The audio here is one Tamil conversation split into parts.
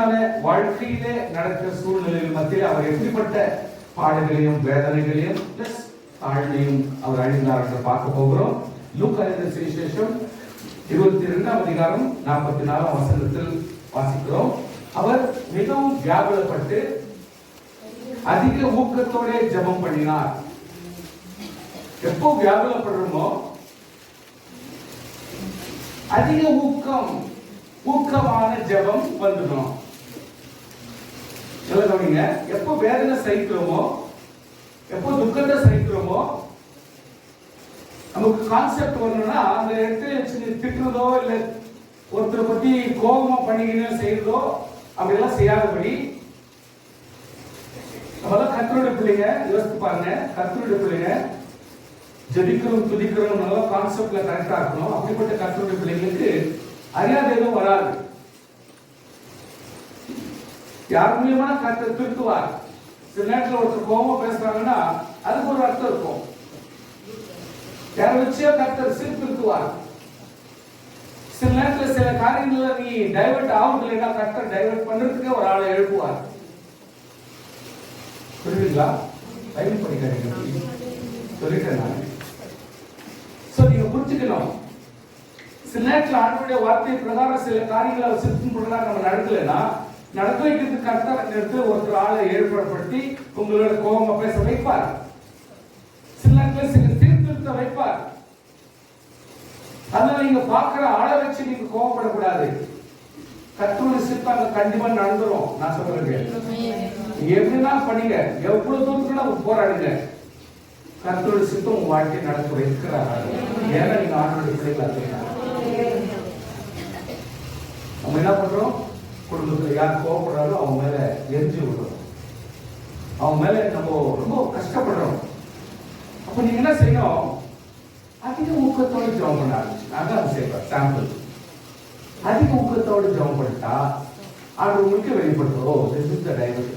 எளிமையான வாழ்க்கையிலே நடக்கிற சூழ்நிலையில் மத்தியில் அவர் எப்படிப்பட்ட பாடுகளையும் வேதனைகளையும் பிளஸ் தாழ்மையும் அவர் அழிந்தார் என்று பார்க்க போகிறோம். லூக்கா எழுதின சுவிசேஷம் 22ஆம் அதிகாரம் 44ஆம் வசனத்தில் வாசிக்கிறோம். அவர் மிகவும் வியாகுலப்பட்டு அதிக ஊக்கத்தோட ஜெபம் பண்ணினார். எப்போ வியாகுலப்படுறோமோ அதிக ஊக்கமான ஜெபம் வந்துடும். எப்போ வேதனை சகிக்கிறோமோ, எப்போ துக்கத்தை சகிக்கிறோமோ, நமக்கு கான்செப்ட் வரணும்னா அந்த இடத்துல வச்சு திட்டுறதோ இல்ல ஒருத்தரை பத்தி கோபமா பண்ணிக்கின்னு செய்யறதோ அப்படியெல்லாம் செய்யாதபடி நம்மளாம் கர்த்தருடைய பிள்ளைங்க. யோசித்து பாருங்க, கர்த்தருடைய பிள்ளைங்க ஜெபிக்கிறோம் துதிக்கிறோம் நல்லா கான்செப்ட்ல கரெக்டா இருக்கணும். அப்படிப்பட்ட கர்த்தருடைய பிள்ளைங்களுக்கு அறியாத எதுவும் வராது. யார் மூலியமா கர்த்தர் திருத்துவார். சில நேரத்தில் ஒருத்தர் கோபமா பேசுறாங்கன்னா அதுக்கு ஒரு அர்த்தம் இருக்கும். யாரை வச்சே கர்த்தர் சீர்திருத்துவார். சில நேரத்தில் சில காரியங்கள்ல நீ டைவர்ட் ஆகுதுன்னா கர்த்தர் டைவர்ட் பண்றதுக்கே ஒரு ஆளை எழுப்புவார். புரியுதுங்களா? பைபிள் படிக்காதீங்க சொல்லிட்டேன் நான். நீங்க புரிஞ்சுக்கணும். சில நேரத்தில் ஆண்டவருடைய வார்த்தை பிரகாரம் சில காரியங்களை சித்தம் பிரகாரம் நம்ம நடக்கலைன்னா நடக்க வைக்கிறதுக்கு கர்த்தர் அந்த இடத்துல ஒருத்தர் ஆளை ஏற்படுத்தி உங்களோட கோபமா பேச வைப்பார். சில நேரத்தில் சில சீர்திருத்த வைப்பார். அதனால நீங்க பாக்குற ஆளை வச்சு நீங்க கோபப்படக்கூடாது. கர்த்தருடைய சித்தம் கண்டிப்பா நடந்துரும். நான் சொல்றேன், நீங்க எப்படின்னா பண்ணீங்க, எவ்வளவு தூரத்துக்கு போராடுங்க, கர்த்தருடைய சித்தம் உங்க வாழ்க்கையை நடக்க வைக்கிறார். ஏன்னா நீங்க ஆண்டவருடைய பிள்ளைகளா. நம்ம என்ன பண்றோம், குடும்பத்துல யார் கோபப்படுறாலும் அவங்க மேல எரிஞ்சு விடுறோம், அவங்க மேல நம்ம ரொம்ப கஷ்டப்படுறோம். அப்ப நீங்க என்ன செய்யணும், அதிக ஊக்கத்தோடு ஜெபம் பண்ண ஆரம்பிச்சு. அதான் செய்வார் சாம்பிள். அதிக ஊக்கத்தோடு ஜெபம் பண்ணிட்டா ஆண்டு உங்களுக்கு வெளிப்படுத்தும்.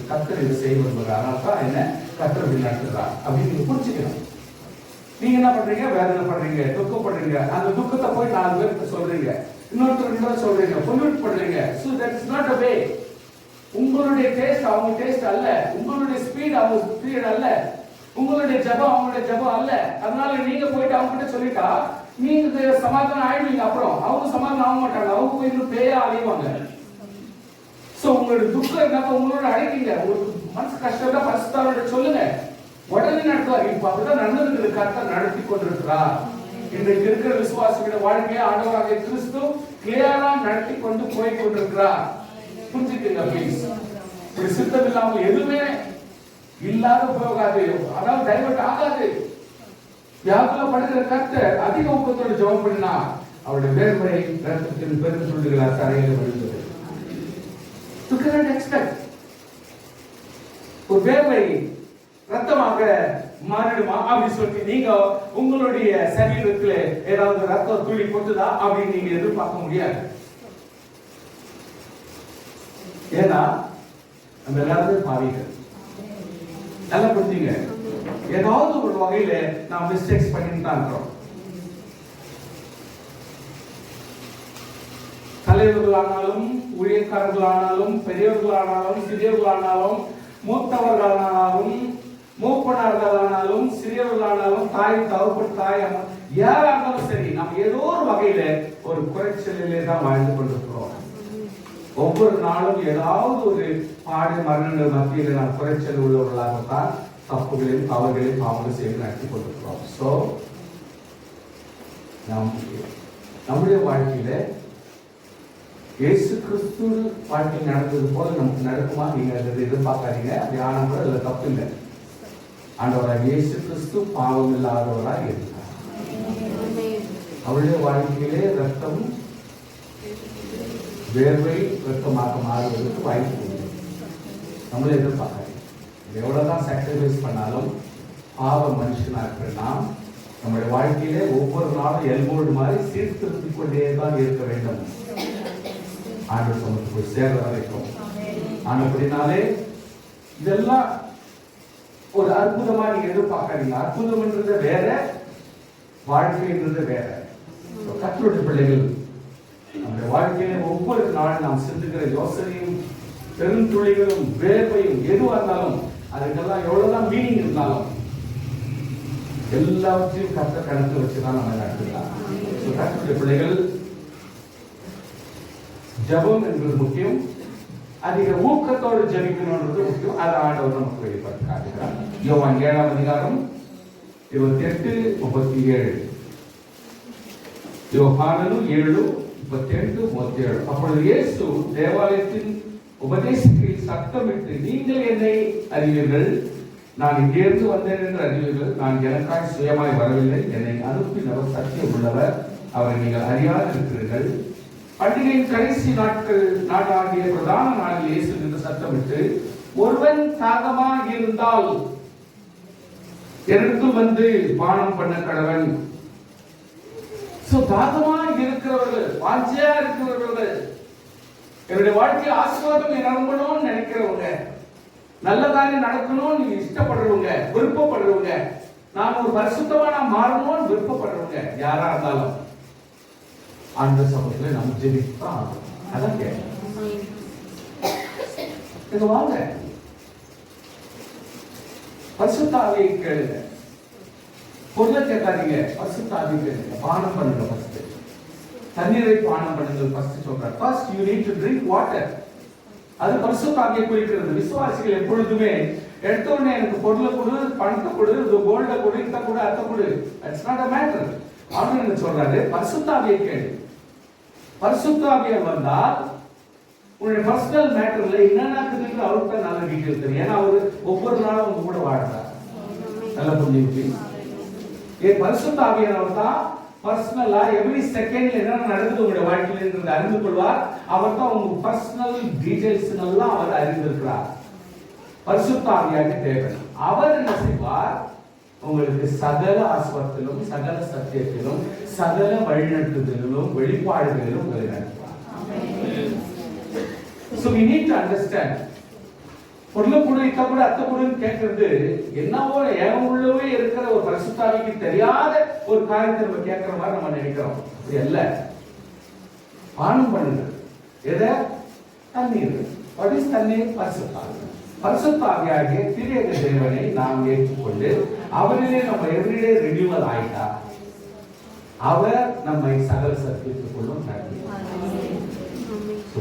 கர்த்தர் இதை செய்வது அதனால்தான் என்ன கர்த்தர் இப்படி நடத்துறார் அப்படின்னு நீங்க புரிஞ்சுக்கணும். நீங்க என்ன பண்றீங்க, வேதனை பண்றீங்க, துக்கப்படுறீங்க, அந்த துக்கத்தை போய் 4 பேருக்கு சொல்றீங்க, இன்னொருத்தர் சொல்றீங்க, பொல்யூட் பண்றீங்க. So that is not a way. உங்களுடைய டேஸ்ட் அவங்க டேஸ்ட் அல்ல, உங்களுடைய ஸ்பீட் அவங்க ஸ்பீட் அல்ல, உங்களுடைய ஜெபம் அவங்களுடைய ஜெபம் அல்ல. அதனால நீங்க போயிட்டு அவங்க கிட்ட சொல்லிட்டா நீங்க சமாதானம் ஆயிடுவீங்க. அப்புறம் அவங்க சமாதானம் ஆக மாட்டாங்க, அவங்க போய் இன்னும் பேயா அழிவாங்க. சோ உங்களுடைய துக்கம் என்ன உங்களோட அழைக்கீங்க, உங்களுக்கு மனசு கஷ்டத்தை பரிசுத்தாரோட சொல்லுங்க, உடனே நடத்துவார். இப்ப அப்படிதான் நடந்தது. கர்த்தர் நடத்தி கொண்டிருக்கிறார். இன்றைக்கு இருக்கிற விசுவாசியோட வாழ்க்கையை ஆண்டவராகிய கிறிஸ்து கிளியரா நடத்தி கொண்டு போய் கொண்டிருக்கிறார். புரிஞ்சுக்கங்க ப்ளீஸ். ஒரு சித்தம் இல்லாமல் எதுவுமே இல்லாத போகாது, அதாவது டைவர்ட் ஆகாது. வியாகுலப்படுகிற கர்த்தர் அதிக ஊக்கத்தோடு ஜெபம் பண்ணினா அவருடைய வேர்வை ரத்தத்தின் பெரும் துண்டுகளால் தரையில் விழுந்தது. You cannot expect ஒரு வேர்வை ரத்தமாக மாறிடுமா அப்படின்னு சொல்லி நீங்க உங்களுடைய சரீரத்தில் ஏதாவது ரத்தம் துளி கொட்டுதா அப்படின்னு நீங்க எதிர்பார்க்க முடியாது. ஏன்னா நம்ம எல்லாரும் பாவிகள். நல்லா புரிஞ்சுங்க, ஏதாவது ஒரு வகையில நாம் மிஸ்டேக்ஸ் பண்ணிட்டு தான் இருக்கிறோம். தலைவர்களானாலும் ஊழியக்காரர்களானாலும் பெரியவர்களானாலும் சிறியவர்களானாலும் மூத்தவர்களானாலும் மூப்பனார்களானாலும் சிறியவர்களானாலும் தாய் தகப்பன் தாய் யாரா இருந்தாலும் சரி, நம்ம ஏதோ ஒரு வகையில ஒரு குறைச்சலிலே தான் வாழ்ந்து கொண்டிருக்கிறோம். ஒவ்வொரு நாளும் ஏதாவது ஒரு பாடு மரணங்கள் மத்தியில் நாம் குறைச்சல் உள்ளவர்களாகத்தான் தப்புகளையும் தவறுகளையும் பாவங்கள் செய்து நடத்தி கொண்டிருக்கிறோம். சோ நம்முடைய வாழ்க்கையில இயேசு கிறிஸ்து வாழ்க்கையில் நடந்தது போல நமக்கு நடக்குமா நீங்க எதிர்பார்க்காதீங்க. அப்படி ஆனா கூட அதுல தப்பு இல்லை. ஆண்டவராக இயேசு கிறிஸ்து பாவம் இல்லாதவராக இருந்தார். அவருடைய வாழ்க்கையிலே ரத்தம் வேர்வை ரத்தமாக மாறுவதற்கு வாய்ப்பு உண்டு. நம்மளே எதிர்பார்க்காதீங்க. எவ்வளவுதான் சாக்ரிஃபைஸ் பண்ணாலும் பாவ மனுஷனா இருக்கிற நாம் நம்முடைய வாழ்க்கையிலே ஒவ்வொரு நாளும் எல்போர்டு மாதிரி சீர்திருத்திக் கொண்டே தான் இருக்க வேண்டும். ஆண்டவர் சமூகத்துக்கு போய் சேர வரைக்கும். ஆனபடினாலே இதெல்லாம் ஒரு அற்புதமா நீங்க எதிர்பார்க்காதீங்க. அற்புதம்ன்றது வேற, வாழ்க்கைன்றது வேற. கர்த்தருடைய பிள்ளைகள் நம்முடைய வாழ்க்கையில ஒவ்வொரு நாள் நாம் சிந்திக்கிற யோசனையும் பெருந்துளிகளும் வேர்வையும் எதுவாக இருந்தாலும் அதுக்கெல்லாம் எவ்வளவுதான் மீனிங் இருந்தாலும் எல்லாவற்றையும் கர்த்தர் கணக்கு வச்சுதான் நம்ம நடத்துக்கலாம். கர்த்தருடைய பிள்ளைகள், ஜெபம் என்பது முக்கியம். அதிக ஊக்கத்தோடு ஜெபிக்கணும்ன்றது முக்கியம். அதை ஆண்டவர் நமக்கு வெளிப்படுத்துகிறார். யோவான் 7ஆம் அதிகாரம் 28-37. யோவான் 7:28-37. அப்பொழுது இயேசு தேவாலயத்தின் உபதேசத்தில் சத்தமிட்டு, நீங்கள் என்னை அறிவீர்கள், நான் இங்கிருந்து வந்தேன் என்று அறிவீர்கள். நான் எனக்காய் சுயமாய் வரவில்லை, என்னை அனுப்பினவர் சத்தியம் உள்ளவர், அவரை நீங்கள் அறியாது இருக்கிறீர்கள். பண்டிகையின் கடைசி நாடாகிய பிரதான நாளில் இயேசு என்று சத்தமிட்டு, ஒருவன் தாகமாக இருந்தால் எனக்கு வந்து பானம் பண்ண கடவன். தாகமாக இருக்கிறவர்கள், வாஞ்சியா இருக்கிறவர்கள், என்னுடைய வாழ்க்கையில் ஆசீர்வாதம் நிரம்பணும்னு நினைக்கிறவங்க, நல்ல காரியம் நடக்கணும்னு நீங்க இஷ்டப்படுறவங்க, விருப்பப்படுறவங்க, நான் ஒரு பரிசுத்தமா மாறணும்னு விருப்பப்படுறவங்க யாரா இருந்தாலும் அந்த சமயத்துல நம்ம ஜெபித்தான் ஆகும். அதான் கேட்க வாங்க, பரிசுத்த ஆவியை கேளுங்க. பொருளை கேட்காதீங்க, பரிசுத்த ஆவியை கேளுங்க. பானம் பண்ணுங்க. ஃபர்ஸ்ட் தண்ணீரை பானம் பண்ணுங்க. ஃபர்ஸ்ட் சொல்றேன், first you need to drink water. அது பரிசுத்த ஆவியை குறிக்கிறது. விசுவாசிகள் எப்பொழுதுமே எடுத்த உடனே எனக்கு பொருளை கொடு, பணத்தை கொடு, கோல்ட கொடு, இதை கொடு, அத்தை கொடு, இட்ஸ் நாட் a மேட்டர். அவன் என்ன சொல்றாரு, பரிசுத்த ஆவியை கேளு. பரிசுத்த ஆவியார் வந்தால் உங்களுடைய பர்சனல் மேட்டர்ல என்னென்ன அவருக்கு நல்ல டீட்டெயில் தெரியும். ஏன்னா அவரு ஒவ்வொரு நாளும் உங்க கூட வாழ்றார். நல்ல புரிஞ்சுக்கிட்டு பரிசுத்த ஆவியானவர் தான் பர்சனலா எவ்ரி செகண்ட்ல என்ன நடக்குது உங்களுடைய வாழ்க்கையில அறிந்து கொள்வார். அவர் தான் உங்க பர்சனல் டீடைல்ஸ் எல்லாம் அவர் அறிந்திருக்கிறார். பரிசுத்த ஆவியாக தேவை. அவர் என்ன செய்வார், உங்களுக்கு சகல ஆஸ்வத்திலும், சகல சத்தியத்திலும், சகல வழிநடத்துதலிலும், வெளிப்பாடுகளிலும் உங்களை நடத்துவார். So we need to understand. பொருளை கூட இத்த கூட அத்தை கூடன்னு கேட்கறது என்னவோ ஏகம் உள்ளவே இருக்கிற ஒரு பரிசுத்தாவிக்கு தெரியாத ஒரு காரியத்தை நம்ம கேட்கிற மாதிரி நம்ம நினைக்கிறோம். அப்படி அல்ல. பானம் பண்ணுங்க. எதை? தண்ணீர். what is தண்ணீர்? பரிசுத்தாவி. பரிசுத்தாவியாகிய திரியேக தேவனை நாம் ஏற்றுக்கொண்டு அவரிலே நம்ம எவ்ரிடே ரினியூவல் ஆயிட்டா அவர் நம்மை சகல சத்தியத்துக்குள்ளும் நடத்துவார்.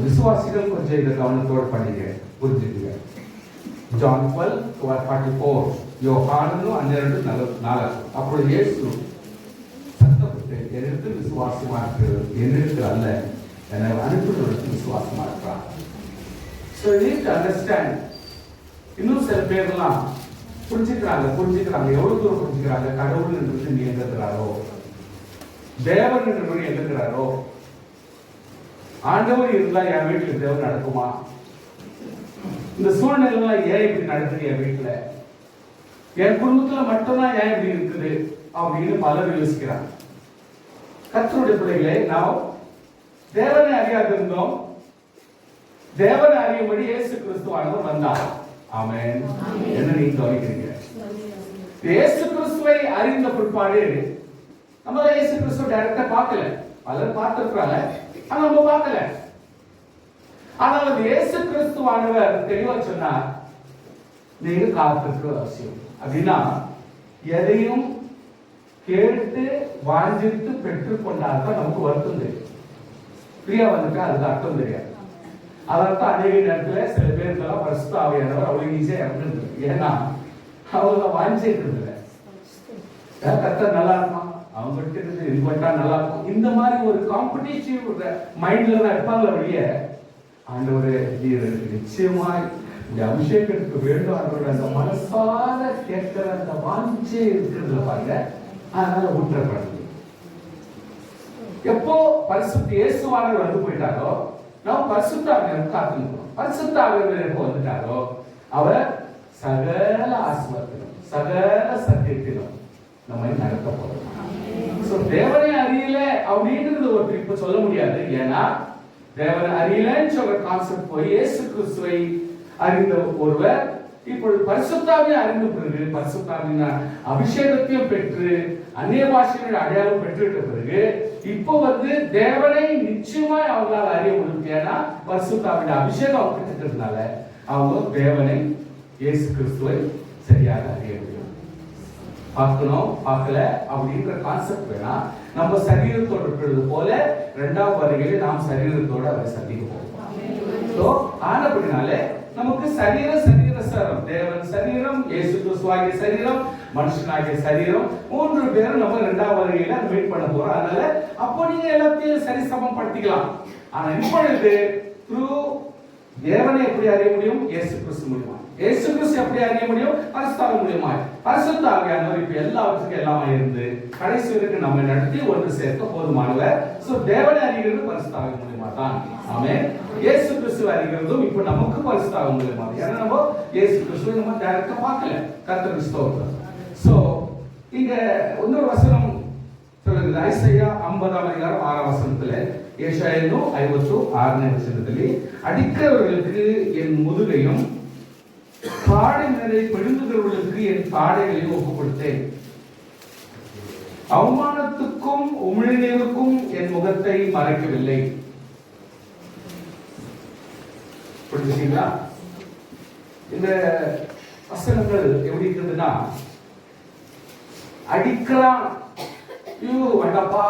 விசுவாசிகள் கொஞ்சம் இந்த கவனத்தோடு பண்ணிக்க, புரிஞ்சுக்குங்க. John 12:44. யோவான் 12:4. அப்பொழுது இயேசு சத்தமிட்டு, என்னிடத்தில் விசுவாசமா இருக்கிறது, என்னிடத்தில் அல்ல, என்னை அனுப்பினவருக்கு விசுவாசமா இருக்கிறார். So you need to understand. இன்னும் சில பேர்லாம் புரிஞ்சுக்கிறாங்க. எவ்வளவு தூரம் புரிஞ்சுக்கிறாங்க? கடவுள் என்று நீ எங்கிறாரோ, தேவன் என்று எங்கிறாரோ, ஆண்டவர் இருந்தா என் வீட்டுல தேவன் நடக்குமா? இந்த சூழ்நிலை ஏன் இப்படி நடக்குது என் வீட்டுல, என் குடும்பத்துல மட்டும்தான் ஏன் இப்படி இருக்குது அப்படின்னு பலர் யோசிக்கிறாங்க. கர்த்தருடைய பிள்ளைகளே, நாம் தேவனை அறியாதிருந்தோம், தேவனை அறியும்படி இயேசு கிறிஸ்துவானவர் வந்தார். ஆமென். என்ன நீங்க கவனிக்கிறீங்க? இயேசு கிறிஸ்துவை அறிந்த பிற்பாடு நம்ம இயேசு கிறிஸ்துவ டைரக்டா பார்க்கல. பலர் பார்த்திருக்கிறாங்க, ஆனா நம்ம பார்க்கல. ஆனால் இயேசு கிறிஸ்துவானவர் தெளிவா சொன்னார், நீங்க காத்திருக்க அவசியம். அப்படின்னா எதையும் கேட்டு வாஞ்சித்து பெற்றுக் கொண்டால்தான் நமக்கு வருத்தம் தெரியும். பிரியா வந்துட்டா அதுக்கு அர்த்தம் தெரியாது. அதான் அநேக நேரத்தில் சில பேருக்கெல்லாம் பரிசுத்த ஆவியானவர் அவ்வளவு ஈஸியா இறந்துருக்கு. ஏன்னா அவங்க வாஞ்சிட்டு இல்லை. கர்த்தர் நல்லா இருப்பான், அவங்க கிட்ட இது பண்ணா நல்லா இருக்கும், இந்த மாதிரி ஒரு காம்படிட்டிவ் மைண்ட்ல தான் இருப்பாங்களே வெளிய. ஆண்டவரே நீர் நிச்சயமாய் இந்த அபிஷேகத்துக்கு வேண்டும் அவரோட அந்த மனசார கேட்கிற அந்த வாஞ்சே இருக்கிறதுல பாருங்க. அதனால ஊற்றப்படுது. எப்போ பரிசுத்த இயேசுவானவர் வந்து போயிட்டாரோ நாம் பரிசுத்த ஆவியானவரை காத்துக்கணும். பரிசுத்த ஆவியானவர் எப்போ வந்துட்டாரோ அவர் சகல ஆசீர்வாதத்திலும் சகல சத்தியத்திலும் நம்மை நடத்த போறோம். தேவனை அறியல அப்படின்றது ஒரு இப்ப சொல்ல முடியாது. ஏன்னா தேவனை அறியலன்னு சொல்ற கான்செப்ட் போய் இயேசு கிறிஸ்துவை அறிந்த ஒருவர் இப்பொழுது பரிசுத்த ஆவியை அறிந்த பிறகு பரிசுத்த ஆவியின் அபிஷேகத்தையும் பெற்று அந்நிய பாஷையினுடைய அடையாளம் பெற்றுவிட்ட பிறகு இப்போ தேவனை நிச்சயமாய் அவங்களால அறிய முடியும். ஏன்னா பரிசுத்தாவின் அபிஷேகம் அவங்க கிட்டதுனால அவங்க தேவனை இயேசு கிறிஸ்துவை சரியாக அறிய முடியும். பார்க்கணும் பார்க்கல அப்படின்ற கான்செப்ட் வேணா நம்ம சரீரத்தோடு இருக்கிறது போல இரண்டாவது வருகையில நாம் சரீரத்தோடு அவரை சந்திக்க போகிறோம். ஆனபடினாலே நமக்கு சரீரம் தேவன் சரீரம், இயேசு கிறிஸ்துவாகிய சரீரம், மனுஷனாகிய சரீரம், மூன்று பேரும் நம்ம இரண்டாவது வருகையில மீட் பண்ண போறோம். அதனால அப்போ நீங்க எல்லாத்தையும் சரிசமம் படுத்திக்கலாம். ஆனா இப்பொழுது தேவனை எப்படி அறிய முடியும்? இயேசு கிறிஸ்து மூலமா. இயேசு கிறிஸ்து எப்படி அறிய முடியும்? பரிசுத்தாவின் மூலமா. பரிசுத்த ஆவியானவர் இப்ப எல்லாவற்றுக்கும் எல்லாமா இருந்து கடைசி வரைக்கும் நம்ம நடத்தி ஒன்று சேர்க்க போதுமானவர். சோ தேவனை அறிகிறது பரிசுத்தாவின் மூலமா தான். ஆமென். இயேசு கிறிஸ்து அறிகிறதும் இப்ப நமக்கு பரிசுத்தாவின் மூலமா. ஏன்னா நம்ம இயேசு கிறிஸ்துவை நம்ம டைரக்டா பார்க்கல. கர்த்தருக்கு ஸ்தோத்திரம். சோ இங்க இன்னொரு வசனம் சொல்லுது. ஐசையா 50:6 ஏசாயனு 56 அடிக்கிறவர்களுக்கு என் முதுகையும் தாடை மேலே பிடுங்குகிறவர்களுக்கு என் தாடைகளையும் ஒப்புக் கொடுத்தேன். அவமானத்துக்கும் உமிழ்நீருக்கும் என் முகத்தை மறைக்கவில்லை. புரிஞ்சுங்களா? இந்த வசனங்கள் எப்படி இருக்குதுன்னா, அடிக்கலாம் வேண்டாப்பா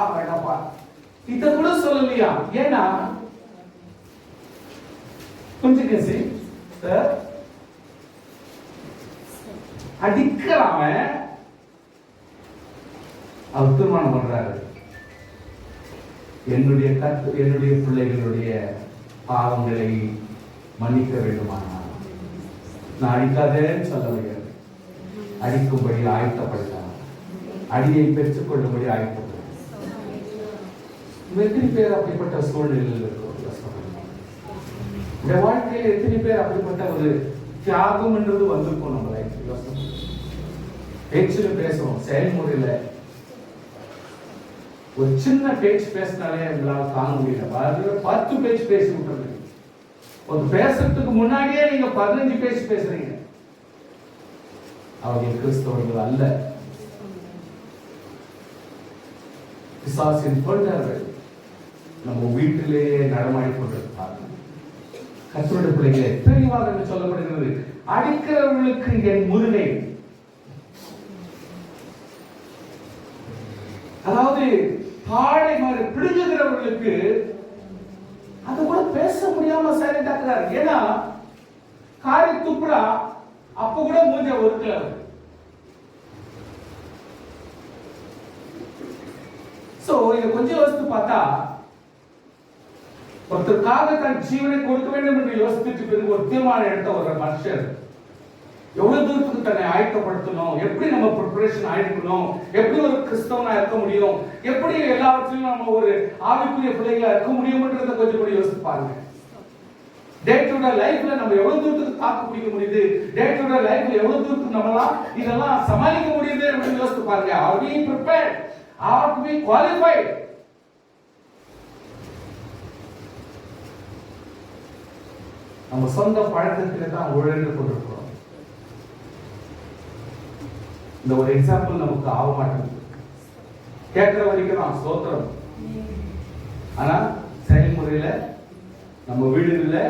இத கூட சொல்லலையா? ஏன்னா கொஞ்சம் கேசி சார் அடிக்கிறாம அவர் தீர்மானம் பண்றாரு, என்னுடைய பிள்ளைகளுடைய பாவங்களை மன்னிக்க வேண்டுமானால் நான் அடிக்காதேன்னு சொல்ல முடியாது. அடிக்கும்படி ஆயத்தப்படுத்தார், அடியை பெற்றுக் கொள்ளும்படி ஆயத்தப்படுத்தார். எத்தனை பேர் அப்படிப்பட்ட சூழ்நிலையில் இருக்கிறோம்? இந்த வாழ்க்கையில் எத்தனை பேர் அப்படிப்பட்ட ஒரு தியாகம் என்றது வந்திருக்கும் நம்ம லைஃப்? பேச்சுல பேசுவோம், செயல்முறையில ஒரு சின்ன பேச்சு பேசினாலே எங்களால் தாங்க முடியல. 10 பேச்சு பேசி விட்டுறது. ஒரு பேசுறதுக்கு முன்னாடியே நீங்க 15 பேச்சு பேசுறீங்க. அவங்க கிறிஸ்தவர்கள் அல்ல, பிசாசின் தொண்டர்கள். நம்ம வீட்டிலேயே நடமாடி கொண்டிருப்பார்கள். கர்த்தருடைய பிள்ளைகளே, தெளிவாக சொல்லப்படுகிறது, அடிக்கிறவர்களுக்கு என் முதுகை, அதாவது பாடை மாதிரி பிடுங்குகிறவர்களுக்கு அது கூட பேச முடியாம சைலண்ட் ஆக்குறாரு. ஏன்னா காரி துப்புரா அப்ப கூட மூஞ்ச ஒருக்கல. சோ இத கொஞ்சம் யோசித்து பார்த்தா, ஒருத்தருக்காக தன் ஜீவனை கொடுக்க வேண்டும் என்று யோசித்துட்டு பிறகு ஒரு தீர்மானம் எடுத்த ஒரு மனுஷர் எவ்வளவு தூரத்துக்கு தன்னை ஆயத்தப்படுத்தணும், எப்படி நம்ம ப்ரிப்பரேஷன் ஆயிருக்கணும், எப்படி ஒரு கிறிஸ்தவனா இருக்க முடியும், எப்படி எல்லாவற்றிலும் நம்ம ஒரு ஆவிக்குரிய பிள்ளைகளா இருக்க முடியும்ன்றத கொஞ்சம் கூட யோசித்து பாருங்க. டே டு டே லைஃப்ல நம்ம எவ்வளவு தூரத்துக்கு தாக்கு பிடிக்க முடியுது, டே டு டே லைஃப்ல எவ்வளவு தூரத்துக்கு நம்மளாம் இதெல்லாம் சமாளிக்க முடியுது அப்படின்னு யோசித்து பாருங்க. Are we prepared? Are we qualified? நம்ம சொந்த பழக்கத்திலே தான் உழன்று கொண்டிருக்கிறோம். இந்த ஒரு எக்ஸாம்பிள் நமக்கு ஆக மாட்டேங்குது. கேட்கிற வரைக்கும் தான் ஸ்தோத்திரம். ஆனா செயல்முறையில நம்ம வீடுல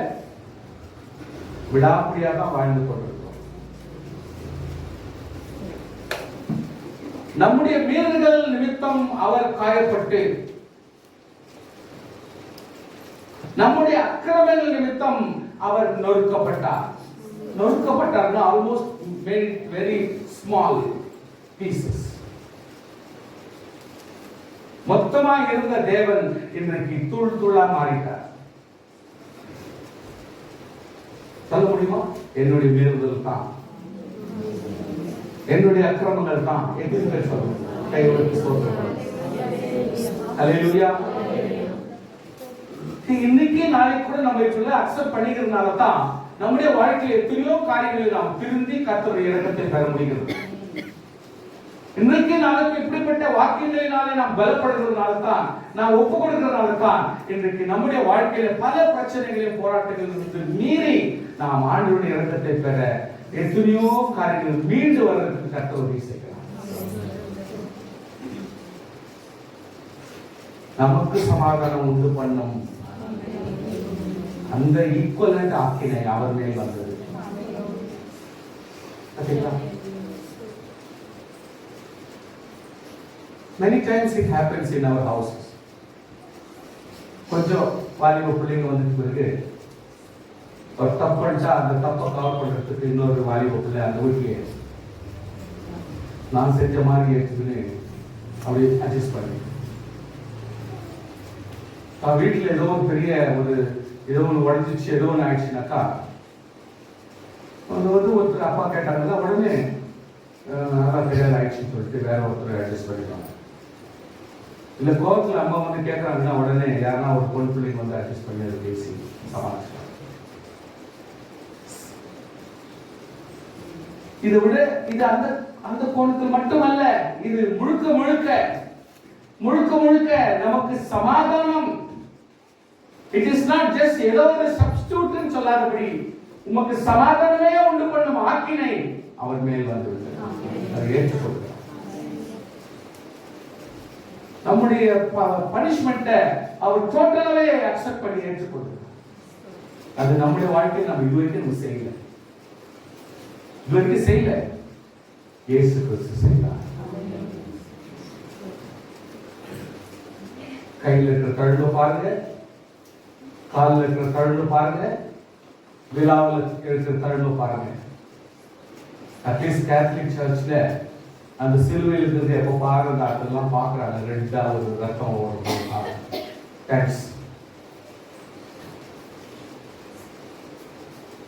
விடாப்பிடியா தான் வாழ்ந்து கொண்டிருக்கிறோம். நம்முடைய மீறுதல் நிமித்தம் அவர் காயப்பட்டு, நம்முடைய அக்கிரமங்கள் நிமித்தம் அவர் நொறுக்கப்பட்டார். நொறுக்கப்பட்டார்னா ஆல்மோஸ்ட் வெரி ஸ்மால் பீசஸ். மொத்தமாக இருந்த தேவன் இன்றைக்கு தூள் தூளா மாறிட்டார். சொல்ல முடியுமா? என்னுடைய மீறுதல் தான், என்னுடைய அக்கிரமங்கள் தான். எத்தனை பேர் சொல்லுங்க? கைகளுக்கு சோதனை. அல்லேலூயா. இன்னைக்கு நாளைக்கு கூட நம்ம இப்படி அக்செப்ட் பண்ணிக்கிறதுனால தான் நம்முடைய வாழ்க்கையில் எத்தனையோ காரியங்களை நாம் திருந்தி கர்த்தருடைய இரக்கத்தை பெற முடிகிறது. இன்றைக்கு நாளைக்கு இப்படிப்பட்ட வாக்கியங்களினாலே நாம் பலப்படுகிறதுனால தான், நாம் ஒப்பு கொடுக்கிறதுனால தான் இன்றைக்கு நம்முடைய வாழ்க்கையில பல பிரச்சனைகளையும் போராட்டங்கள் மீறி நாம் ஆண்டவருடைய இரக்கத்தை பெற எத்தனையோ காரியங்கள் மீண்டு வர்றதுக்கு கர்த்தர் உதவி செய்கிறார். நமக்கு சமாதானம் உண்டு பண்ணும் அந்த ஈக்குவலண்ட் ஆக்கினை அவர் மேல் வந்தது. Many times it happens in our houses. கொஞ்சம் வாலிப பிள்ளைங்க வந்துட்டு பிறகு ஒரு தப்பு பண்ணிட்டா அந்த தப்பை கவர் பண்றதுக்கு இன்னொரு வாலிப பிள்ளை அந்த வீட்டிலேயே நான் செஞ்ச மாதிரி எடுத்துன்னு அப்படி அட்ஜஸ்ட் பண்ணி வீட்டில் ஏதோ ஒரு பெரிய ஏதோ ஒன்று உடஞ்சிச்சு ஏதோ ஒன்று ஆயிடுச்சுனாக்கா ஒருத்தர் அப்பா கேட்டாங்கன்னா உடனே நல்லா தெரியாது ஆயிடுச்சுன்னு சொல்லிட்டு வேற ஒருத்தர் அட்ஜஸ்ட் பண்ணிடுவாங்க. இல்லை கோவத்தில் அம்மா வந்து கேட்குறாங்கன்னா உடனே யாருன்னா ஒரு பொண்ணு பிள்ளைங்க வந்து அட்ஜஸ்ட் பண்ணி அதை பேசி சமாளிச்சுட்டாங்க. இதை விட இது அந்த அந்த கோணத்தில் மட்டுமல்ல, இது முழுக்க முழுக்க முழுக்க முழுக்க நமக்கு சமாதானம். இட் இஸ் நாட் ஜஸ்ட் ஏதோ ஒரு சப்ஸ்டிட்யூட் சொல்லாதபடி உமக்கு சமாதானமே உண்டு பண்ணும் ஆக்கினை அவர் மேல் வந்து அதை ஏற்றுக்கொள்கிறார். நம்முடைய பனிஷ்மெண்ட்டை அவர் டோட்டலாவே அக்செப்ட் பண்ணி ஏற்றுக்கொள்கிறார். அது நம்முடைய வாழ்க்கையில் நம்ம இதுவரைக்கும் செய்யல, இதுவரைக்கும் செய்யல, இயேசு கிறிஸ்து செய்தார். கையில் இருக்கிற தழும்பு பாருங்க, காலில் இருக்கிற தழும்பு பாருங்க, விழாவில் இருக்கிற தழும்பு பாருங்க. அட்லீஸ்ட் கேத்தலிக் சர்ச்ல அந்த சிலுவையில் இருக்கிறது எப்போ பாருங்க அதெல்லாம் பார்க்குறாங்க, ரெண்டா ஒரு ரத்தம் ஓடும்.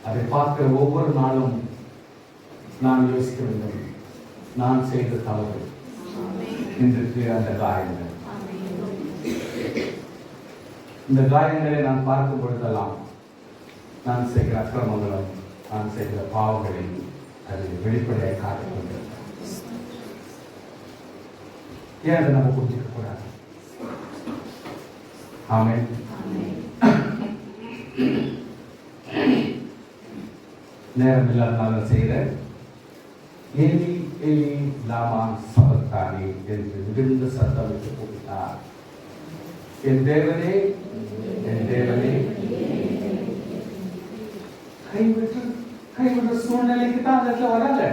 அதை பார்க்கிற ஒவ்வொரு நாளும் நான் யோசிக்க வேண்டும், நான் செய்த தவறு இன்றைக்கு அந்த காயங்கள், இந்த காயங்களை நான் பார்க்கும் பொழுதெல்லாம் நான் செய்கிற அக்கிரமங்களும் நான் செய்கிற பாவங்களையும் அது வெளிப்படையாக காட்டிக்கொண்டிருக்கிறேன். ஏன் அதை நம்ம புரிஞ்சுக்க கூடாது? ஆமென். நேரம் இல்லாதனால செய்கிறேன். ஏலி ஏலி லாமா சபக்தானி என்று மிகுந்த சத்தமிட்டு கூப்பிட்டார். என் தேவனே என் தேவனே. கைவிடுற சூழ்நிலைக்கு தான் அந்த இடத்துல வராங்க.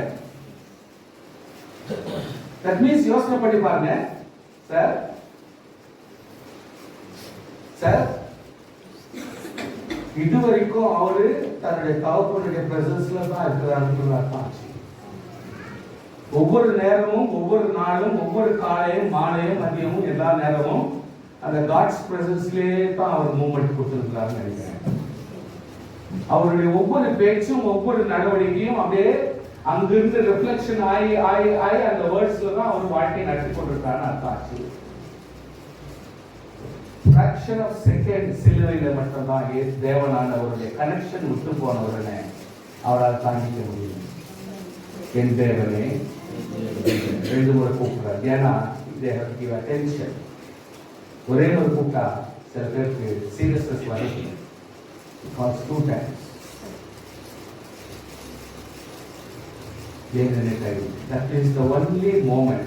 That means யோசனை பண்ணி பாருங்க சார், இதுவரைக்கும் அவரு தன்னுடைய தகப்பனுடைய பிரசன்ஸ்ல தான் இருக்கிறாருன்னு அர்த்தம். ஒவ்வொரு நேரமும் ஒவ்வொரு நாளும் ஒவ்வொரு காலையும் மாலையும் மதியமும் எல்லா நேரமும் அந்த காட்ஸ் பிரசன்ஸ்லேயே தான் அவர் மூவ்மெண்ட் கொடுத்துருக்கிறாருன்னு நினைக்கிறேன். அவருடைய ஒவ்வொரு பேச்சும் ஒவ்வொரு நடவடிக்கையும் அப்படியே அங்கிருந்து ரிஃப்ளெக்ஷன் ஆகி ஆகி ஆகி அந்த வேர்ட்ஸ்ல தான் அவர் வாழ்க்கையை நடத்தி கொண்டிருக்காருன்னு அர்த்தம் ஆச்சு. fraction of second சிலுவையில மட்டும்தான் தேவனான அவருடைய கனெக்ஷன் விட்டு போன உடனே அவரால் தாங்கிக்க முடியும். என் தேவனே ரெண்டு முறை கூப்பிடுறார். ஏன்னா அட்டென்ஷன் ஒரே முறை கூப்பிட்டா சில பேருக்கு சீரியஸ்னஸ் வரைக்கும். Two times. That is the only moment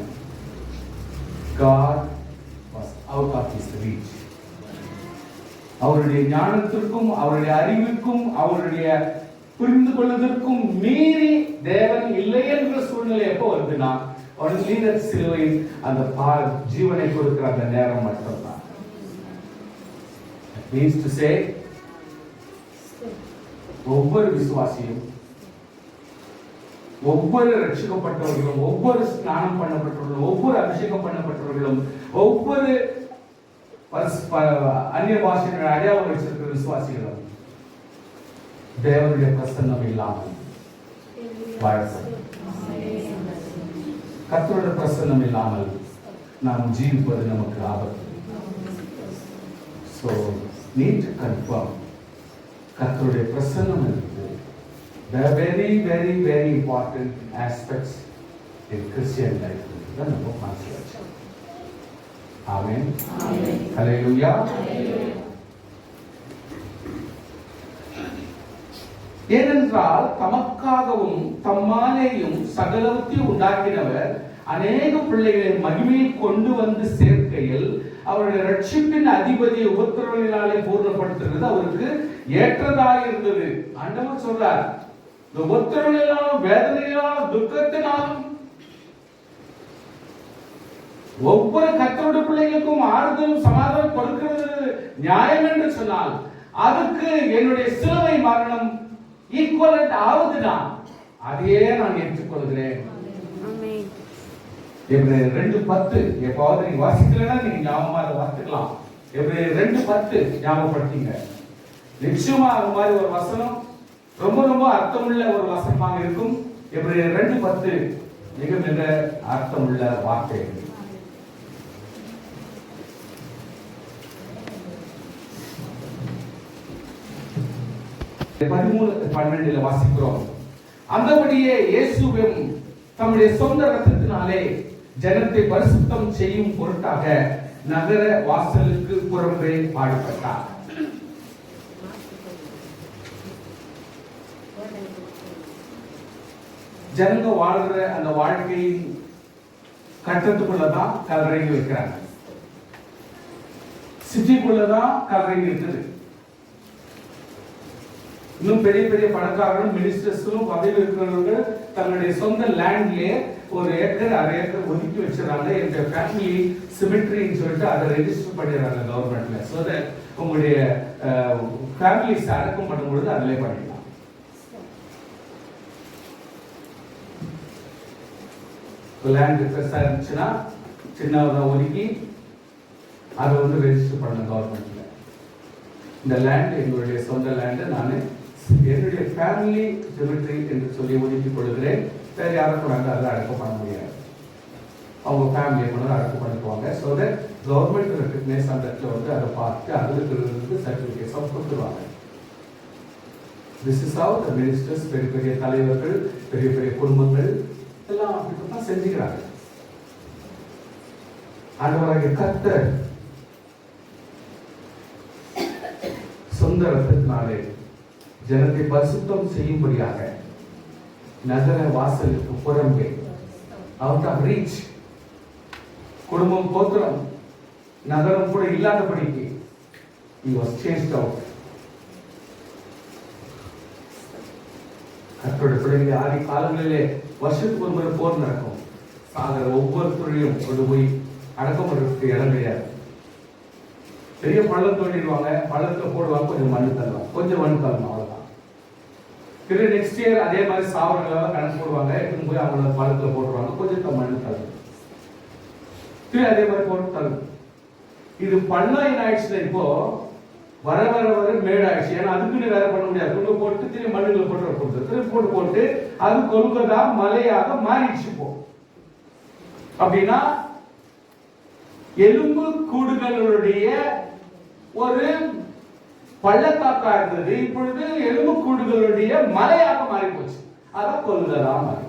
God was out of his reach. அவருடைய ஞானத்திற்கும் அவருடைய அறிவுக்கும் அவருடைய புரிந்து கொள்வதற்கும் மீறி தேவன் இல்லை என்ற சூழ்நிலை எப்போ வருதுன்னா ஒன்லி தட் சிலுவை அந்த ஜீவனை கொடுக்கிற அந்த நேரம் மட்டும்தான். That means to say ஒவ்வொரு விசுவாசியும் ஒவ்வொரு ரட்சிக்கப்பட்டவர்களும் ஒவ்வொரு ஸ்நானம் பண்ணப்பட்டவர்களும் ஒவ்வொரு அபிஷேகம் பண்ணப்பட்டவர்களும் ஒவ்வொரு அந்நிய பாஷைகளை அடையாளம் வச்சிருக்கிற விசுவாசிகளும் தேவனுடைய பிரசன்னம் இல்லாமல் கர்த்தருடைய பிரசன்னம் இல்லாமல் நாம் ஜீவிப்பது நமக்கு ஆபத்து. So need to confirm கர்த்தருடைய பிரசன்னம் இருக்குது. The very very very important aspects in Christian life தான் நம்ம கான்செப்ட். ஆமென். ஆமென். ஹalleluya. ஏனென்றால் தமக்காகவும் தம்மாலேயும் சகலவற்றையும் உண்டாக்கினவர் அநேக பிள்ளைகளை மகிமையில் கொண்டு வந்து சேர்க்கையில் அவருடைய ரட்சிப்பின் அதிபதி உபத்திரவங்களினாலே பூர்ணப்படுத்துறது அவருக்கு ஏற்றதாக இருந்தது. ஆண்டவர் சொல்றார், இந்த உபத்திரவங்களினாலும் வேதனையினாலும் துக்கத்தினாலும் ஒவ்வொரு கர்த்தருடைய பிள்ளைகளுக்கும் ஆறுதலும் சமாதானம் கொடுக்கிறது நியாயம் என்று சொன்னால் அதுக்கு என்னுடைய சிலுவை மரணம் ஈக்குவலன்ட் ஆகுதுதான். அதையே நான் ஏற்றுக்கொள்கிறேன். எபிரேயர் 2:10 எப்பாவது நீங்க வாசிக்கலன்னா நீங்க ஞாபகமா வாசிக்கலாம். எபிரேயர் 2:10 ஞாபகப்படுத்திங்க. நிச்சயமா அது மாதிரி ஒரு வசனம் ரொம்ப ரொம்ப அர்த்தமுள்ள ஒரு வசனமாக இருக்கும். எபிரேயர் 2:10 மிக மிக அர்த்தமுள்ள வார்த்தை. 13:12 வாசிக்கிறோம். அந்தபடியே இயேசுவும் தம்முடைய சொந்த ரத்தத்தினாலே ஜனத்தை பரிசுத்தம் செய்யும் பொருட்டாக நகர வாசலுக்கு புறம்பே பாடுபட்டார். ஜனங்க வாழ்ற அந்த வாழ்க்கையின் கட்டத்துக்குள்ளதான் கல்லறைங்க வைக்கிறாங்க. சிட்டிக்குள்ளதான் கல்லறைங்க இருக்குது. இன்னும் பெரிய பெரிய பணக்காரர்களும் மினிஸ்டர்ஸும் பதவி இருக்கிறவங்க தங்களுடைய சொந்த லேண்ட்லயே 1 ஏக்கர் 1/2 ஏக்கர் ஒதுக்கி வச்சிடறாங்க. இந்த ஃபேமிலி சிமெட்ரின்னு சொல்லிட்டு அதை ரெஜிஸ்டர் பண்ணிடுறாங்க கவர்மெண்ட்ல. ஸோ தட் உங்களுடைய ஃபேமிலிஸ் அடக்கம் பண்ணும்பொழுது அதிலே பண்ணிடலாம். லேண்ட் பெருசா இருந்துச்சுன்னா சின்னதா ஒதுக்கி அதை ரெஜிஸ்டர் பண்ண கவர்மெண்ட்ல. இந்த லேண்ட் எங்களுடைய சொந்த லேண்ட், நான் என்னுடைய ஃபேமிலி சிமெட்ரி என்று சொல்லி ஒதுக்கி கொள்கிறேன். வேற யாரும் கூட அதில் அடக்கம் பண்ண முடியாது. அவங்க ஃபேமிலியை கொண்டு அடக்கம் பண்ணிக்குவாங்க. ஸோ தட் கவர்மெண்ட் ரெக்கக்னைஸ் அந்த இடத்துல அதை பார்த்து அதுக்கு சர்டிஃபிகேட்ஸ் கொடுத்துருவாங்க. This is how the ministers, பெரிய பெரிய தலைவர்கள், பெரிய பெரிய குடும்பங்கள் எல்லாம் அப்படிதான் செஞ்சுக்கிறாங்க. ஆண்டவராகிய கர்த்தர் சொந்த ரத்தத்தினாலே ஜனத்தை பரிசுத்தம் செய்யும்படியாக நகர வாசலுக்கு புறம்பே, அவுட் ஆஃப் ரீச், குடும்பம் கோத்திரம் நகரம் கூட இல்லாதபடிக்கு he was chased out. கர்த்தருடைய பிள்ளைகளே, ஆதி காலங்களிலே வருஷத்துக்கு ஒரு முறை போர் நடக்கும். சாகர ஒவ்வொருத்தரையும் கொண்டு போய் அடக்கம் பண்ணுறதுக்கு இடம் கிடையாது. பெரிய பள்ளம் தோண்டிடுவாங்க, பள்ளத்துல போடுவாங்க, கொஞ்சம் மண்ணு தள்ளுவாங்க, கொஞ்சம் மண்ணு தள்ளணும், அவ்வளவுதான். திரும்ப நெக்ஸ்ட் இயர் அதே மாதிரி சாவரங்களெல்லாம் கணக்கு போடுவாங்க, எடுத்துன்னு போய் அவங்கள பள்ளத்துல போட்டுருவாங்க, கொஞ்சம் மண்ணு தள்ளும், திரும்ப அதே மாதிரி போட்டு தள்ளும். இது பள்ளம் ஆயிடுச்சுன்னா இப்போ வர வர வர மேடாயிடுச்சு. ஏன்னா அதுக்குன்னு வேற பண்ண முடியாது. கொண்டு போட்டு திரும்ப மண்ணுகளை போட்டு திரும்ப போட்டு அது கொல்கதா மலையாக மாறிடுச்சு. போ அப்படின்னா எலும்பு கூடுகளுடைய ஒரு பள்ளத்தாக்கா இருந்தது, இப்பொழுது எலும்பு கூடுகளுடைய மலையாக மாறி போச்சு. அதான் கொல்கதா மாறி.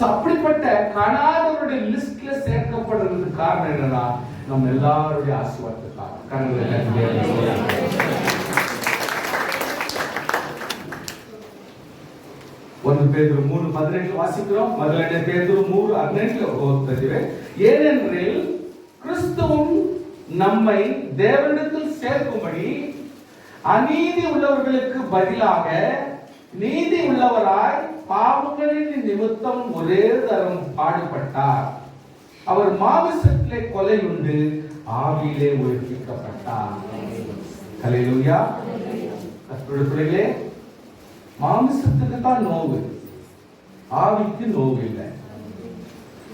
அப்படிப்பட்ட காணாதவருடைய லிஸ்ட்ல சேர்க்கப்படுறதுக்கு காரணம் என்னன்னா, நம்ம எல்லாருடைய ஆசீர்வாதத்துக்காக. ஒன்று பேதுரு 3:18 வாசிக்கிறோம். முதல்ல பேதுரு 3:18 ஏனென்றில் கிறிஸ்துவும் நம்மை தேவனிடத்தில் சேர்க்கும்படி அநீதி உள்ளவர்களுக்கு பதிலாக நீதி உள்ளவராய் பாவங்களின் நிமித்தம் ஒரே தரம் பாடுபட்டார். அவர் மாமிசத்திலே கொலை உண்டு, ஆவியிலே உயிர்ப்பிக்கப்பட்டார். ஹல்லேலூயா. கர்த்தருடைய பிள்ளைகளே, மாமிசத்துக்கு தான் நோவு, ஆவிக்கு நோவு இல்லை.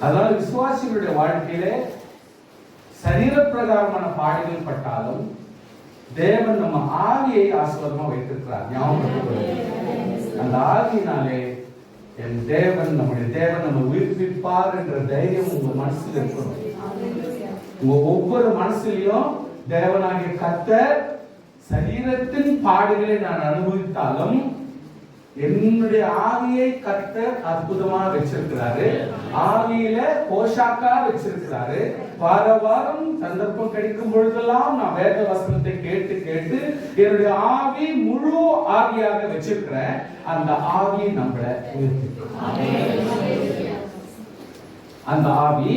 அதனால விசுவாசிகளுடைய வாழ்க்கையிலே சரீர பிரகாரமான பாடுகள் பட்டாலும் தேவன் நம்ம ஆவியை ஆசீர்வாதமா வைத்திருக்கிறார். ஞாபகம், அந்த ஆவியினாலே என் தேவன், நம்முடைய தேவன் நம்ம உயிர்ப்பிப்பார் என்ற தைரியம் உங்க மனசுல இருக்கணும். உங்க ஒவ்வொரு மனசுலயும் தேவனாகிய கர்த்தர் சரீரத்தின் பாடுகளை நான் அனுபவித்தாலும் என்னுடைய ஆவியை கர்த்தர் அற்புதமா வச்சிருக்கிறாரு. ஆவியில போஷாக்கா வச்சிருக்கிறாரு. வார வாரம் சந்தர்ப்பம் கிடைக்கும் பொழுதெல்லாம் நான் வேத வசனத்தை கேட்டு கேட்டு என்னுடைய ஆவி முழு ஆவியாக வச்சிருக்கிறேன். அந்த ஆவி நம்மளை உயர்த்திக்கும். அந்த ஆவி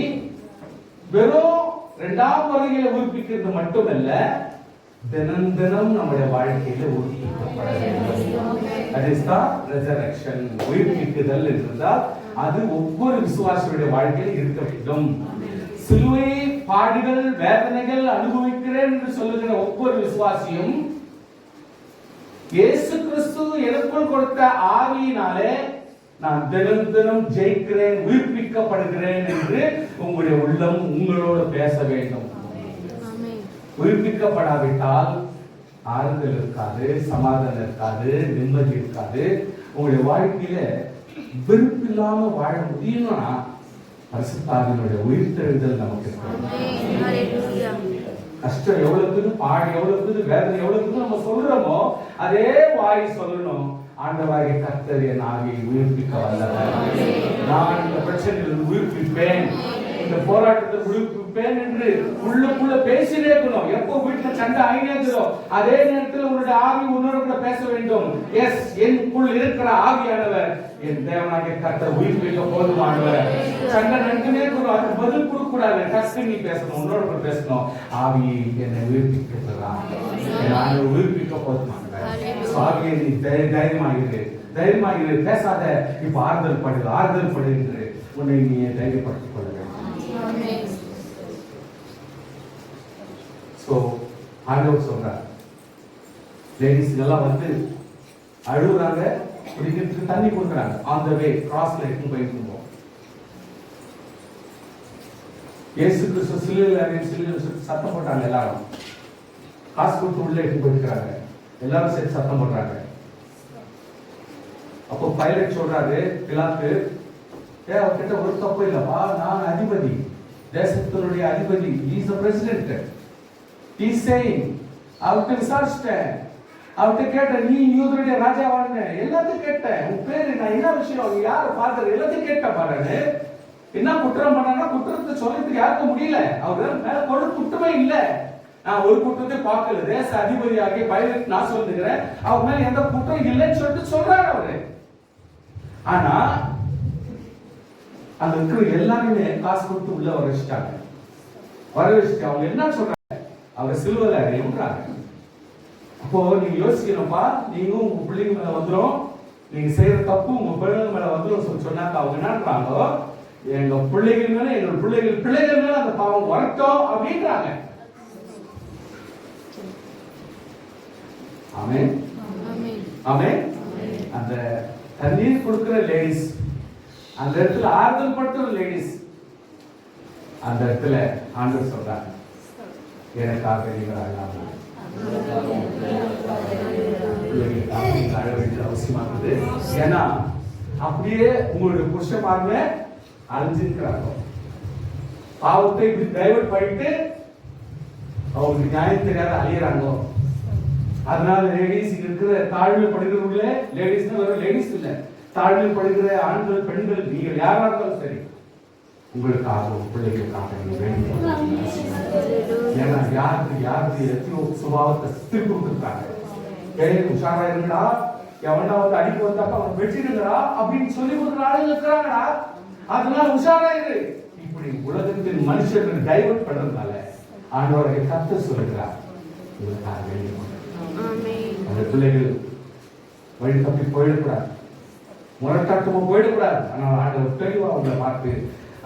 வெறும் இரண்டாம் வருகையில உயிர்ப்பிக்கிறது மட்டுமல்ல, தினம் தினம் நம்முடைய வாழ்க்கையில உயிர்ப்பிக்கப்பட வேண்டும். That is the resurrection. உயிர்ப்பிக்குதல் என்றால் அது ஒவ்வொரு விசுவாசியுடைய வாழ்க்கையில் இருக்க வேண்டும். சிலுவை பாடுகள் வேதனைகள் அனுபவிக்கிறேன் என்று சொல்லுகிற ஒவ்வொரு விசுவாசியும் இயேசு கிறிஸ்து எனக்குள் கொடுத்த ஆவியினாலே நான் தினம் தினம் ஜெயிக்கிறேன், உயிர்ப்பிக்கப்படுகிறேன் என்று உங்களுடைய உள்ளம் உங்களோடு பேச வேண்டும். உயிர்ப்பிக்கப்படாவிட்டால் ஆறுதல் இருக்காது, சமாதானம் இருக்காது, நிம்மதி இருக்காது. உங்களுடைய வாழ்க்கையில வெறுப்பு இல்லாம வாழ முடியும்னா பரிசுத்த ஆவியினுடைய உயிர்த்தெழுதல் நமக்கு இருக்கணும். கஷ்டம் எவ்வளவு இருக்குது, பாடு எவ்வளவு இருக்குது, வேதனை எவ்வளவு இருக்குது நம்ம சொல்றோமோ அதே வாய் சொல்லணும், ஆண்டவராகிய கர்த்தர் என் ஆவியை உயிர்ப்பிக்க வல்லவர், நான் இந்த பிரச்சனையில் உயிர்ப்பிப்பேன், இந்த போராட்டத்தை உயிர்ப்பிப்பேன் என்று உள்ளுக்குள்ள பேசினே இருக்கணும். எப்போ வீட்டுல சண்டை ஆகினேதோ அதே நேரத்தில் உங்களுடைய ஆவி உன்னோட கூட பேச வேண்டும். எஸ், எனக்குள் இருக்கிற ஆவியானவர் என் தேவனாகிய கர்த்தர் உயிர்ப்பிக்க போதுமானவர். சண்டை நடந்துனே இருக்கணும், அதுக்கு பதில் கொடுக்க கூடாது. டக்கு நீ பேசணும், உன்னோட கூட பேசணும். ஆவி என்னை உயிர்ப்பிக்கிறான், நான் உயிர்ப்பிக்க போதுமானவர். ஆவியை நீ தைரியமாகிரு, பேசாத, இப்ப ஆறுதல் படு என்று உன்னை நீ தைரியப்படுத்திக் கொள்ள வேண்டும். சோ ஆண்டவர் சொல்றார், லேடிஸ் எல்லாம் வந்து அழுகுறாங்க, குடிக்கிறதுக்கு தண்ணி கொடுக்குறாங்க. ஆன் த வே கிராஸ்ல எடுத்து போயிட்டு இருந்தோம். இயேசு கிறிஸ்து சிலுவையில் சத்தம் போட்டாங்க. எல்லாரும் காசு கொடுத்து உள்ள எடுத்து போயிருக்கிறாங்க. எல்லாரும் சேர்த்து சத்தம் போடுறாங்க. அப்போ பைலட் சொல்றாரு பிலாத்து, அவர்கிட்ட ஒரு தப்பு இல்லப்பா, நான் அதிபதி, தேசத்தினுடைய அதிபதி, he is the president, he is saying, அவர்கிட்ட விசாரிச்சிட்டேன், அவர்கிட்ட கேட்டேன், நீ யூதருடைய ராஜாவான்னு, எல்லாத்தையும் கேட்டேன், உன் பேரு நான் என்ன விஷயம், யார் ஃபாதர், எல்லாத்தையும் கேட்டேன் பாருன்னு. என்ன குற்றம் பண்ணா குற்றத்தை சொல்றதுக்கு யாருக்கும் முடியல. அவர் மேல கொடு குற்றமே இல்லை, நான் ஒரு குற்றத்தை பார்க்கல, தேச அதிபதியாகிய பைலட் நான் சொல்லுகிறேன், அவர் மேல எந்த குற்றம் இல்லைன்னு சொல்லிட்டு சொல்றாரு அவரு. ஆனா அந்த இருக்கிற எல்லாருமே காசு கொடுத்து உள்ள வர வச்சுட்டாங்க. அவங்க என்ன சொல்றாங்க, அவரை சிலுவையில அறையும்ன்றாங்க. அப்போ நீங்க யோசிக்கணும்ப்பா, நீங்க உங்க பிள்ளைங்க மேல வந்துடும், நீங்க செய்யற தப்பு உங்க பிள்ளைங்க மேல வந்துடும் சொன்னாக்க அவங்க என்னன்றாங்க, எங்க பிள்ளைகள் மேல எங்க பிள்ளைகள் மேல அந்த பாவம் வரட்டும் அப்படின்றாங்க. ஆமென் ஆமென். அந்த தண்ணீர் கொடுக்கிற லேடிஸ், அந்த இடத்துல ஆறுதல் படுத்துற லேடிஸ், அந்த இடத்துல ஆண்டவர் சொல்றாங்க, எனக்காக நீங்கள் அழாமல் அழ வேண்டிய அவசியமானது. ஏன்னா அப்படியே உங்களுடைய புருஷமாருமே அழிஞ்சிருக்கிறாங்க. பாவத்தை இப்படி டைவர்ட் பண்ணிட்டு அவங்களுக்கு நியாயம் தெரியாத அழியறாங்க. அதனால லேடிஸ் இருக்கிற தாழ்மை படுகிறவங்களே, லேடிஸ்னா வெறும் லேடிஸ் இல்ல, தாழ்மை படுகிற ஆண்கள் பெண்கள் நீங்கள் யாரா இருந்தாலும் சரி, உங்களுக்காக பிள்ளைகளுக்காக நீங்க வேண்டும். ஏன்னா யாருக்கு எத்தனையோ சுபாவத்தை திருப்பி கொடுத்துருக்காங்க. உஷாரா இருங்கடா, எவனா வந்து அடிக்க வந்தாப்ப அவன் வெட்டிடுங்கடா அப்படின்னு சொல்லி கொடுக்குற ஆளுங்க இருக்கிறாங்கடா, அதனால உஷாரா இரு. இப்படி உலகத்தின் மனுஷர்கள் டைவர்ட் பண்றதுனால ஆண்டவரை கத்த சொல்லுகிறார், உங்களுக்காக வேண்டும். அந்த பிள்ளைகள் வழி தப்பி போயிடக்கூடாது, முரட்டாட்டமா போயிடக்கூடாது. ஆனால் ஆண்டவர் தெளிவா அவங்களை பார்த்து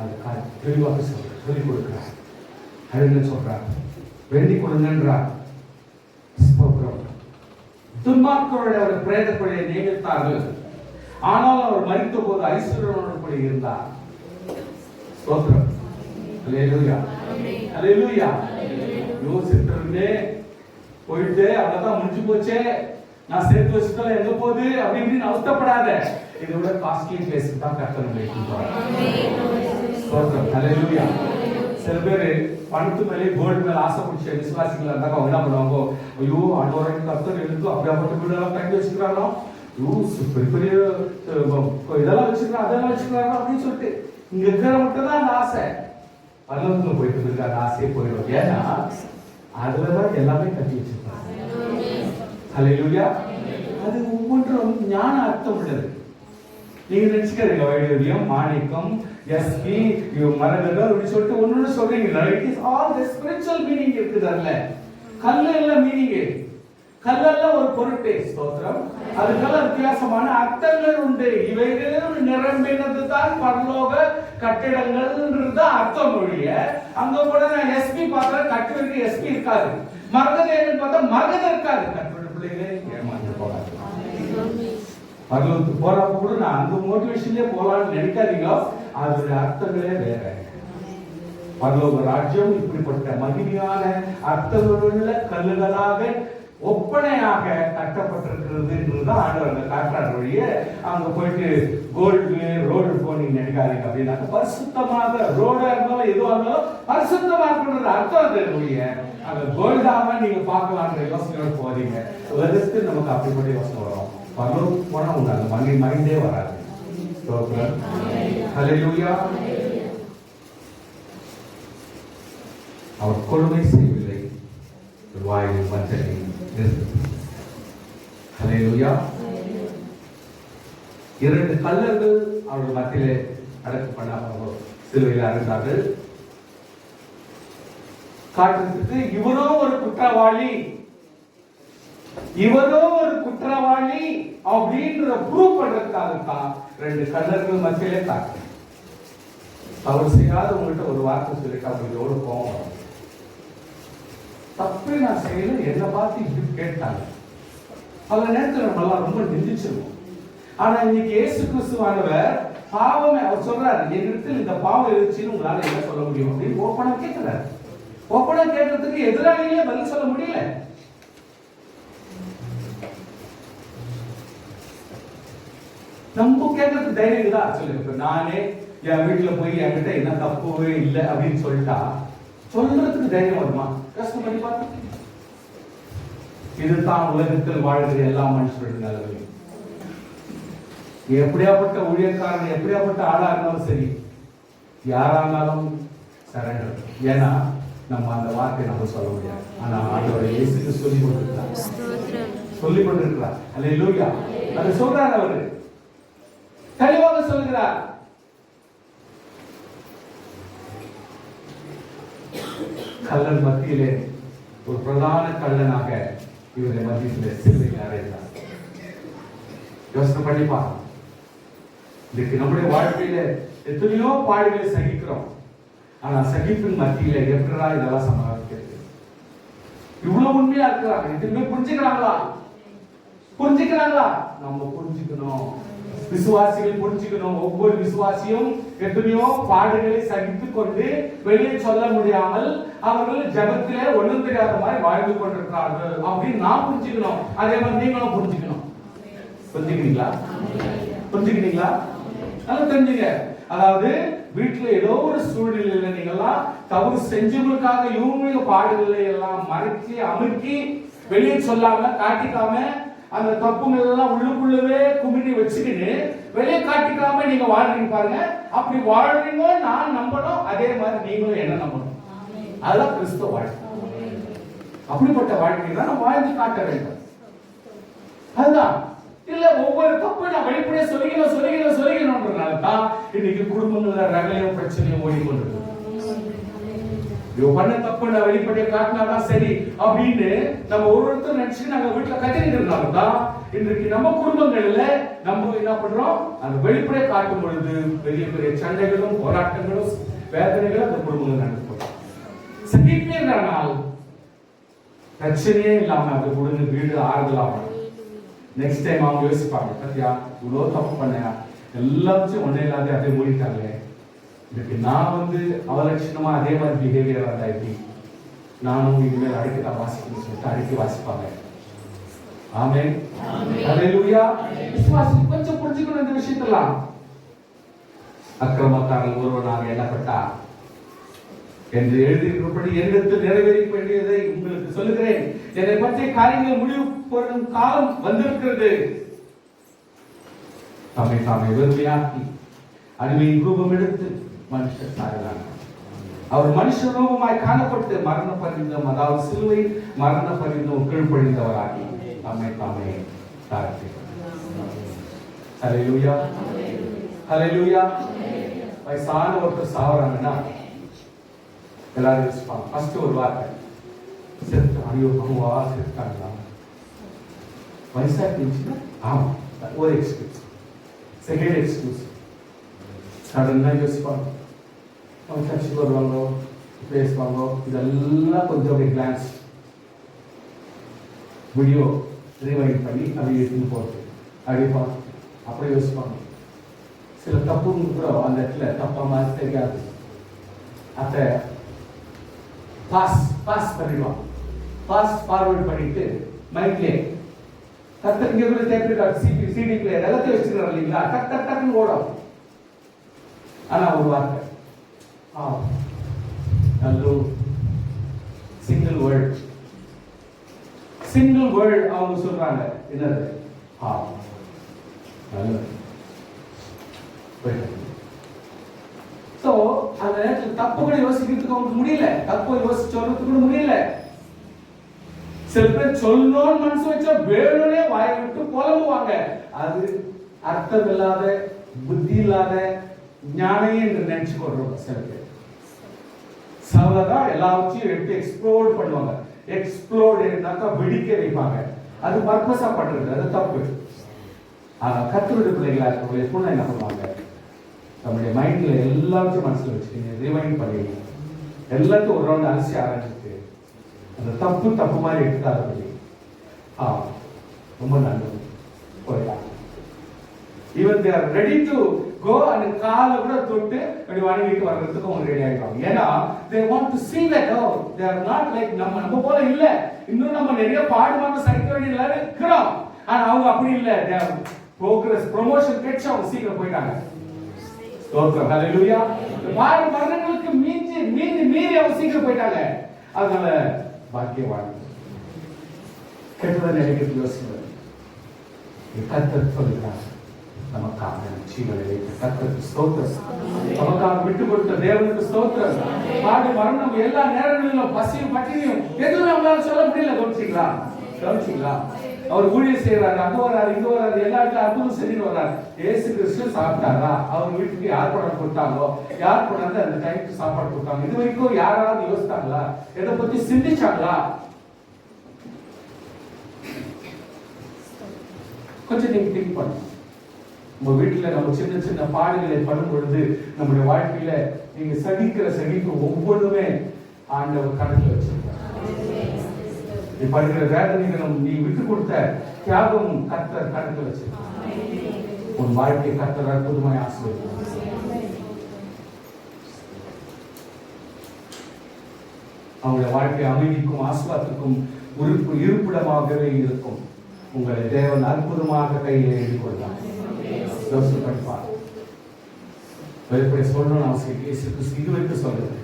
அந்த தெளிவாக சொல்லிக் கொடுக்கிறார். அழுங்க சொல்றார், வேண்டிக் கொடுங்கன்றார். துன்மார்க்கருடைய அவர் பிரேதப்படியை நியமித்தார்கள், ஆனால் அவர் மரித்த போது ஐஸ்வர்யோடு இருந்தார். ஸ்தோத்திரம். அல்லேலூயா அல்லேலூயா. யோசித்தே போயிட்டு அவ்வளவுதான் முடிஞ்சு போச்சே, நான் சேர்த்து வச்சுட்டா எங்க போகுது அப்படின்னு அவஸ்தப்படாத. இதோட காஸ்ட்லி பிளேஸ் தான் கர்த்தர் வைக்கும். அல்லேலூயா. சில பேர் பணத்து மேலே கோல்டு மேல ஆசை பிடிச்ச விசுவாசிகள் இருந்தாக்க அவங்க என்ன பண்ணுவாங்க, ஐயோ ஆண்டவரை கர்த்தர் எடுத்து அப்படியாப்பட்ட வீடெல்லாம் கட்டி வச்சுக்கிறாங்க, ஐயோ பெரிய பெரிய இதெல்லாம் வச்சுக்கிறாங்க அதெல்லாம் வச்சுக்கிறாங்க அப்படின்னு சொல்லிட்டு இங்க இருக்கிற மட்டும் தான் அந்த ஆசை. பரலோகத்துல போயிட்டு இருக்கு அந்த ஆசையே போயிடும். ஏன்னா அதுலதான் எல்லாமே கட்டி வச்சிருக்காங்க. அல்லேலூயா. அது ஒவ்வொன்றும் ஞான அர்த்தம் உள்ளது. நீங்க நினைச்சுக்கிறீங்க வைடூரியம், மாணிக்கம், எஸ்பி, மரகதம் அப்படி சொல்லிட்டு ஒன்னு சொல்றீங்க. It is all the spiritual meaning இருக்குது. அதுல கல்லு எல்லாம் மீனிங், கல்லெல்லாம் ஒரு பொருட்டே. ஸ்தோத்திரம். அதுக்கெல்லாம் வித்தியாசமான அர்த்தங்கள் உண்டு. இவைகளில் நிரம்பினது தான் பரலோக கட்டிடங்கள் அர்த்தம் மொழிய. அங்க கூட நான் எஸ்பி பார்த்தா கட்டுரைக்கு எஸ்பி இருக்காது, மரகதம் பார்த்தா மரகதம் இருக்காது. கட்டுரை பிள்ளைகளே ஏமாந்து போகாது. பரலோகத்துக்கு போறப்ப கூட நான் அந்த மோட்டிவேஷன்லயே போலான்னு நினைக்காதீங்க. அதோட அர்த்தங்களே வேற. பரலோக ராஜ்யம் இப்படிப்பட்ட மகிமையான அர்த்தங்களுள்ள கல்லுகளாக ஒப்பனையாக கட்டப்பட்டிருக்கிறது என்றுதான் ஆண்டவர் காட்டுறாரு வழிய. அங்க போயிட்டு கோல்டு ரோடு போனீங்க நினைக்காதீங்க. அப்படின்னா பரிசுத்தமாக ரோடா இருந்தாலும் எதுவாக இருந்தாலும் பரிசுத்தமா இருக்கிறது அர்த்தம் அது வழிய. அங்க கோல்டாம நீங்க பார்க்கலான்ற யோசனை போறீங்க. வெறுத்து நமக்கு அப்படிப்பட்ட யோசனை வரும். பரலோகம் போனா உங்க அந்த மைண்டே வராது. ஹல்லேலூயா. அவர் கொடுமை செய்யவில்லை, வாயில் மஞ்சளை. ஹல்லேலூயா. இரண்டு கல்லர்கள் அவர்கள் மத்தியிலே அடக்கம் பண்ண சிலுவையில் அடைந்தார்கள். காட்டுறதுக்கு இவரோ ஒரு குற்றவாளி, இவரோ ஒரு குற்றவாளி அப்படின்ற ப்ரூவ் பண்றதுக்காகத்தான் ரெண்டு கல்லர்கள் மத்தியிலே காட்டு. அவர் செய்யாத உங்கள்கிட்ட ஒரு வார்த்தை சொல்லிட்டு அவங்களுக்கு எவ்வளவு கோபம் வரும். தப்பே நான் செய்யல, என்ன பார்த்து இப்படி கேட்டாங்க. அந்த நேரத்தில் நம்மளாம் ரொம்ப நிந்திச்சிருவோம். ஆனா இன்னைக்கு இயேசு கிறிஸ்துவானவர் பாவமே அவர் சொல்றாரு, என்னிடத்தில் இந்த பாவம் இருந்துச்சுன்னு உங்களால என்ன சொல்ல முடியும் அப்படின்னு ஓப்பனா கேட்கிறாரு. ஓப்பனா கேட்கறதுக்கு எதிராளிகளே பதில் சொல்ல முடியல. நம்ம கேட்கறதுக்கு தைரியம் தான் சொல்லுங்க. நானே என் வீட்டுல போய் என்கிட்ட என்ன தப்புவே இல்லை அப்படின்னு சொல்லிட்டா சொல்றதுக்கு தைரியம் வருமா? கஷ்டம் பண்ணி பார்த்து. இதுதான் உலகத்தில் வாழ்கிற எல்லா மனுஷருடைய நிலைமை. எப்படியாப்பட்ட ஊழியக்காரன், எப்படியாப்பட்ட ஆளா இருந்தாலும் சரி, யாரானாலும் சரண்டர். ஏன்னா நம்ம அந்த வார்த்தையை நம்ம சொல்ல முடியாது. ஆனா ஆண்டவர் இயேசுக்கு சொல்லி கொண்டிருக்கிறார், சொல்லி கொண்டிருக்கிறார். அல்லேலூயா. அதை சொல்றார், அவரு தெளிவாக சொல்லுகிறார். கல்லன் மத்தியிலே ஒரு பிரதான கல்லனாக இவரை மத்தியிலே சிலுவையில் அறைந்தார். யோசனை பண்ணிப்பா. இன்னைக்கு நம்முடைய வாழ்க்கையில எத்தனையோ பாடுகளை சகிக்கிறோம். ஆனா சகிப்பின் மத்தியில எப்படா இதெல்லாம் சமாளிக்கிறது? இவ்வளவு உண்மையா இருக்கிறாங்க. எத்தனை புரிஞ்சுக்கிறாங்களா? புரிஞ்சுக்கிறாங்களா? நம்ம புரிஞ்சுக்கணும். விசுவாசிகள் புரிஞ்சுக்கணும். ஒவ்வொரு விசுவாசியும் எத்தனையோ பாடுகளை சகித்துக் கொண்டு வெளியே சொல்ல முடியாமல் அவர்கள் ஜபத்திலே ஒண்ணும் தெரியாத மாதிரி வாழ்ந்து கொண்டிருக்கிறார்கள் அப்படின்னு நான் புரிஞ்சுக்கணும். அதே மாதிரி நீங்களும் புரிஞ்சுக்கணும். புரிஞ்சுக்கிறீங்களா? புரிஞ்சுக்கிறீங்களா? நல்லா தெரிஞ்சுங்க. அதாவது வீட்டுல ஏதோ ஒரு சூழ்நிலையில நீங்கெல்லாம் தவறு செஞ்சவங்களுக்காக இவங்க பாடுகளை எல்லாம் மறைச்சி அமுக்கி வெளியே சொல்லாம காட்டிக்காம அந்த தப்புங்கள் எல்லாம் உள்ளுக்குள்ளவே குமிழி வச்சுக்கிட்டு வெளியே காட்டிக்காம நீங்க வாழ்றீங்க பாருங்க. அப்படி வாழ்றீங்க நான் நம்பணும். அதே மாதிரி நீங்களும் என்ன நம்பணும். அதுதான் கிறிஸ்துவ வாழ்க்கை. அப்படிப்பட்ட வாழ்க்கை தான் நம்ம வாழ்ந்து காட்ட வேண்டும். அதுதான் இல்ல ஒவ்வொரு தப்பு நான் வெளிப்படையா சொல்லிக்கணும்ன்றதுனால தான் இன்னைக்கு குடும்பங்கள்ல ரகலையும் பிரச்சனையும் ஓடிக்கொண்டிருக்கு. பண்ண தப்பு நான் வெளிப்படையா காட்டினாதான் சரி அப்படின்னு நம்ம ஒருத்தர் நினைச்சு நாங்க வீட்டுல கத்திட்டு இருந்தால்தான் இன்றைக்கு நம்ம குடும்பங்கள்ல நம்ம என்ன பண்றோம், அந்த வெளிப்படையா காட்டும் பொழுது பெரிய பெரிய சண்டைகளும் போராட்டங்களும் வேதனைகளும் அந்த குடும்பங்கள் நடக்கும். சகிப்பேனால் பிரச்சனையே இல்லாம அந்த குடும்ப வீடு ஆறுதலாகும். நெக்ஸ்ட் டைம் அவங்க யோசிப்பாங்க, பத்தியா இவ்வளவு தப்பு பண்ண எல்லாத்தையும் ஒன்னே இல்லாத அப்படியே மூடிட்டாங்களே, இதுக்கு நான் அவலட்சணமா அதே மாதிரி பிஹேவியர் இருந்தா நானும் இனிமேல் அடிக்க தான் வாசிக்கணும்னு சொல்லிட்டு அடிக்க வாசிப்பாங்க. ஆமென். ஹல்லேலூயா. விசுவாசி கொஞ்சம் புரிஞ்சுக்கணும் இந்த விஷயத்தெல்லாம். அக்கிரமக்காரன் ஒருவனாக எண்ணப்பட்டா என்று எழுதியிருக்கிறபடி என்னிடத்தில் நிறைவேறிக்க வேண்டியதை உங்களுக்கு சொல்லுகிறேன். என்னை பற்றிய காரியங்கள் முடிவு போடும் காலம் வந்திருக்கிறது. தம்மை தாமே வெறுமையாக்கி அடிமையின் ரூபம் எடுத்து மனுஷர் சாயலாக அவர் மனுஷ ரூபமாய் காணப்பட்டு மரண பரிந்தம், அதாவது சிலுவை மரண பரிந்தம் கீழ்ப்படிந்தவராகி தம்மை தாமே தாழ்த்தி. ஹல்லேலூயா. ஹல்லேலூயா. வயசான ஒருத்தர் சாவறாங்கன்னா எல்லாரும் யோசிப்பாங்க. ஃபர்ஸ்ட் ஒரு வார்த்தை, செத்து ஐயோ அம்மா செத்துட்டாங்களா. வயசாக இருந்துச்சுன்னா ஆமா ஒரு எக்ஸ்கியூஸ். செகண்ட் எக்ஸ்கியூஸ், சடனாக யோசிப்பாங்க. அவங்க சர்ச்சுக்கு வருவாங்க, பேசுவாங்க, இதெல்லாம் கொஞ்சம் அப்படியே கிளான்ஸ் வீடியோ ரீவைண்ட் பண்ணி அப்படி எடுத்துன்னு போகிறது அப்படிப்பாங்க. அப்படியே யோசிப்பாங்க. சில தப்புன்னு கூட அந்த இடத்துல தப்பா மாதிரி தெரியாது. அதை பாஸ் பண்ணிடுவான். பாஸ் ஃபார்வர்ட் பண்ணிட்டு மைக்லே கத்த இங்க கூட தேர்ட் சிடி பிளேயர் எல்லாத்தையும் வச்சுக்கிறார் இல்லைங்களா, டக் டக் டக்குன்னு ஓடும். ஆனா ஒரு வார்த்தை, நல்ல சிங்கிள் வேர்ட் அவங்க சொல்றாங்க, என்னது நல்லது. சோ அந்த நேரத்தில் தப்பு கூட யோசிக்கிறதுக்கு அவங்களுக்கு முடியல, தப்பு யோசிச்சு சொல்றதுக்கு கூட முடியல. சில பேர் சொல்லணும்னு மனசு வச்சா வேணும்னே வாயை விட்டு புலம்புவாங்க. அது அர்த்தம் இல்லாத, புத்தி இல்லாத ஞானமே என்று நினைச்சு கொள்றோம். சில பேர் சவதான் எல்லாத்தையும் எடுத்து எக்ஸ்ப்ளோர் பண்ணுவாங்க. எக்ஸ்ப்ளோர் இருந்தாக்கா வெடிக்க வைப்பாங்க. அது பர்பஸா பண்றது, அது தப்பு. ஆனா கர்த்தருடைய பிள்ளைகளா இருக்கவங்க எப்பவும் என்ன பண்ணுவாங்க, நம்முடைய மைண்ட்ல எல்லாத்தையும் மனசுல வச்சுக்கீங்க, ரிவைண்ட் பண்ணிடுங்க. எல்லாத்தையும் ஒரு ரவுண்ட் அலசி ஆரம்பிச்சுட்டு அந்த தப்பு மாதிரி எடுத்துக்காதபடி ரொம்ப நல்லது போயிடலாம். Even they are ready to go and காலை கூட தொட்டு அப்படி வணங்கிட்டு வர்றதுக்கு அவங்க ரெடி ஆகிடுவாங்க. ஏன்னா they want to see that they are not like நம்ம போல இல்ல. இன்னும் நம்ம நிறைய பாடுமாங்க சைக்க வேண்டியதுல இருக்கிறோம். ஆனா அவங்க அப்படி இல்ல. they are progress ப்ரமோஷன் கிடைச்சு அவங்க சீக்கிரம் போயிட்டாங்க. ஸ்தோத்திரம், ஹல்லேலூயா. பாடு மரணங்களுக்கு மீறி அவங்க சீக்கிரம் போயிட்டாங்க. அதனால பாக்கியவான் கெட்டதை நினைக்கிறது யோசிக்கிறது. கர்த்தர் சொல்லுகிறார், நமக்காக ஜீவனை வைத்த கர்த்தருக்கு ஸ்தோத்திரம், நமக்காக விட்டு கொடுத்த தேவனுக்கு ஸ்தோத்திரம். பாடு மரணம் எல்லா நேரங்களிலும் பசியும் பட்டினியும் எதுவும் நம்மளால சொல்ல முடியல. கவனிச்சீங்களா? அவர் ஊழியர் செய்யறாரு, அங்க வராரு, இங்க வராரு, எல்லா இடத்துல அற்புதம் செஞ்சுட்டு வர்றாரு. இயேசு கிறிஸ்து சாப்பிட்டாரா? அவர் வீட்டுக்கு யார் பணம் கொடுத்தாங்களோ, யார் கொண்டாந்து அந்த டைமுக்கு சாப்பாடு கொடுத்தாங்க, இது வரைக்கும் யாராவது யோசித்தாங்களா? எதை பத்தி சிந்திச்சாங்களா? கொஞ்சம் நீங்க திங்க் பண்ணுங்க. உங்க வீட்டுல நம்ம சின்ன சின்ன பாடுகளை பண்ணும் பொழுது நம்முடைய வாழ்க்கையில நீங்க சகிக்கிற சகிப்பு ஒவ்வொன்றுமே ஆண்டவர் கணக்கில் வச்சிருக்காரு. நீ படுகிற வேதனைகளும் நீ விட்டு கொடுத்த தியாகமும் கர்த்தர் கணக்கில் வச்சிருக்கார். உன் வாழ்க்கையை கர்த்தர் அற்புதமாய் ஆசீர்வதிப்பார். அவங்களுடைய வாழ்க்கை அமைதிக்கும் ஆசீர்வாதத்துக்கும் இருப்பிடமாகவே இருக்கும். உங்களை தேவன் அற்புதமாக கையில் எழுதி கொள்வார். யோசனை படிப்பார். வெளிப்படை சொல்லணும்னு அவசியம் இது வரைக்கும் சொல்லுது.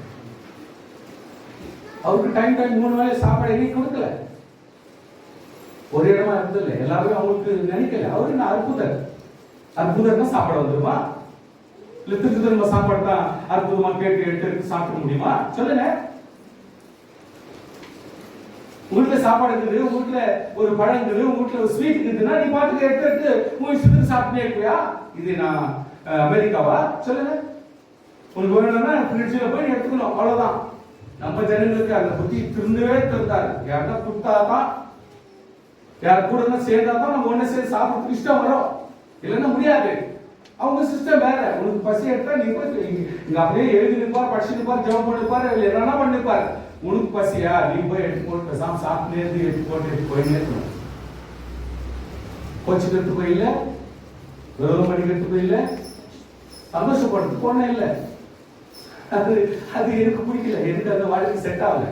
அவருக்கு டைம் 3 வேளை சாப்பாடு எங்கேயும் கொடுக்கல. ஒரு இடமா இருந்ததில்ல. எல்லாரும் அவங்களுக்கு நினைக்கல. அவரு என்ன அற்புதம்னா சாப்பாடு வந்துருமா? இல்ல திரும்ப சாப்பாடு தான் அற்புதமா கேட்டு சாப்பிட முடியுமா? சொல்லுங்க. உங்கள்கிட்ட சாப்பாடு இருக்குது, உங்கள்கிட்ட ஒரு பழம் இருக்குது, உங்கள்கிட்ட ஒரு ஸ்வீட் இருக்குதுன்னா நீ பாட்டுக்கு எடுத்து உங்க இஷ்டத்துக்கு சாப்பிட்டே இருப்பியா? இது நான் அமெரிக்காவா? சொல்லுங்க. உங்களுக்கு வேணும்னா ஃப்ரிட்ஜில் போய் எடுத்துக்கணும், அவ்வளவுதான். நம்ம ஜனங்களுக்கு அந்த புத்தி திருந்தவே திருந்தாரு. யாருன்னா கொடுத்தாதான், யார் கூட சேர்ந்தாதான் நம்ம ஒண்ணு சேர்ந்து சாப்பிட்டு இஷ்டம் வரும். இல்லைன்னா முடியாது. அவங்க சிஸ்டம் வேற. உனக்கு பசி எடுத்தா நீ போய் இங்க அப்படியே எழுதி நிற்பார், படிச்சு நிற்பார், ஜெபம் பண்ணிப்பார், என்னன்னா பண்ணிப்பார். உனக்கு பசியா? நீ போய் எடுத்து போட்டு பேசாம சாப்பிட்டு எடுத்து போயிட்டே இருக்கணும். கோச்சுக்கு எடுத்து போயில, விரோதம் பண்ணி எடுத்து போயில, சந்தோஷப்படுறது போன இல்லை. அது எனக்கு பிடிக்கல. எனக்கு அந்த வாழ்க்கை செட் ஆகல.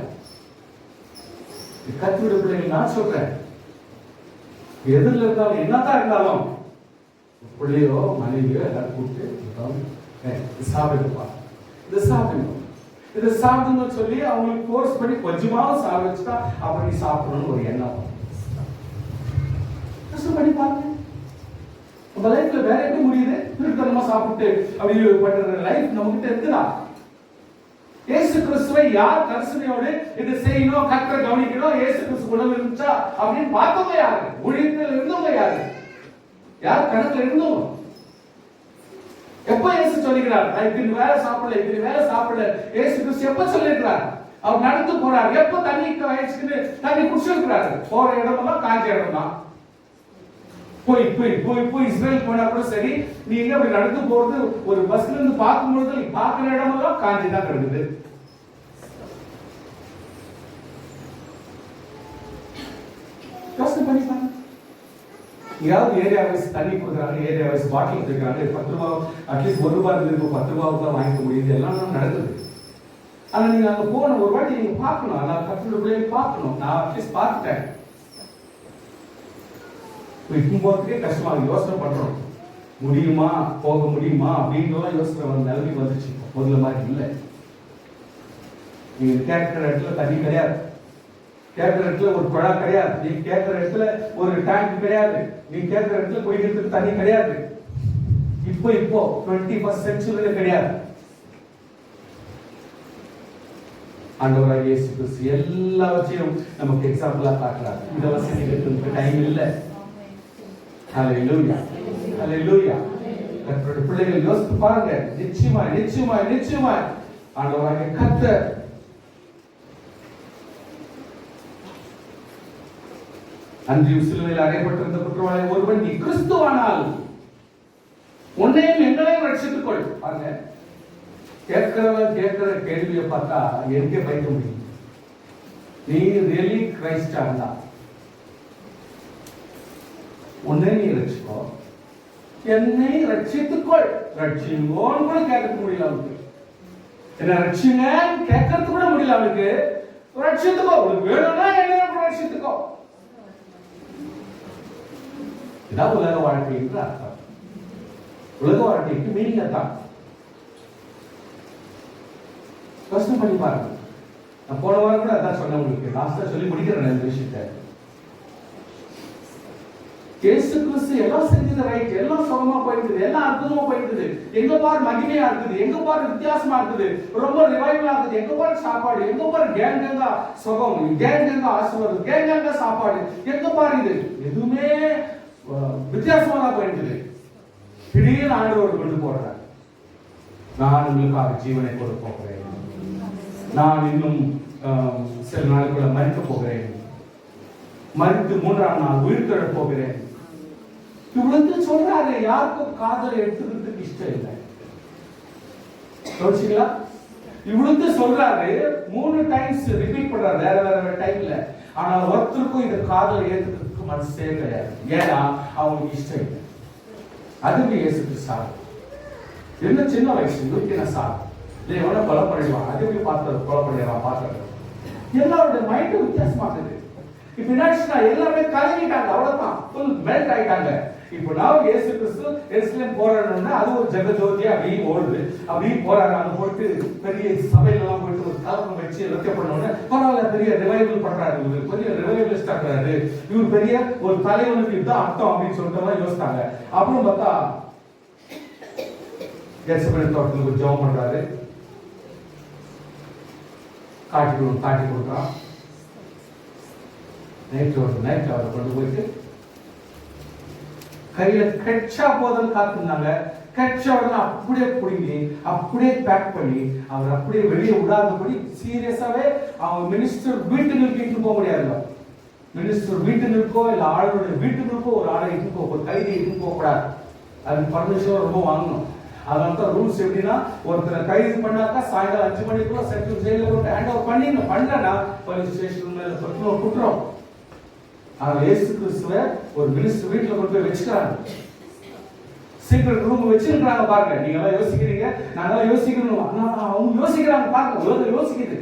கத்துவிட பிள்ளைகள் நான் சொல்றேன், எதிரில் இருந்தாலும் என்னதான் இருந்தாலும் பிள்ளையோ மனைவியோ எல்லாரும் கூப்பிட்டு சாப்பிடுப்பா, இதை சாப்பிடணும், இதை சாப்பிடணும்னு சொல்லி அவங்களுக்கு கோர்ஸ் பண்ணி கொஞ்சமாவது சாப்பிடுச்சுட்டா அப்ப நீ சாப்பிடணும்னு ஒரு எண்ணம் பண்ணி பாருங்க. நம்ம லைஃப்ல வேற எப்படி முடியுது? திருத்தனமா சாப்பிட்டு அப்படி பண்ற லைஃப் நம்ம கிட்ட இருக்குதா? இயேசு கிறிஸ்துவை யார் கரிசனையோடு இதை செய்யணும், கர்த்தரை கவனிக்கணும், இயேசு கிறிஸ்து குணம் இருந்துச்சா அப்படின்னு பார்த்தவங்க யாரு? ஊழியத்தில் இருந்தவங்க யாரு? யார் கணக்குல இருந்தவங்க? எப்ப இயேசு சொல்லுகிறார் நான் இத்தனை வேலை சாப்பிடல, இத்தனை வேலை சாப்பிடல, இயேசு கிறிஸ்து எப்ப சொல்லிருக்கிறார்? அவர் நடந்து போறார். எப்ப தண்ணி வயசுக்கு தண்ணி குடிச்சிருக்கிறாரு? போற இடமெல்லாம் காஞ்ச இடம் தான். போய் போய் போய் போய் இஸ்ரேல் போனா கூட சரி, நீங்க அப்படி நடந்து போறது ஒரு பஸ்ல இருந்து பார்க்கும்போது பார்க்கிற இடமெல்லாம் காஞ்சி தான் கிடக்குது. யோசனை பண்ணி பாருங்க. ஏதாவது ஏரியா வைஸ் தண்ணி கொடுக்குறாங்க, ஏரியா வைஸ் பாட்டில் வச்சிருக்காங்க, 10 ரூபாய் அட்லீஸ்ட் 1 ரூபாய் இருக்கு, 10 ரூபாய்க்கு தான் வாங்கிக்க முடியுது, எல்லாம் நடக்குது. ஆனா நீங்க அங்க போன ஒரு வாட்டி நீங்க பார்க்கணும், அதான் கட்டுரைக்குள்ளே பார்க்கணும். நான் அட்லீஸ்ட் பார்த்துட்டேன். இப்போ போறதுக்கே கஷ்டமா யோசனை பண்றோம், முடியுமா போக முடியுமா அப்படின்றலாம் யோசனை வந்து நிலைமை வந்துச்சு. முதல்ல மாதிரி இல்லை. நீங்க கேட்கிற இடத்துல தண்ணி கிடையாது, கேட்கிற இடத்துல ஒரு குழா கிடையாது, நீ கேட்கிற இடத்துல ஒரு டேங்க் கிடையாது, நீ கேட்கிற இடத்துல குடிக்கிறதுக்கு தண்ணி கிடையாது. இப்போ 21st செஞ்சுரியில கிடையாது. ஆண்டவராகிய இயேசு கிறிஸ்து எல்லாவற்றையும் நமக்கு எக்ஸாம்பிளா காட்டுறார். இந்த வசதிகளுக்கு டைம் இல்லை. ஹல்லேலூயா, ஹல்லேலூயா. கர்த்தருடைய பிள்ளைகள் யோசித்து பாருங்க. நிச்சயமா நிச்சயமா நிச்சயமா ஆண்டவராகிய கர்த்தர் அன்றைய சிலுவையில் அறையப்பட்டிருந்த குற்றவாளி ஒருவன், நீ கிறிஸ்துவானால் உன்னையும் எங்களையும் ரட்சித்துக் கொள். பாருங்க, கேட்கிறவன் கேட்கிற கேள்வியை பார்த்தா எனக்கே பயக்க முடியும். நீ ரியலி கிரைஸ்டா இருந்தா உன்னை நீ ரட்சிக்கோ, என்னை ரட்சித்துக்கொள். ரட்சிங்கோன்னு கூட கேட்க முடியல அவனுக்கு. என்ன ரட்சிங்க கேட்கறது கூட முடியல அவனுக்கு. ரட்சித்துக்கோ, உனக்கு வேணும்னா என்ன ரட்சித்துக்கோ. இதான் உலக வாழ்க்கை என்று அர்த்தம். உலக வாழ்க்கைக்கு மீனிங் தான். யோசனை பண்ணி பாருங்க. நான் போன வாரம் கூட அதான் சொன்னேன் உங்களுக்கு. லாஸ்டா சொல்லி முடிக்கிறேன் இந்த விஷயத்தை. இயேசு கிறிஸ்து எல்லாம் செஞ்சது ரைட், எல்லாம் சுகமா போயிடுது, எல்லாம் அற்புதமா போயிடுது. எங்க பாரு மகிமையா இருக்குது, எங்க பாரு வித்தியாசமா இருக்குது, ரொம்ப ரிவைவலா இருக்குது, எங்க பாரு சாப்பாடு, எங்க பாரு கேங்கா சுகம், கேங்கா ஆசீர்வாதம், கேங்கா சாப்பாடு, எங்க பாரு இது எதுவுமே வித்தியாசமா தான் போயிடுது. திடீர்னு ஆண்டவர் கொண்டு போறார். நான் உங்களுக்காக ஜீவனை கொடுக்க போகிறேன், நான் இன்னும் சில நாளுக்குள்ள மறிக்க போகிறேன், மறித்து 3ஆம் நாள் உயிர்த்தெழ போகிறேன். இவ்வளவு சொல்றாரு. யாருக்கும் காதலை எடுத்துக்கிறதுக்கு இஷ்டம் இல்லை. யோசிங்களா? இவ்வளவு சொல்றாரு. 3 டைம்ஸ் ரிப்பீட் பண்றாரு வேற வேற டைம்ல. ஆனா ஒருத்தருக்கும் இந்த காதலை ஏத்துக்கிறதுக்கு மனசே கிடையாது. ஏன்னா அவங்களுக்கு இஷ்டம் இல்லை. அதுக்கு இயேசு கிறிஸ்து என்ன சின்ன வயசு இவருக்கு என்ன சார் இல்லை, எவனை கொலை பண்ணிடுவான், அதுக்கு பார்த்து கொலை பண்ணிடுவான் பார்த்துட்டு. எல்லாருடைய மைண்டும் வித்தியாசமாகுது. இப்ப என்னாச்சுன்னா எல்லாமே கலங்கிட்டாங்க, அவ்வளவுதான், ஃபுல் மெல்ட் ஆயிட்டாங்க. இப்போ நான் இயேசு கிறிஸ்து எருசலேம் போறாருன்னா அது ஒரு ஜெகஜோதியா அப்படியே ஓடுது. அப்படியே போறாரு. அங்க போயிட்டு பெரிய சபையில எல்லாம் போயிட்டு ஒரு கலப்பம் வச்சு எல்லாத்தையும் பண்ணோன்னு பரவாயில்ல, பெரிய ரிவைவல் பண்றாரு, இவரு பெரிய ரிவைவலிஸ்ட் ஆகுறாரு, இவர் பெரிய ஒரு தலைவனுக்கு இதுதான் அர்த்தம் அப்படின்னு சொல்லிட்டு யோசித்தாங்க. அப்புறம் பார்த்தா கெத்செமனே தோட்டத்துக்கு ஜெபம் பண்றாரு. காட்டி கொடுக்குறான். நைட் அவர் கொண்டு போயிட்டு கையில கட்சா போதல் காத்துனாங்க. கட்சா அப்படியே பிடிங்கி அப்படியே பேக் பண்ணி அவர் அப்படியே வெளியே விடாதபடி சீரியஸாவே அவங்க மினிஸ்டர் வீட்டுக்கு இட்டுன்னு போக முடியாது. மினிஸ்டர் வீட்டுக்கு இருக்கோ இல்ல ஆளுடைய வீட்டுக்கு இருக்கோ ஒரு ஆளை இட்டுன்னு ஒரு கைதி இட்டுன்னு போக கூடாது. அது பர்மிஷன் ரொம்ப வாங்கணும். அதனால ரூல்ஸ் எப்படின்னா ஒருத்தரை கைது பண்ணாக்கா சாயங்காலம் 5 மணிக்குள்ள சென்ட்ரல் ஜெயில போட்டு ஹேண்ட் ஓவர் பண்ணி பண்ணலன்னா போலீஸ் ஸ்டேஷன் மேல குற்றம். இயேசு கிறிஸ்துவ ஒரு மினிஸ்டர் வீட்டுல கொண்டு போய் வச்சுக்கிறாங்க. சீக்ரெட் ரூம் வச்சிருக்காங்க. பாருங்க, நீங்க எல்லாம் யோசிக்கிறீங்க, நாங்கெல்லாம் யோசிக்கணும். அவங்க யோசிக்கிறாங்க. பாருங்க, உலகம் யோசிக்குது.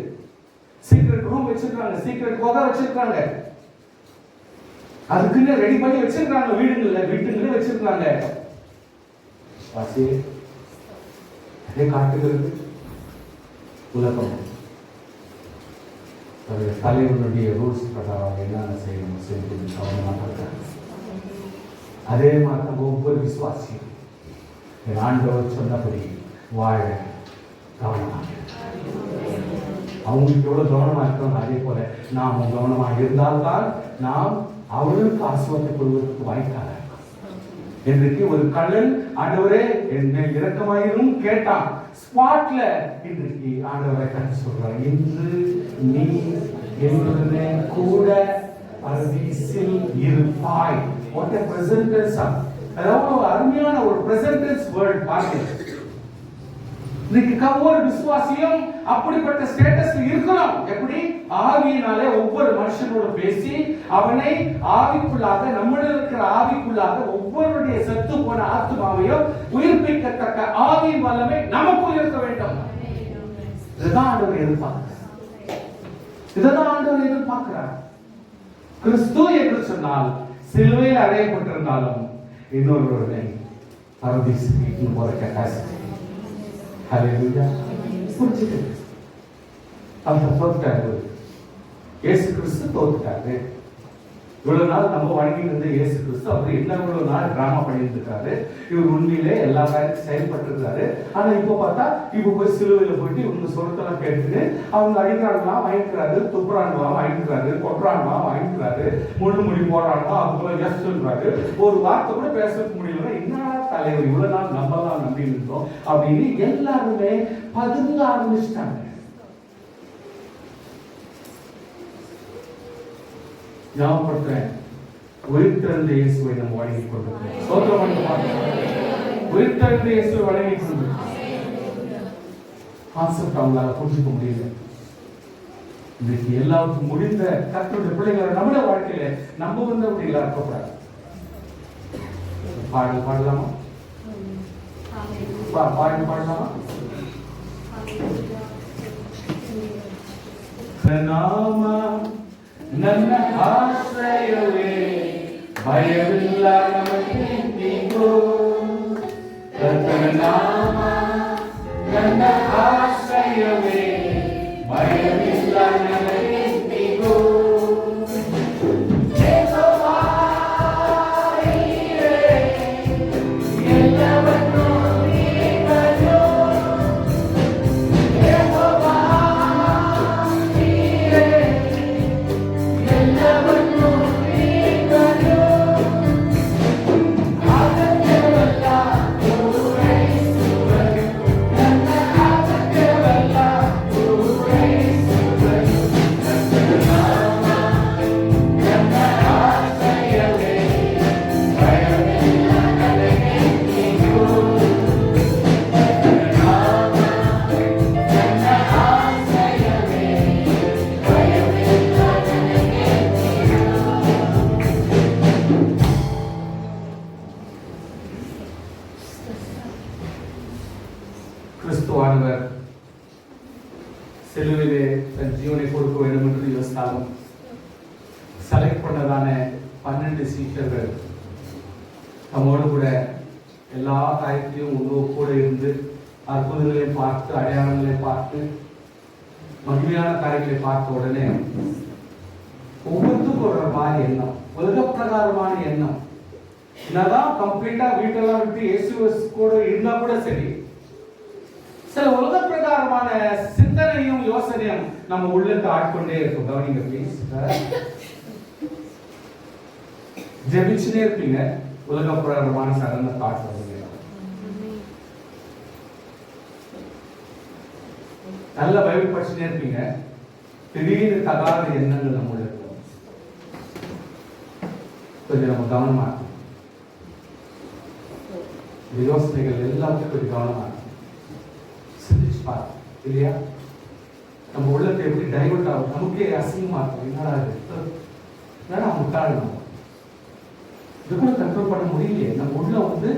சீக்ரெட் ரூம் வச்சிருக்காங்க, சீக்ரெட் கோதா வச்சிருக்காங்க, அதுக்குன்னு ரெடி பண்ணி வச்சிருக்காங்க. வீட்டுங்களே வச்சிருக்காங்க. அதே காட்டுகிறது உலகம். தலைவனுடைய ரூல்ஸ் பிரகாரம் என்னென்ன செய்யணும் செய்து கவனமாக இருக்காங்க. அதே மாதிரி நம்ம ஒவ்வொரு விசுவாசியும் என் ஆண்டவர் சொன்னபடி வாழ கவனமாக. அவங்களுக்கு எவ்வளவு கவனமா இருக்கணும், அதே போல நாம் கவனமாக இருந்தால்தான் நாம் அவர்களுக்கு ஆசீர்வாதத்தை கொள்வதற்கு வாய்க்காக இருக்கும். இன்றைக்கு ஒரு கள்ளன் ஆண்டவரே என் மேல் இரக்கமாயிரும் கேட்டான். ஸ்பாட்ல இன்றைக்கு ஆண்டவரை கண்டு சொல்றார், இன்று நீ என்னுடனே கூட பரதீசில் இருப்பாய். What a present tense. அதாவது ஒரு அருமையான ஒரு present tense word பாருங்க. இன்னைக்கு ஒவ்வொரு விசுவாசியும் அப்படிப்பட்ட ஸ்டேட்டஸ்ல இருக்கணும். எப்படி? ஆவியினாலே ஒவ்வொரு மனுஷனோட பேசி அவனை ஆவிக்குள்ளாக, நம்முடைய இருக்கிற ஆவிக்குள்ளாக ஒவ்வொருடைய செத்து போன ஆத்மாவையும் உயிர்ப்பிக்கத்தக்க ஆவியின் வல்லமை நமக்குள் இருக்க வேண்டும். இதுதான் ஆண்டவர் எதிர்பார்க்கிறார். இதுதான் ஆண்டவர் எதிர்பார்க்கிறார். கிறிஸ்து என்று சொன்னால் சிலுவையில் அறையப்பட்டிருந்தாலும் இன்னொருவரை பரதீசுக்கு போற கெப்பாசிட்டி. ஹல்லேலூயா. புரிஞ்சுது? அவர் தோத்துட்டாரு. இயேசு கிறிஸ்து தோத்துட்டாரு. இவ்வளவு நாள் நம்ம வணங்கி இருந்த இயேசு கிறிஸ்து அவர் என்ன இவ்வளவு நாள் டிராமா பண்ணிட்டு இருக்காரு. இவர் உண்மையிலே எல்லா காரியத்தையும் செயல்பட்டு இருக்காரு. ஆனா இப்ப பார்த்தா இப்ப போய் சிலுவையில போயிட்டு இவங்க சொரத்தெல்லாம் கேட்டுட்டு அவங்க அடிக்கிறாங்களா வாங்கிக்கிறாரு, துப்புறாங்களா வாங்கிக்கிறாரு, கொட்டுறாங்களா வாங்கிக்கிறாரு, முழு முடி போடுறாங்களா அதுக்குள்ள எஸ் சொல்றாரு. ஒரு வார்த்தை கூட பேச முடியல. என்ன தலைவர் இவ்வளவு நாள் நம்ம தான் நம்பி இருந்தோம் அப்படின்னு எல்லாருமே பதுங்க ஆரம்பிச்சிட்டாங்க. ஞாபகப்படுத்துறேன், உயிர்த்தெழுந்த இயேசுவை நம்ம வணங்கி கொண்டிருக்கிறோம். உயிர்த்தெழுந்த இயேசுவை வணங்கி கொண்டிருக்கிறோம். கான்செப்ட் அவங்களால புரிஞ்சுக்க முடியல. இன்னைக்கு எல்லாருக்கும் முடிந்த கர்த்தருடைய பிள்ளைகளை நம்முடைய வாழ்க்கையில நம்ம வந்தவங்களா இருக்கக்கூடாது. பாடல் பாடலாமா? பாடல் பாடலாமா? நாம ನನ್ನ ಆಶ್ರಯವೇ ಭಯವಿಲ್ಲ ನಮಗೆಂದಿಗೂ. ಕರ್ತನ ನಾಮ ನನ್ನ ಆಶ್ರಯವೇ ಭಯವಿಲ್ಲ ನಮಗೆಂದಿಗೂ. கிறிஸ்துவானவர் சிலுவையிலே தன் ஜீவனை கொடுக்க வேண்டும் என்று யோசித்தாலும் செலக்ட் பண்ணதான 12 சீஷர்கள் நம்மோடு கூட எல்லா காரியத்திலையும் உணவு கூட இருந்து அற்புதங்களை பார்த்து அடையாளங்களை பார்த்து மகிமையான காரியங்களை பார்த்த உடனே ஒவ்வொருத்துக்கும் ஒரு மாதிரி எண்ணம், உலக பிரகாரமான எண்ணம். என்னதான் கம்ப்ளீட்டா வீட்டெல்லாம் விட்டு இயேசு கூட இருந்தா கூட சரி, சில உலக பிரகாரமான சிந்தனையும் யோசனையும் நம்ம உள்ளத்தை ஆட்கொண்டே இருக்கும். கவனிங்க ப்ளீஸ். ஜெபிச்சுனே இருப்பீங்க, உலக பிரகாரமான சடன தாட்ஸ் வருங்க. நல்ல பைபிள் படிச்சுனே இருப்பீங்க, திடீர்னு தகாத எண்ணங்கள் நம்ம இருக்கும். கொஞ்சம் நம்ம கவனமா இருக்கும். இந்த யோசனைகள் எல்லாத்தையும் கொஞ்சம் கவனமா இருக்கும். சிந்திச்சு பார்த்து இல்லையா, நம்ம உள்ளத்தை எப்படி டைவர்ட் ஆகும், நமக்கே அசிங்கமா இருக்கும். என்னடா முட்டாள், நம்ம இது கூட கண்ட்ரோல் பண்ண முடியலையே. நம்ம உள்ள வந்து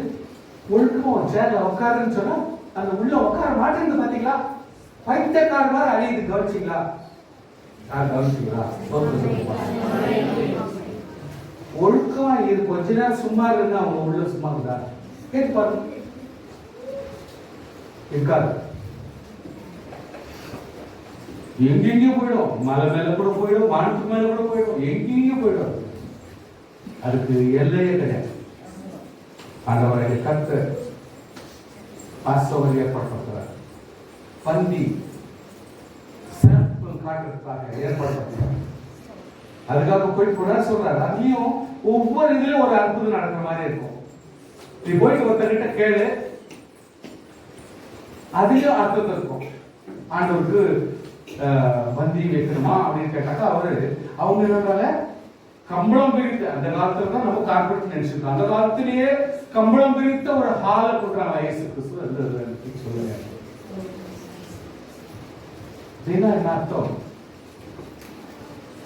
ஒழுக்கம் சேர்ல உட்காருன்னு சொன்னா அந்த உள்ள உட்கார மாட்டேங்குது. பாத்தீங்களா, பைத்தியக்கார மாதிரி அழியுது. கவனிச்சிங்களா? கவனிச்சிங்களா? ஒழுக்கமா இது கொஞ்ச நேரம் சும்மா இருந்தா அவங்க உள்ள சும்மா இருந்தா கேட்டு பாருங்க, இருக்காது. எங்கெங்கயும் போயிடும், மலை மேல கூட போயிடும், வானத்துக்கு மேல கூட போயிடும், எங்கெங்கயும் போயிடும். அதுக்கு எல்லையே கிடையாது. ஆண்டவரை கர்த்தர் பாஸ்டர் ஏற்படுத்துகிறார். பந்தி சிறப்பு காட்டுறதுக்காக ஏற்படுத்துகிறார். அதுக்காக போய் கூட சொல்றாரு. அதையும் ஒவ்வொரு இதுலயும் ஒரு அற்புதம் நடக்கிற மாதிரி இருக்கும். நீ போயிட்டு ஒருத்தர்கிட்ட கேளு, அதிலும் அர்த்தம் இருக்கும். ஆண்டவருக்கு பந்தி வைக்கணுமா அப்படின்னு கேட்டாக்கா அவங்க என்னன்னால கம்பளம் பிரித்து, அந்த காலத்துல தான் நம்ம கார்பரேட் நினைச்சிருக்கோம், அந்த காலத்திலேயே கம்பளம் பிரித்த ஒரு ஹாலை கொடுக்குறாங்க இயேசு கிறிஸ்து சொல்லுங்க. என்ன அர்த்தம்?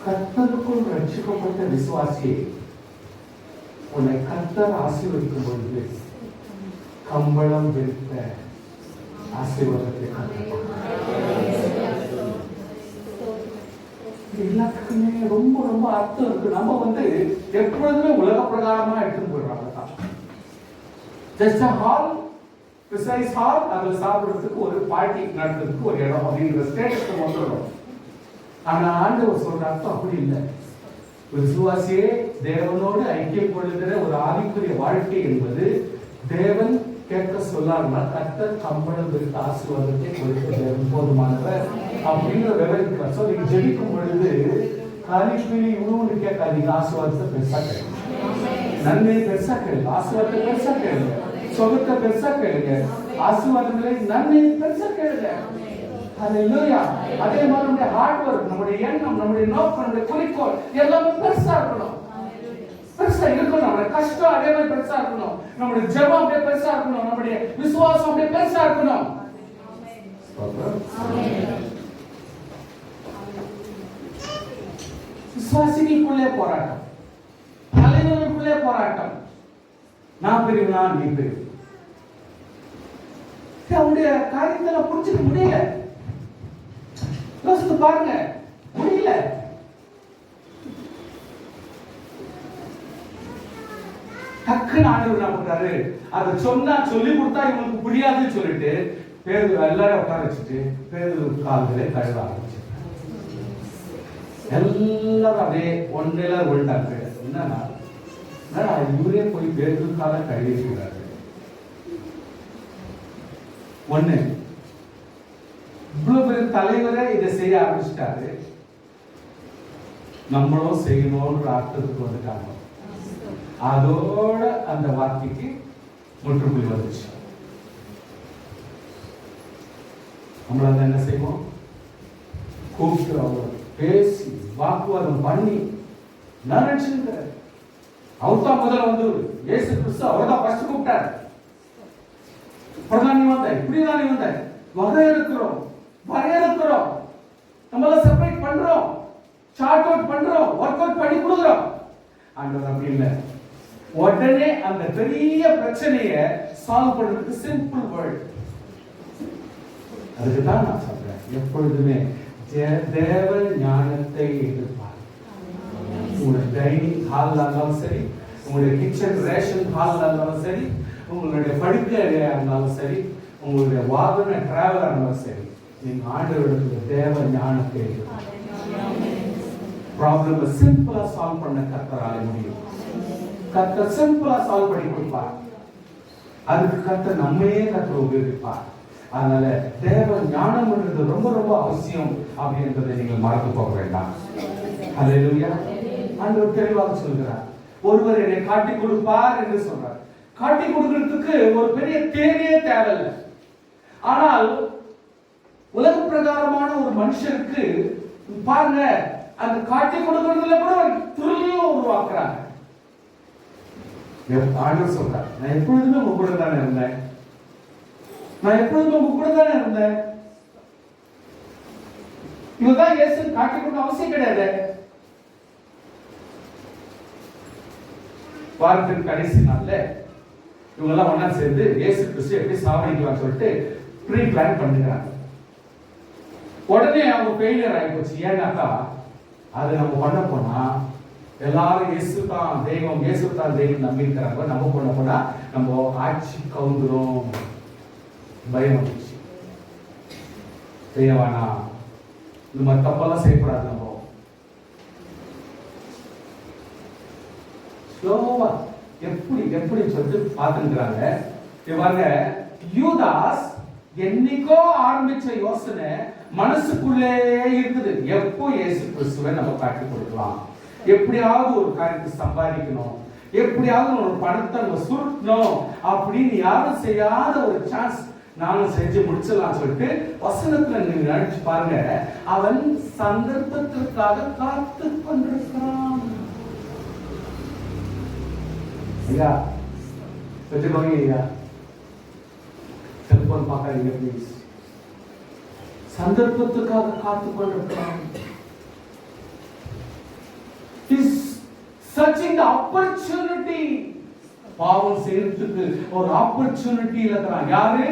கர்த்தருக்குள் ரட்சிக்கப்பட்ட விசுவாசியை உன்னை கர்த்தர் ஆசீர்வதிக்கும் பொழுது கம்பளம் விரித்த ஆசீர்வாதத்தை எல்லாத்துக்குமே ரொம்ப ரொம்ப அர்த்தம் இருக்கு. நம்ம எப்பொழுதுமே உலக பிரகாரமா எடுத்துட்டு போயிடுறாங்க. ஜஸ்ட் ஹால், பிரைஸ் ஹால், அதில் சாப்பிடுறதுக்கு ஒரு பார்ட்டி நடத்துறதுக்கு ஒரு இடம் அப்படிங்கிற ஸ்டேட்டஸ்க்கு வந்துடும். ஆனா ஆண்டவர் சொல்ற அர்த்தம் அப்படி இல்லை. விசுவாசியே தேவனோடு ஐக்கியம் கொள்ளுகிற ஒரு ஆவிக்குரிய வாழ்க்கை என்பது தேவன் கேட்க சொல்லாருன்னா கர்த்தர் கம்பளம் விரித்த ஆசீர்வாதத்தை கொடுக்க போதுமானவர் அப்படிங்கிற விவரிக்கிறார். சோ நீங்க ஜெபிக்கும் பொழுது காலிப்பிலி இவ்வளவு கேட்காதீங்க, ஆசீர்வாதத்தை பெருசா கேளுங்க, நன்மை பெருசா கேளுங்க, ஆசீர்வாதத்தை பெருசா கேளுங்க, சொகத்தை பெருசா கேளுங்க, ஆசீர்வாதங்களை நன்மை பெருசா கேளுங்க. ஹல்லேலூயா. அதே மாதிரி நம்முடைய ஹார்ட் ஒர்க், நம்முடைய எண்ணம், நம்முடைய நோக்கம், நம்முடைய குறிக்கோள் எல்லாமே பெருசா இருக்கணும், பெருசா இருக்கணும். நம்முடைய கஷ்டம் அதே மாதிரி பெருசா இருக்கணும், நம்முடைய ஜெபம் அப்படியே பெருசா இருக்கணும், நம்முடைய விசுவாசம் அப்படியே பெருசா இருக்கணும். விசுவாசிகளுக்குள்ளே போராட்டம், தலைவர்களுக்குள்ளே போராட்டம். நான் பெரியவனா நீ பெரியவன், அவனுடைய காரியத்தை புரிஞ்சுக்க முடியல. யோசித்து பாருங்க, முடியல. டக்குன்னு ஆண்டவர் என்ன பண்றாரு, அதை சொன்னா சொல்லி கொடுத்தா இவங்களுக்கு புரியாதுன்னு சொல்லிட்டு பேதுரு எல்லாரும் உட்கார வச்சுட்டு பேதுரு கால்களை கழுவ ஆரம்பிச்சு. எல்லாரும் அப்படியே ஒன்றையில விழுந்தாங்க. என்னன்னா இவரே போய் பேதுரு கால கழுவி இருக்கிறாரு. ஒண்ணு, இவ்வளவு பெரிய தலைவரை இதை செய்ய ஆரம்பிச்சிட்டாரு, நம்மளும் செய்யணும்ன்ற அர்த்தத்துக்கு வந்துட்டாங்க. அதோட அந்த வார்த்தைக்கு முற்றுப்புள்ளி வந்துச்சு. நம்மளால என்ன செய்வோம், கூப்பிட்டு அவர் பேசி வாக்குவாதம் பண்ணி நான் நினைச்சிருக்கிறேன். அவர் தான் முதல்ல வந்து இயேசு கிறிஸ்து அவர் தான் ஃபர்ஸ்ட் கூப்பிட்டார். இப்படிதான் நீ வந்த, இப்படிதான் நீ வந்த, வரையறுக்கிறோம், நம்மள செப்பரேட் பண்றோம், சார்ட் அவுட் பண்றோம், ஒர்க் அவுட் பண்ணி கொடுக்குறோம். ஆண்டவர் அப்படி இல்லை. உடனே அந்த பெரிய பிரச்சனையை சால்வ் பண்றதுக்கு சிம்பிள் வேர்ட். அதுக்கு தான் நான் சொல்றேன், எப்பொழுதுமே தேவ ஞானத்தை எதிர்பார்க்க. உங்களுடைய டைனிங் ஹால் இருந்தாலும் சரி, உங்களுடைய கிச்சன் ரேஷன் ஹால் இருந்தாலும் சரி, உங்களுடைய படுக்கை அறையா இருந்தாலும் சரி, உங்களுடைய வாகன டிராவலா இருந்தாலும் சரி, நீங்க ஆண்டவருக்கு தேவ ஞானத்தை ப்ராப்ளம் சிம்பிளா சால்வ் பண்ண கர்த்தரால முடியும். கர்த்தர் சிம்பிளா சால்வ் பண்ணி கொடுப்பார். அதுக்கு கர்த்தர் நம்மையே கர்த்தர் உபயோகிப்பார். அதனால தேவ ஞானம் என்றது ரொம்ப ரொம்ப அவசியம் அப்படின்றதை நீங்கள் மறந்து போக வேண்டாம். ஹல்லேலூயா. ஆண்டவர் தெளிவாக சொல்கிறார், ஒருவர் என்னை காட்டி கொடுப்பார் என்று சொல்றார். காட்டி கொடுக்கிறதுக்கு ஒரு பெரிய தேவையே தேவையில்லை. ஆனால் உலக பிரகாரமான ஒரு மனுஷனுக்கு பாருங்க, அந்த காட்டி கொடுக்கிறதுல கூட ஒரு துருளியும் உருவாக்குறாங்க. ஆண்டவர் சொல்றார், நான் எப்பொழுதுமே உங்க கூட தானே இருந்தேன், நான் எப்பொழுதுமே உங்க கூட தானே இருந்தேன். இவதான் இயேசு காட்டி கொடுக்க அவசியம் கிடையாது. வாரத்தின் கடைசி நாள்ல இவங்க எல்லாம் ஒன்னா சேர்ந்து இயேசு கிறிஸ்து எப்படி சாவடிக்கலாம் சொல்லிட்டு ப்ரீ பிளான் பண்ணுறாங்க. உடனே அவங்க ஃபெயிலியர் ஆகி போச்சு. ஏன்னாக்கா அது நம்ம பண்ண போனா எல்லாரும் இயேசு தான் தெய்வம், இயேசு தான் தெய்வம் நம்பி இருக்கிறாங்க. நம்ம பண்ண போனா நம்ம ஆட்சி கவுந்துரும், பயம் வந்துச்சு. செய்யவானா, இந்த மாதிரி தப்பெல்லாம் செய்யக்கூடாது. நம்ம ஸ்லோவா எப்படி எப்படி சொல்லிட்டு பார்த்துக்கிறாங்க. இவங்க யூதாஸ் என்னைக்கோ ஆரம்பிச்ச யோசனை மனசுக்குள்ளே இருக்குது. எப்போ இயேசு கிறிஸ்துவை நம்ம காட்டி கொடுக்கலாம், எப்படியாவது ஒரு காரியத்தை சம்பாதிக்கணும், எப்படியாவது ஒரு படத்தை சுருட்டணும் அப்படின்னு யாரும் செய்யாத ஒரு சான்ஸ் நானும் செஞ்சு முடிச்சிடலாம் சொல்லிட்டு வசனத்துல நீங்க நினைச்சு பாருங்க, அவன் சந்தர்ப்பத்திற்காக காத்து கொண்டிருக்கிறான். ஐயா வச்சுக்கோங்க, ஐயா செல்போன் பார்க்காதீங்க ப்ளீஸ். சந்தர்ப்பத்துக்காக காத்து கொண்டிருக்கிறான். Searching the opportunity. பாவம் செய்யறதுக்கு ஒரு ஆப்பர்ச்சுனிட்டி இருக்கிறான். யாரு?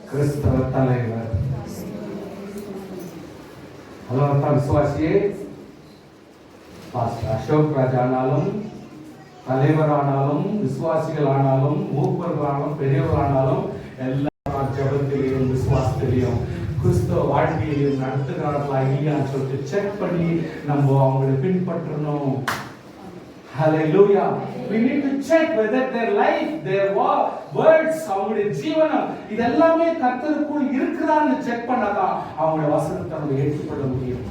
கிறிஸ்தவ தலைவர். அதனால்தான் விசுவாசியே, பாஸ்டர் அசோக் ராஜ் ஆனாலும், தலைவரானாலும், விசுவாசிகள் ஆனாலும், மூப்பர்களானாலும், பெரியவரானாலும், எல்லா ஜபத்திலையும் விசுவாசத்திலையும் கிறிஸ்தவ வாழ்க்கையிலையும் நடத்துகிறார்களா இல்லையான்னு சொல்லிட்டு செக் பண்ணி நம்ம அவங்களை பின்பற்றணும். Hallelujah. We need to check whether their life, their words, அவங்களுடைய ஜீவனம் இதெல்லாமே கர்த்தருக்குள் இருக்குதான்னு செக் பண்ணாதான் அவங்களுடைய வசனத்தை நம்ம ஏற்றுக்கொள்ள முடியும்.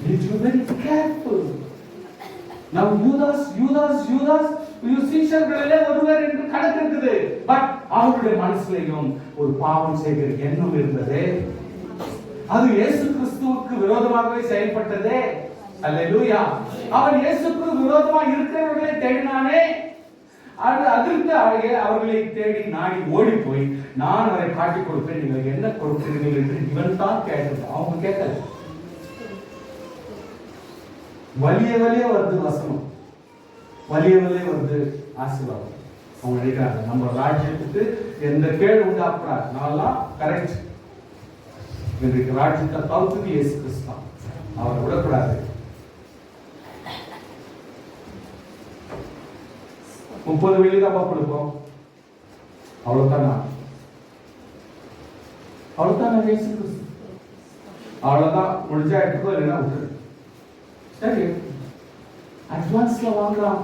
Need to be very careful. Now Judas சீஷர்களிலே ஒருவர் என்று கணக்கு இருக்குது. பட் அவருடைய மனசுலையும் ஒரு பாவம் செய்கிற எண்ணம் இருந்தது. அது இயேசு கிறிஸ்துவுக்கு விரோதமாகவே செயல்பட்டதே. அல்லேலூயா. அவன் இயேசுக்கு விரோதமா இருக்கிறவர்களை தேடினானே. அதிர்ந்து அவர்களை தேடி நாடி ஓடி போய் நான் அவரை காட்டிக் கொடுப்பேன், நீங்கள் என்ன கொடுக்கிறீர்கள் என்று இவன் தான் கேட்டது. அவங்க கேட்கல. வலிய வருது வசனம், வலிய வருது ஆசீர்வாதம். அவங்க நினைக்கிறாங்க நம்ம ராஜ்யத்துக்கு எந்த கேடு உண்டாக்குறாரு, நான்லாம் கரெக்ட். இன்றைக்கு ராஜ்யத்தை தவிர்த்து இயேசு கிறிஸ்து அவரை விடக்கூடாது. 30 வெள்ளி தான் கொடுப்போம், அவ்வளவுதான். இயேசு கிறிஸ்து அவ்வளவுதான். முடிஞ்சா எடுத்துக்கோ, இல்லைன்னா விட்டுரு. சரி, அட்வான்ஸ்ல வாங்குறான்.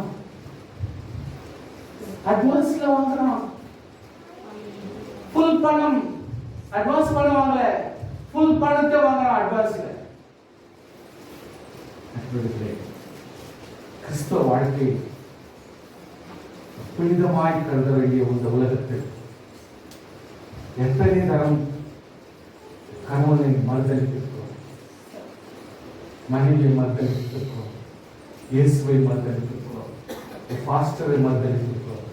ஃபுல் பணம், அட்வான்ஸ் பணம் வாங்கல, ஃபுல் பணத்தை வாங்குறான் அட்வான்ஸ்ல. கிறிஸ்தவ வாழ்க்கை புனிதமாய் கருத வேண்டிய இந்த உலகத்தில் எத்தனை தரம் கணவனை மறுதளித்திருக்கிறோம், மனைவியை மறுதளித்திருக்கிறோம், இயேசுவை மறுதளித்திருக்கிறோம், பாஸ்டரை மறுதளித்திருக்கிறோம்,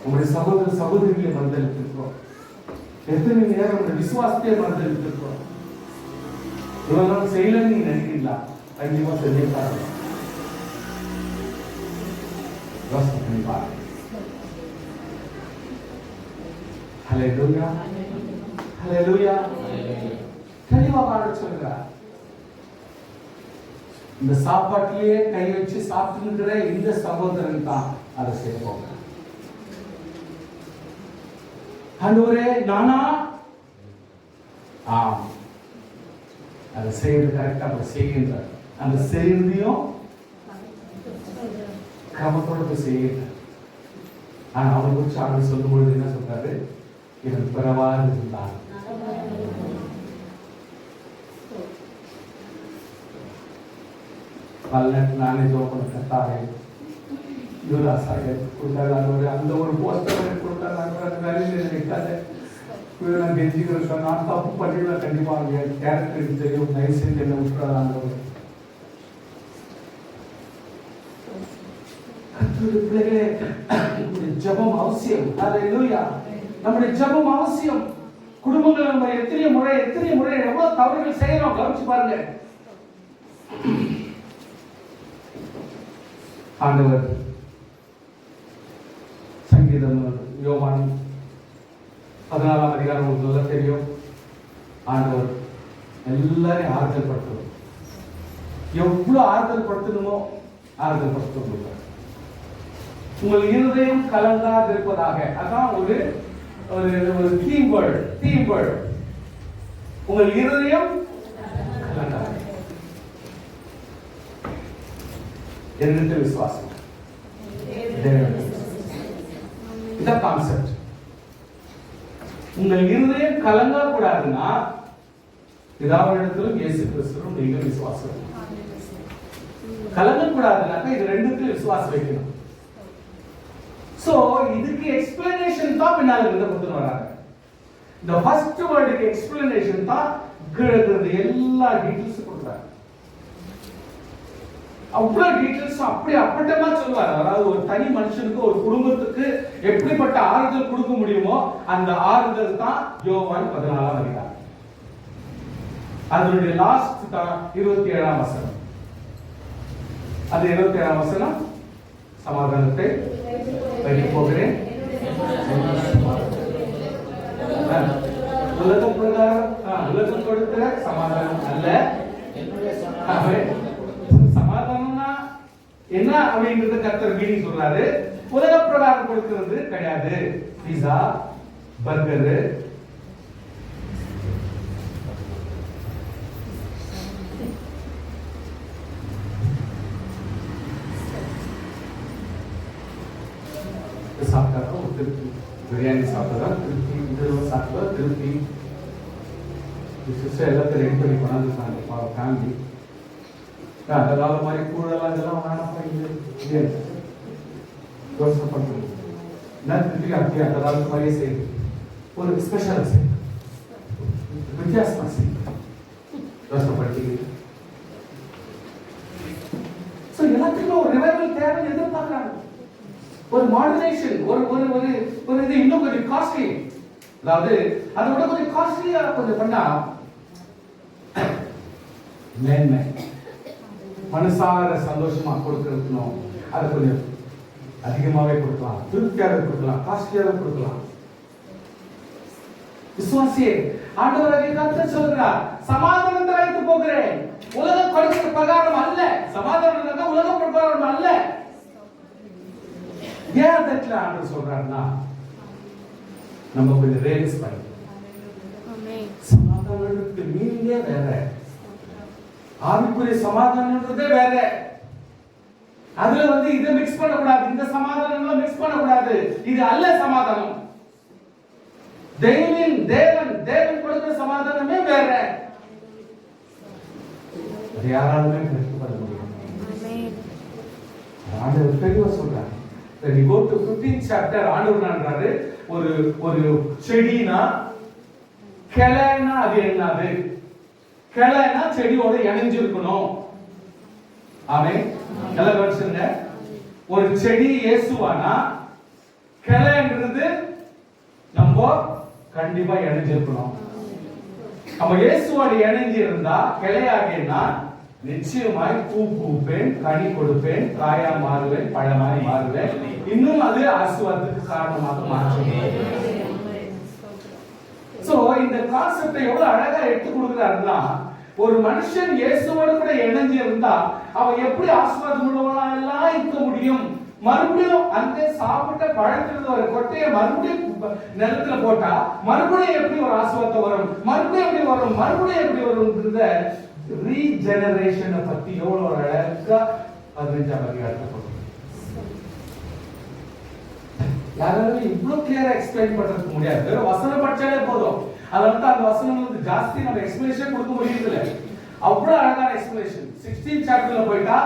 நம்முடைய சகோதர சகோதரிகளை மறுதளித்திருக்கிறோம். எத்தனை நேரம் நம்முடைய விசுவாசத்தை மறுதளித்திருக்கிறோம். இவெல்லாம் செய்யலன்னு நீங்க நினைக்கிறீங்களா? கண்டிப்பா செஞ்சிருக்காங்க. ஹல்லேலூயா, ஹல்லேலூயா. தெளிவாக சொல்கிறார். இந்த சாப்பாட்டிலேயே கை வச்சு சாப்பிட்டு இந்த சகோதரன் தான் அதை செய்வோம். ஆண்டவரே நானா? ஆம், அதை செய்யறது கரெக்டா செய்கின்ற அந்த செய்தியும் கிரமத்தோட போய் செய்யுங்க. ஆனா அவனை குறிச்சு அவன் சொல்லும் பொழுது என்ன சொல்றாரு? இவன் பிறவாக இருந்தான். நானே ஜோப்பன கத்தாரே யூராசாக கொடுத்தாரு. அந்த ஒரு போஸ்டர் கொடுத்தாரு. அந்த வேலையில நிற்காது. நான் கெஞ்சிக்கிறேன், நான் தப்பு பண்ணிடுவேன். கண்டிப்பாக கேரக்டருக்கு தெரியும். நைசன் என்ன விட்டுறாங்க. ஜபம் அவசியம். ஹல்லேலூயா. நம்முடைய ஜபம் அவசியம். குடும்பங்கள் நம்ம எத்தனை முறை எவ்வளவு தவறுகள் செய்யறோம் கவனிச்சு பாருங்க. ஆண்டவர் சங்கீதம் யோவான் 14ஆம் அதிகாரம் உங்களுக்கு நல்லா தெரியும். ஆண்டவர் எல்லாரையும் ஆறுதல் படுத்தணும். எவ்வளவு ஆறுதல் படுத்தணுமோ ஆறுதல் படுத்த முடியும். உங்கள் இருதயம் கலங்காது இருப்பதாக. அதான் ஒரு தீம் வேர்ட். உங்கள் இருதயம் கலங்காது. என்னென்ன விசுவாசம் இந்த கான்செப்ட். உங்கள் இருதயம் கலங்க கூடாதுன்னா பிதாவினிடத்திலும் இயேசு கிறிஸ்துவிலும் நீங்கள் விசுவாசம். கலங்கக்கூடாதுனாக்கா இது ரெண்டுக்கும் விசுவாசம் வைக்கணும். சோ இதுக்கு எக்ஸ்பிளனேஷன் தான் பின்னால இருந்து கொடுத்து வராங்க. இந்த ஃபர்ஸ்ட் வேர்டுக்கு எக்ஸ்பிளனேஷன் தான் இருக்கிறது எல்லா டீடைல்ஸ் கொடுக்குறாங்க. அவ்வளவு டீடைல்ஸ் அப்படி அப்பட்டமா சொல்லுவார். அதாவது ஒரு தனி மனுஷனுக்கு ஒரு குடும்பத்துக்கு எப்படிப்பட்ட ஆறுதல் கொடுக்க முடியுமோ அந்த ஆறுதல் தான் யோவான் 14ஆம் அதிகாரம். அதனுடைய லாஸ்ட் தான் 27ஆம் வசனம். அது 27ஆம் வசனம், சமாதானத்தை வைக்க போகிறேன், உலகம் பிரகாரம் உலகம் கொடுக்கிற சமாதானம் அல்ல. சமாதானம்னா என்ன அப்படிங்கறத கர்த்தர் மீனிங் சொல்றாரு. உலக பிரகாரம் கொடுக்கிறது கிடையாது. பீஸா, பர்கர், சாப்பிட்டா திருப்தி, பிரியாணி சாப்பிட்டா திருப்தி, இது சாப்பிட்டா திருப்தி. சிஸ்டர் எல்லாத்தையும் ரெடி பண்ணி கொண்டாந்து ஃபேமிலி அந்த காலம் மாதிரி கூழெல்லாம் இதெல்லாம் வேணாம் யோசனை பண்ணுறது என்ன திருப்பி அப்படியே அந்த காலத்து மாதிரியே செய்யுது. ஒரு ஸ்பெஷலாக செய்யுது, வித்தியாசமாக செய்யுது, யோசனை பண்ணிக்கிறது. ஸோ எல்லாத்துக்குமே ஒரு ரிவைவல் தேவை எதிர்பார்க்குறாங்க. ஒரு மாடரேஷன், ஒரு ஒரு ஒரு ஒரு இது இன்னும் கொஞ்சம் காஸ்ட்லி, அதாவது அதை விட கொஞ்சம் காஸ்ட்லியா கொஞ்சம் பண்ணா மேன்மை மனசார சந்தோஷமா கொடுக்கணும். அதை கொஞ்சம் அதிகமாவே கொடுக்கலாம், திருப்தியாக கொடுக்கலாம், காஸ்ட்லியாக கொடுக்கலாம். விசுவாசியே, ஆண்டவராகிய கர்த்தர் சொல்கிறார், சமாதானத்தை வைத்து போகிறேன், உலகம் கொடுக்கிற பிரகாரம் அல்ல. சமாதானம் உலக பிரகாரம் அல்ல. ஏன் அதற்கு ஆண்டவர் சொல்றாருன்னா நம்ம கொஞ்சம் ரியலைஸ் பண்ணி சமாதானத்துக்கு மீனிங்கே வேற, ஆவிக்குரிய சமாதானம்ன்றதே வேற. அதுல இதை மிக்ஸ் பண்ணக்கூடாது, இந்த சமாதானங்களை மிக்ஸ் பண்ணக்கூடாது. இது அல்ல சமாதானம். தேவன் கொடுக்கிற சமாதானமே வேற. யாராலுமே பெற்றுக்கொள்ள முடியும். ஆண்டவர் தெளிவா சொல்றாரு. When you go to 15th chapter, ஆண்டவர் சொல்றாரு, ஒரு ஒரு செடினா கிளைனா அது என்னது? கிளைனா செடியோட இணைஞ்சு இருக்கணும். ஆமென். நல்லா கவனிச்சுங்க. ஒரு செடி இயேசுவானா கிளைன்றது நம்ம கண்டிப்பா இணைஞ்சிருக்கணும். நம்ம இயேசுவோட இணைஞ்சு இருந்தா கிளையாகினா நிச்சயமாய் பூ பூப்பேன், கனி கொடுப்பேன், காயா மாறுவேன், பழமாய் மாறுவேன். இன்னும் அது ஆசீர்வாதத்துக்கு காரணமாக மாற்றும். சோ இந்த கான்செப்டை எவ்வளவு அழகா எடுத்து கொடுக்கிறாருன்னா, ஒரு மனுஷன் இயேசுவோடு கூட இணைஞ்சு இருந்தா அவன் எப்படி ஆசீர்வாதம் உள்ளவனா எல்லாம் இருக்க முடியும். மறுபடியும் அந்த சாப்பிட்ட பழத்துல ஒரு கொட்டையை மறுபடியும் நிலத்துல போட்டா மறுபடியும் எப்படி ஒரு ஆசீர்வாதம் வரும், மறுபடியும் எப்படி வரும், மறுபடியும் எப்படி வரும்ன்றத ரீஜெனரேஷனை பத்தி எவ்வளவு அழகா 15ஆம் அதிகாரத்துல போட்டு யாராலும் இவ்வளவு கிளியரா எக்ஸ்பிளைன் பண்றதுக்கு முடியாது. வெறும் வசனம் படிச்சாலே போதும். அதனால அந்த வசனம் ஜாஸ்தி நம்ம எக்ஸ்பிளேஷன் கொடுக்க முடியல. அவ்வளவு அழகான எக்ஸ்பிளேஷன். 16th சாப்டர்ல போயிட்டா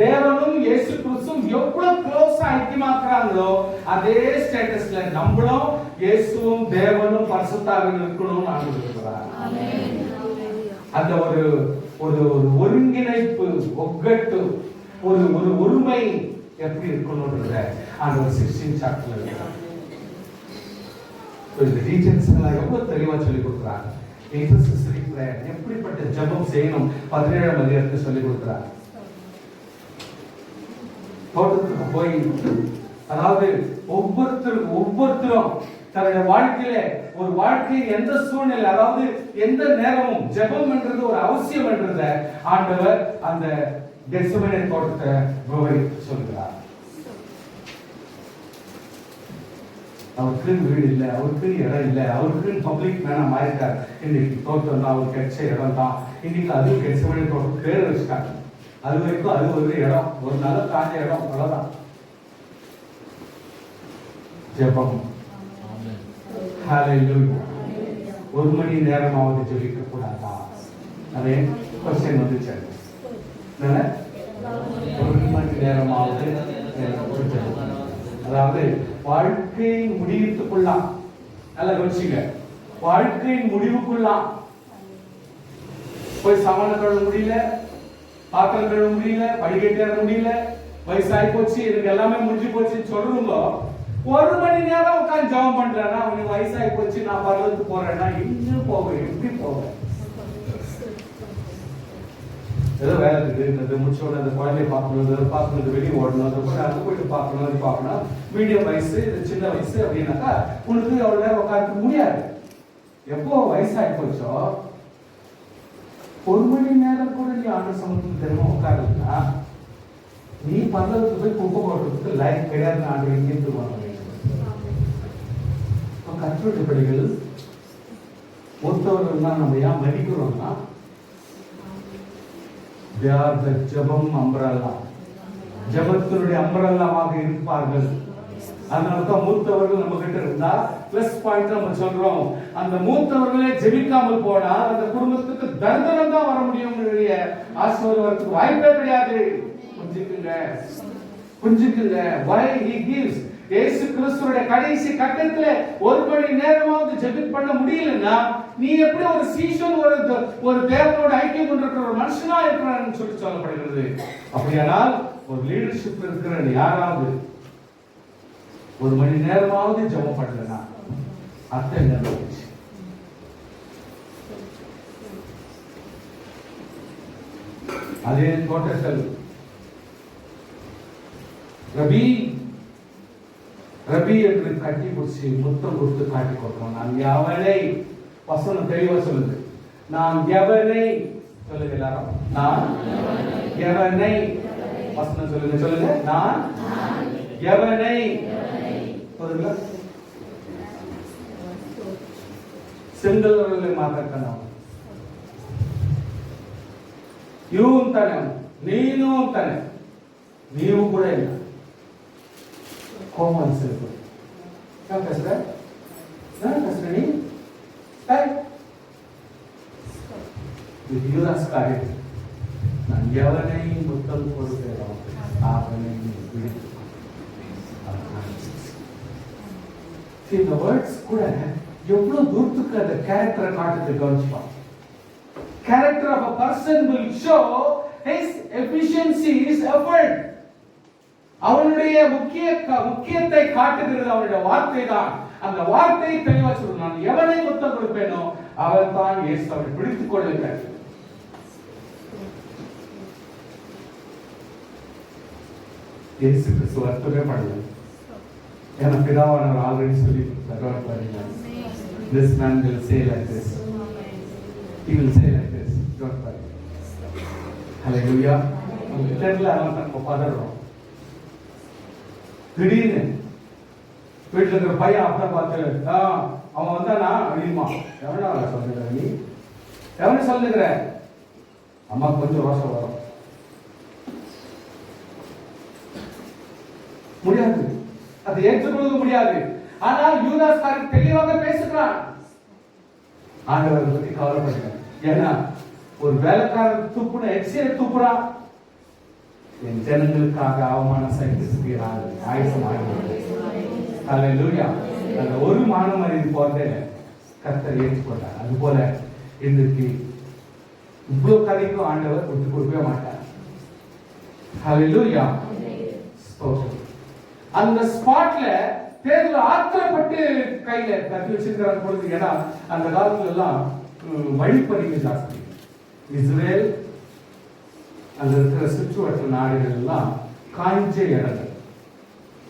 தேவனும் இயேசு கிறிஸ்துவும் எவ்வளவு க்ளோஸா ஐக்கியமாக்குறாங்களோ அதே ஸ்டேட்டஸ்ல நம்மளும் இயேசுவும் தேவனும் பரிசுத்தாவியும் இருக்கணும்னு ஆசைப்படுறாங்க. அந்த ஒரு ஒரு ஒருங்கிணைப்பு, ஒக்கட்டு, ஒரு ஒரு ஒருமை எப்படி இருக்கணும்ன்றத அந்த 16th சாப்டர்ல இருக்கிறாங்க. இந்த டீச்சர்ஸ் எல்லாம் எவ்வளவு தெளிவா சொல்லி கொடுக்குறாங்க. இன்டர்செசரி பிரேயர் எப்படிப்பட்ட ஜெபம் செய்யணும் 17ஆம் அதிகாரத்துல சொல்லி கொடுக்குறாங்க. தோட்டத்துக்கு போய், அதாவது ஒவ்வொருத்தரும் தன்னுடைய வாழ்க்கையில ஒரு வாழ்க்கையில் எந்த சூழ்நிலை, அதாவது எந்த நேரமும் ஜெபம் என்றது ஒரு அவசியம் என்றத ஆண்டவர் அந்த கெத்செமனே தோட்டத்தை விவரித்து சொல்கிறார். அவருக்கு வீடு இல்லை, அவருக்கு இடம் இல்லை, அவருக்கு பப்ளிக் மேனா மாறிட்டார். இன்னைக்கு தோட்டம் தான் அவர் கிடைச்ச இடம் தான். இன்னைக்கு அது கெத்செமனே தோட்டம் பேர் வச்சுட்டாங்க. அது வரைக்கும் அது ஒரு இடம், ஒரு நல்ல காஞ்ச இடம், அவ்வளவுதான். ஜெபம். ஹல்லேலூயா. ஒரு மணி நேரமாவது ஜெபிக்க கூடாதா? அதே क्वेश्चन வந்துச்சு. என்ன நேரமாவது அதாவது வாழ்க்கையை முடிவுக்குள்ளாம். நல்லா கவனிச்சுங்க, வாழ்க்கையின் முடிவுக்குள்ளாம் போய் சாமான கழுவ முடியல, பாத்திரம் கழுவ முடியல, படிக்கட்டு ஏற முடியல, வயசாகி போச்சு, எனக்கு எல்லாமே முடிஞ்சு போச்சுன்னு சொல்றவங்க 1 மணி நேரம் உட்காந்து ஜெபம் பண்றேன்னா அவனுக்கு வயசாகி போச்சு, நான் பரலத்துக்கு போறேன்னா இன்னும் போவேன், எப்படி போவேன்? ஏதோ வேலை இருக்குது, முடிச்சோட அந்த குழந்தைய பார்க்கணும், வெளியே ஓடணும், அது போயிட்டு பார்க்கணும், மீடியம் வயசு, சின்ன வயசு அப்படின்னாக்கா உனக்கு அவ்வளவு நேரம் உட்காந்து முடியாது. எப்போ வயசாகி போச்சோ 1 மணி நேரம் கூட நீ ஆண்டு சமத்துவம் தெரியுமா உட்காருன்னா நீ பரலத்துக்கு போய் குப்பை போடுறதுக்கு லைஃப் கிடையாது. ஆண்டு எங்கேருந்து வாங்க கற்றுடைய படிகள் ஒருத்தவர்கள் தான் நம்ம ஏன் மதிக்கிறோம்னா ஜபம் அம்பரல்லா, ஜபத்தினுடைய அம்பரல்லாவாக இருப்பார்கள். அதனாலதான் மூத்தவர்கள் நம்ம கிட்ட இருந்தா பிளஸ் பாயிண்ட் நம்ம சொல்றோம். அந்த மூத்தவர்களே ஜெபிக்காமல் போனா அந்த குடும்பத்துக்கு தரித்திரம் தான் வர முடியும். ஆசீர்வாதத்துக்கு வாய்ப்பே கிடையாது. புரிஞ்சுக்குங்க. Why he gives? இயேசு கிறிஸ்துவோட கடைசி கட்டத்துல 1 மணி நேரமாவது ஜெபம் பண்ண முடியலன்னா நீ எப்படி ஒரு சீஷன், ஒரு தேவனோட ஐக்கியம் கொண்டிருக்கிற ஒரு மனுஷனா இருக்கிறான்னு சொல்லப்படுகிறது. அப்படியானால் ஒரு லீடர்ஷிப் இருக்கிற யாராவது 1 மணி நேரமாவது ஜெபம் பண்ணலன்னா அர்த்தம் என்ன? அதே தோட்டத்தில் ரபி என்று கட்டி பிடிச்சி முத்தம் கொடுத்து காட்டி கொடுக்கிறோம். நான் எவனை, வசனம் தெளிவா சொல்லுது, நான் எவனை, சொல்லுங்க எல்லாரும், நான் எவனை, வசனம் சொல்லுங்க, நான் எவனை, சொல்லுங்க, சிங்களவர்களை மாத்தக்கணும், இவன் தானே, நீனும் தானே, நீவும் கூட இல்லை. கோமன் சிறப்பு பேசுற நீ யூதாஸ்காரி, நான் எவனை முத்தம் கொடுக்கிறோம் அவனை விடுத்து. இந்த வேர்ட்ஸ் கூட எவ்வளவு தூரத்துக்கு அந்த கேரக்டரை காட்டுறது கவனிச்சுப்பான். Character of a person will show his efficiency, his effort. அவனுடைய முக்கியத்தை காட்டுகிறது அவனுடைய வார்த்தை தான். அந்த வார்த்தையை தெளிவா சொல்லணும். நான் எவனை முத்தம் கொடுப்பேனோ அவன் தான் இயேசு. அவரை பிடித்துக் கொள்ளுங்கள். இயேசு கிறிஸ்து அர்த்தமே பண்ணல. ஏன்னா பிதாவானவர் ஆல்ரெடி சொல்லி பாருங்க, this man will say like this, he will say like this, don't worry. Hallelujah. தெரியல, நம்ம பதறோம். திடீர்னு வீட்டுல இருக்கிற பையன் அப்பா பார்த்து அவன் வந்தானா அப்படிமா, எவனா சொல்லுகிற நீ, எவனை சொல்லுகிற? அம்மா கொஞ்சம் ரோஷம் வரும். முடியாது, அதை ஏற்றுக்கொள்ள முடியாது. ஆனால் யூதாஸ்காரன் தெளிவாக பேசுகிறான். ஆண்டவரை பத்தி கவலைப்படுங்க. ஏன்னா ஒரு வேலைக்காரன் துப்புன எக்ஸியை துப்புறான். என் ஜனங்களுக்காக அவமானம் சகிக்கிறார், ஆயுசம் ஆகிறது. அல்லேலூயா. அந்த ஒரு மானம் அறிந்து போறதே கர்த்தர் ஏற்றுக்கொண்டார். அது போல இன்றைக்கு இவ்வளவு கதைக்கும் ஆண்டவர் விட்டு கொடுக்கவே மாட்டார். அல்லேலூயா. அந்த ஸ்பாட்ல தேர்தல் ஆத்திரப்பட்டு கையில கத்தி வச்சிருக்கிற பொழுது, ஏன்னா அந்த காலத்துல எல்லாம் வழிப்பறிவு ஜாஸ்தி. இஸ்ரேல் அங்க இருக்கிற சுற்றுவட்ட நாடுகள் எல்லாம் காய்ஞ்ச இடங்கள்,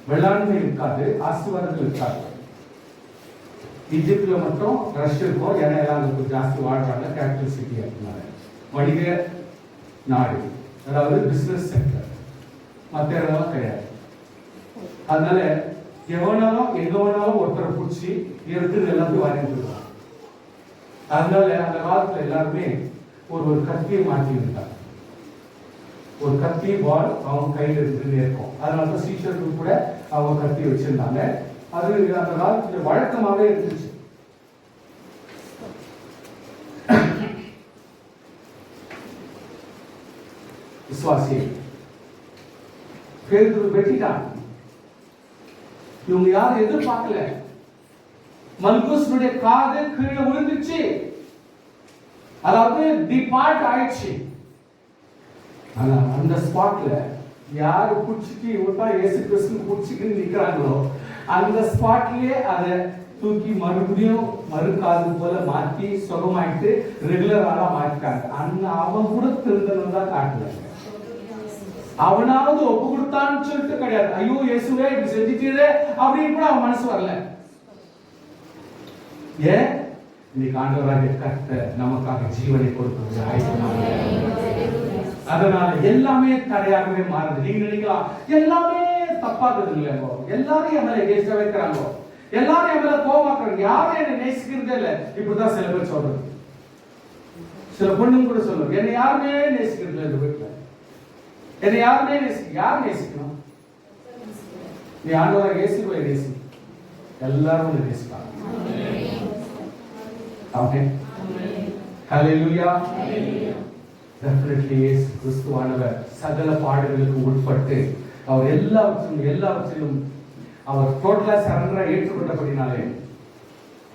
வெள்ளாண்மை இருக்காது, ஆசீர்வாதங்கள் இருக்காது. ஈஜிப்ட்ல மட்டும் ரஷ் இருக்கும், ஏன்னா எல்லாம் ஜாஸ்தி வாழ்றாங்க. கேபிட்டல் சிட்டி அப்படின்னால வணிக நாடு, அதாவது பிசினஸ் சென்டர். மற்ற இடம்லாம் கிடையாது. அதனால எவனாலும் எங்க வேணாலும் ஒருத்தரை பிடிச்சி எடுத்து எல்லாத்தையும் வாங்கிட்டு. அதனால அந்த காலத்துல எல்லாருமே ஒரு கத்தியை மாற்றி இருந்தாங்க. ஒரு கத்தி பால் அவங்க கையில் இருந்து இருக்கும். அதனால சீஷருக்கு கூட அவங்க கத்தி வச்சிருந்தாங்க. அது அந்த காலத்துல வழக்கமாவே இருந்துச்சு. விசுவாசி பேதுரு வெட்டிட்டான். இவங்க யாரும் எதிர்பார்க்கல. மல்குஸ்னுடைய காது கீழே விழுந்துச்சு. அதாவது டிபார்ட் ஆயிடுச்சு. ஆனா அந்த ஸ்பாட்ல யாரு புடிச்சிட்டு இவட்டா இயேசு கிறிஸ்து புடிச்சிட்டு நிக்கிறாங்களோ அந்த ஸ்பாட்லயே அதை தூக்கி மறுபடியும் மறுகாது போல மாற்றி சுகமாயிட்டு ரெகுலர் ஆளா மாற்றிட்டாங்க. அவன் கூட திருந்தணும் தான் காட்டல. அவனாவது ஒப்பு கொடுத்தான்னு சொல்லிட்டு கிடையாது. ஐயோ இயேசுவே இப்படி செஞ்சுட்டே அப்படின்னு கூட அவன் மனசு வரல. ஏன்? இன்னைக்கு ஆண்டவராகிய கர்த்தர் நமக்காக ஜீவனை கொடுக்கிறது ஆயத்தமாக. அதனால எல்லாமே தடையாகவே மாறுது. நீங்க நினைக்கலாம் எல்லாமே தப்பாக்குது இல்லையோ, எல்லாரும் என் மேல கேச வைக்கிறாங்க, எல்லாரும் என் மேல கோவமாக்குறாங்க, யாரும் என்னை நேசிக்கிறதே இல்லை. இப்படிதான் சில பேர் சொல்றது. சில பொண்ணுங்க கூட சொல்லுவாங்க, என்னை யாருமே நேசிக்கிறது இல்லை. இந்த வீட்டுல என்னை யாருமே யார் நேசிக்கணும்? நீ ஆண்டவராக இயேசுவை நேசி, எல்லாரும் நேசிப்பாங்க. ஆமென். ஹல்லேலூயா. டெஃபினெட்லி இயேசு கிறிஸ்துவானவர் சகல பாடுகளுக்கு உட்பட்டு அவர் எல்லாவற்றிலும் அவர் டோட்டலா சரண்டரா ஏற்றுக்கொண்டபடினாலே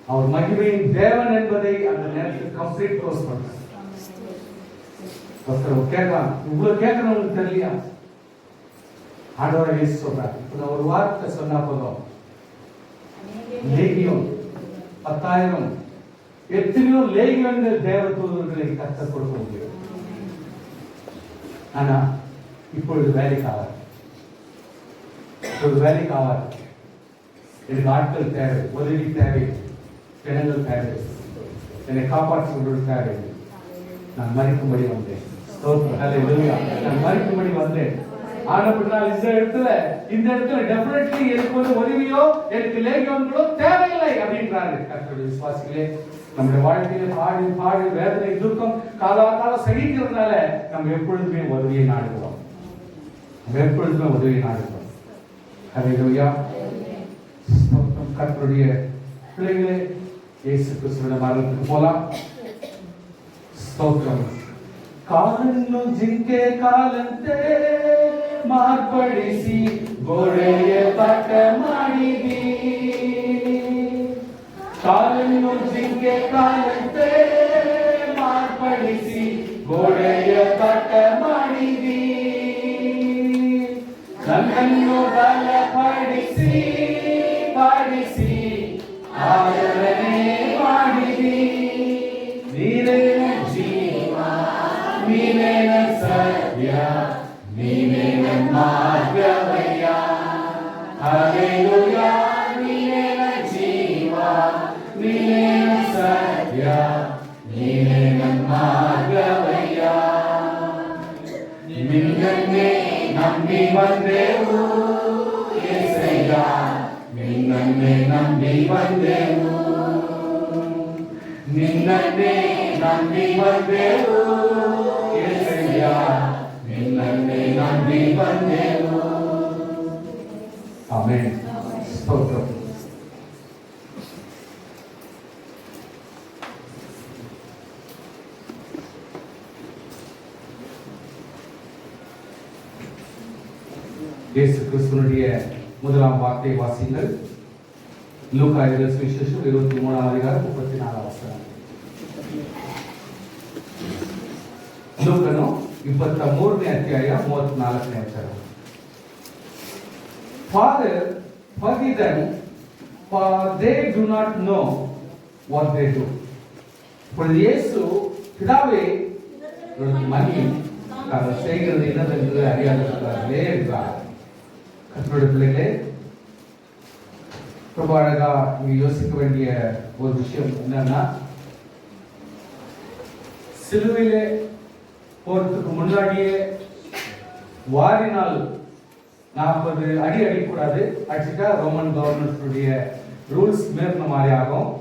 அவர் மகிமையின் தேவன் என்பதை அந்த நேரத்தில் கம்ப்ளீட் க்ளோஸ் பண்றார். ஒருத்தர் கேட்கலாம், இவ்வளவு கேட்கணும்னு தெரியலையா? ஆண்டவராக இயேசு சொல்றார், இப்ப ஒரு வார்த்தை சொன்னா போதும், லேகியம் 10,000 எத்தனையோ லேகியங்கள் தேவ தூதர்களை கர்த்தர் கொடுக்க முடியும். ஆனா இப்பொழுது வேலைக்கு ஆவார். எனக்கு ஆட்கள் தேவை, உதவி தேவை, ஜனங்கள் தேவை, என்னை காப்பாற்றுவர்கள் தேவை. நான் மறிக்கும்படி வந்தேன். நான் மறிக்கும்படி வந்தேன். ஆனா இந்த இடத்துல டெஃபினெட்லி எனக்கு ஒரு உதவியோ எனக்கு லேகியங்களோ தேவையில்லை அப்படின்றாரு. கர்த்தருடைய விசுவாசிகளே, நம்முடைய வாழ்க்கையில பாடு வேதனை துக்கம் காலாகால சகிக்கிறதுனால நம்ம எப்பொழுதுமே உதவியை நாடுகிறோம். ஹல்லேலூயா. கர்த்தருடைய பிள்ளைகளே, இயேசு கிறிஸ்துவின் மரணத்துக்கு போலாம். ಸ್ತೋತ್ರಂ. ಕಾಲನ್ನು ಜಿಂಕೆ ಕಾಲಂತೆ ಮಾರ್ಪಡಿಸಿ ಗೋಡೆಯ ಪಟ ಮಾಡಿದಿ. ಕಾಲನ್ನು ಜಿಂಕೆ ಕಾಲಂತೆ ಮಾರ್ಪಡಿಸಿ ಗೋಡೆಯ ಪಟ ಮಾಡಿದಿ. ನನ್ನನ್ನು ಬಲಪಡಿಸಿ ಪಾಡಿಸಿ ಆದರಣೆ ಮಾಡಿದಿ. ನೀನೇ ಜೀವ, ನೀನೇ ಸತ್ಯ, ನೀನೇ ಮಾರ್ಗವಯ್ಯ. ಹಲ್ಲೆಲೂಯಾ. ನೀನೇ ಜೀವ, ನೀನೇ ಸತ್ಯ, ನೀನೇ ಮಾರ್ಗವಯ್ಯ. ನಿನ್ನನ್ನೇ ನಂಬಿ ಬಂದೆವು యేసయ్య, ನಿನ್ನನ್ನೇ ನಂಬಿ ಬಂದೆವು. ನಿನ್ನನ್ನೇ ನಂಬಿ ಬಂದೆವು యేసయ్య, ನಿನ್ನನ್ನೇ ನಂಬಿ ಬಂದೆವು. ಆಮೆನ್. ಸ್ತೋತ್ರ. இயேசு கிறிஸ்துவினுடைய முதலாம் வார்த்தை வாசிங்கள். லூக்கா எழுதிய சுவிசேஷம் 23ஆம் அதிகாரம் 34ஆம் வசனம். ಲೂಕನು 23ನೇ ಅಧ್ಯಾಯ 34ನೇ ವಚನ. Father, forgive them, for they do not know what they do. இப்பொழுது இயேசு, பிதாவே இவர்களுக்கு மன்னியும், தாங்கள் செய்கிறது என்னதென்று அறியாதிருக்கிறார்களே என்றார். கர்த்தருடைய பிள்ளைகளே, ரொம்ப அழகா நீங்க யோசிக்க வேண்டிய ஒரு விஷயம் என்னன்னா, சிலுவையிலே போறதுக்கு முன்னாடியே வாரினால் 40 அடி அடிக்கூடாது, அடிச்சுட்டா ரோமன் கவர்மெண்ட்டுடைய ரூல்ஸ் மீறின மாதிரி ஆகும்.